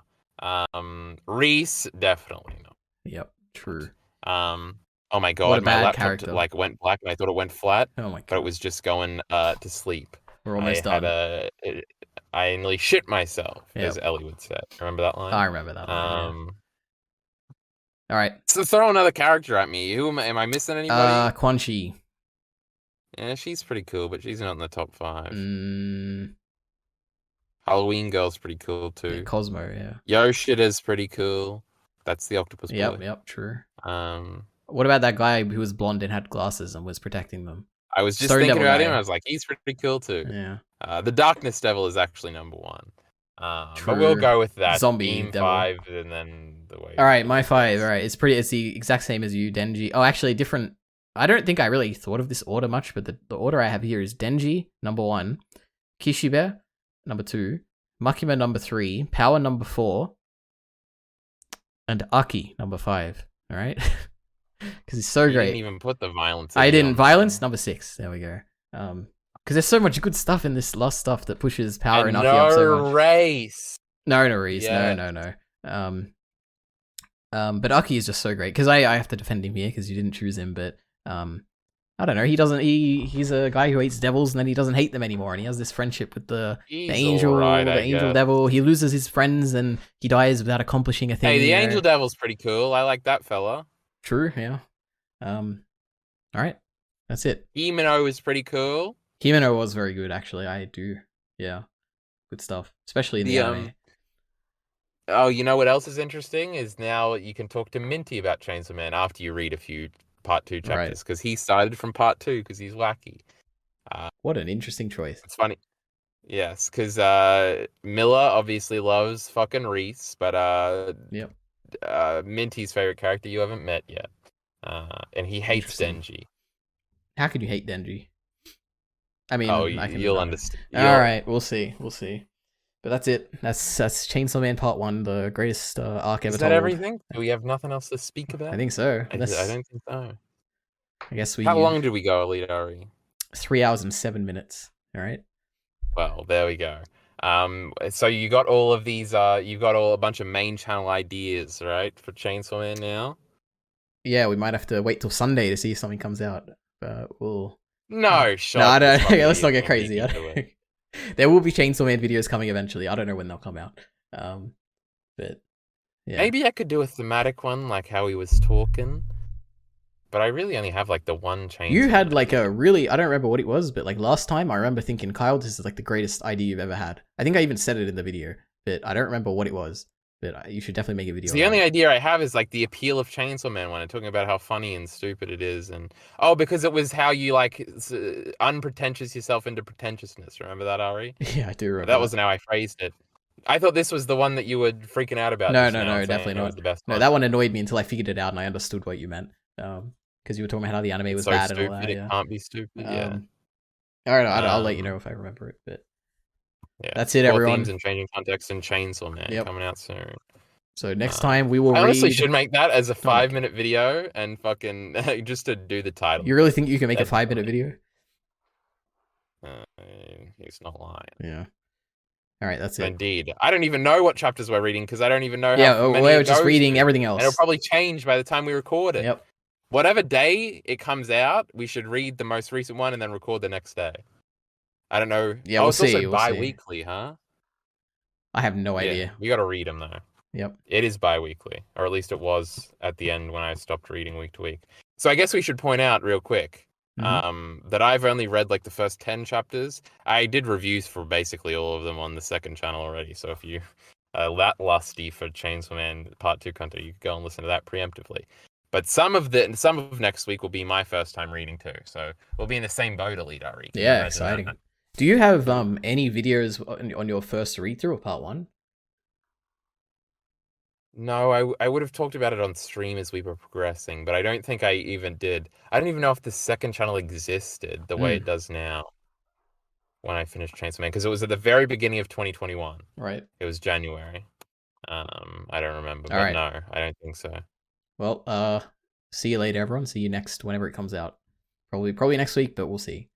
Reese, definitely not. Yep, true. Oh my god, What a my bad laptop character. like went black and I thought it went flat. Oh my god. But it was just going to sleep. We're almost done. I nearly shit myself, Yep. as Ellie would say. Remember that line? I remember that line. Yeah. All right. So throw another character at me. Who am I missing anybody? Quan Chi. Yeah, she's pretty cool, but she's not in the top 5. Mm. Halloween Girl's pretty cool too. Yeah, Cosmo, yeah. Yoshida's pretty cool. That's the octopus boy. Yep, true. Um, What about that guy who was blonde and had glasses and was protecting them? I was just Stone thinking Devil about guy. him. I was like, he's pretty cool too. Yeah. The Darkness Devil is actually number 1. True. But we'll go with that. Zombie Beam Devil. 5, and then the way. All right, my 5. All right, it's the exact same as you, Denji. Oh, actually, different. I don't think I really thought of this order much, but the order I have here is Denji number 1, Kishibe number 2, Makima number 3, Power number 4, and Aki number 5. All right, because he's so You great. didn't even put the violence. I didn't. Violence number 6. There we go. Because there's so much good stuff in this last stuff that pushes Power and Aki up so much. Race. No Reese. Yeah. No. But Aki is just so great because I have to defend him here because you didn't choose him, but I don't know. He's a guy who hates devils and then he doesn't hate them anymore, and he has this friendship with the angel, angel devil. He loses his friends and he dies without accomplishing a thing. Hey, the angel devil's pretty cool. I like that fella. True. Yeah. All right. That's it. Himeno is pretty cool. Himeno was very good, actually. I do. Yeah. Good stuff, especially in the anime. Oh, you know what else is interesting is now you can talk to Minty about Chainsaw Man after you read a few part 2 chapters because he started from part 2 because he's wacky. What an interesting choice. It's funny. Yes, because Miller obviously loves fucking Reese, but yep. Minty's favorite character you haven't met yet. And he hates Denji. How could you hate Denji? I mean, you'll understand. All right, we'll see. But that's it. That's Chainsaw Man Part 1, the greatest arc ever Is that told. everything? Do we have nothing else to speak about? I think so. I don't think so. I guess How long did we go, EliteAri? 3 hours and 7 minutes. All right. Well, there we go. So you got all of these. You got a bunch of main channel ideas, right, for Chainsaw Man now? Yeah, we might have to wait till Sunday to see if something comes out. We'll. No, No, I don't. shot Let's not me get crazy. There will be Chainsaw Man videos coming eventually. I don't know when they'll come out. But yeah. Maybe I could do a thematic one, like how he was talking. But I really only have like the one Chainsaw. You had like a really, I don't remember what it was, but like last time I remember thinking, Kyle, this is like the greatest idea you've ever had. I think I even said it in the video, but I don't remember what it was. But you should definitely make a video. The only idea I have is like the appeal of Chainsaw Man when I'm talking about how funny and stupid it is, and because it was how you like unpretentious yourself into pretentiousness. Remember that, Ari? Yeah, I do remember. That wasn't how I phrased it. I thought this was the one that you were freaking out about. No, definitely not. The best no, one. that one annoyed me until I figured it out and I understood what you meant. Because you were talking about how the anime was so bad stupid, and all that. It can't be stupid. Yeah. I don't know. I'll let you know if I remember it. But yeah, that's it, everyone. Themes and changing context and Chainsaw Man coming out soon. So next time we will I honestly read... should make that as a 5-minute video and fucking just to do the title. You really think you can make a 5-minute video? He's not lying. Yeah. All right, that's it. Indeed. I don't even know what chapters we're reading because I don't even know how many we're just reading everything else. And it'll probably change by the time we record it. Yep. Whatever day it comes out, we should read the most recent one and then record the next day. I don't know. Yeah, we'll see. Also bi-weekly, huh? I have no idea. You got to read them though. Yep. It is bi-weekly, or at least it was at the end when I stopped reading week to week. So I guess we should point out real quick that I've only read like the first 10 chapters. I did reviews for basically all of them on the second channel already. So if you are that lusty for Chainsaw Man Part 2 content, you can go and listen to that preemptively. But some of next week will be my first time reading too. So we'll be in the same boat, EliteAri. Yeah, exciting. Do you have any videos on your first read through of Part 1? No, I would have talked about it on stream as we were progressing, but I don't think I even did. I don't even know if the second channel existed the way it does now when I finished Chainsaw Man, because it was at the very beginning of 2021. Right. It was January. I don't remember, but no, I don't think so. Well, see you later, everyone. See you whenever it comes out. Probably next week, but we'll see.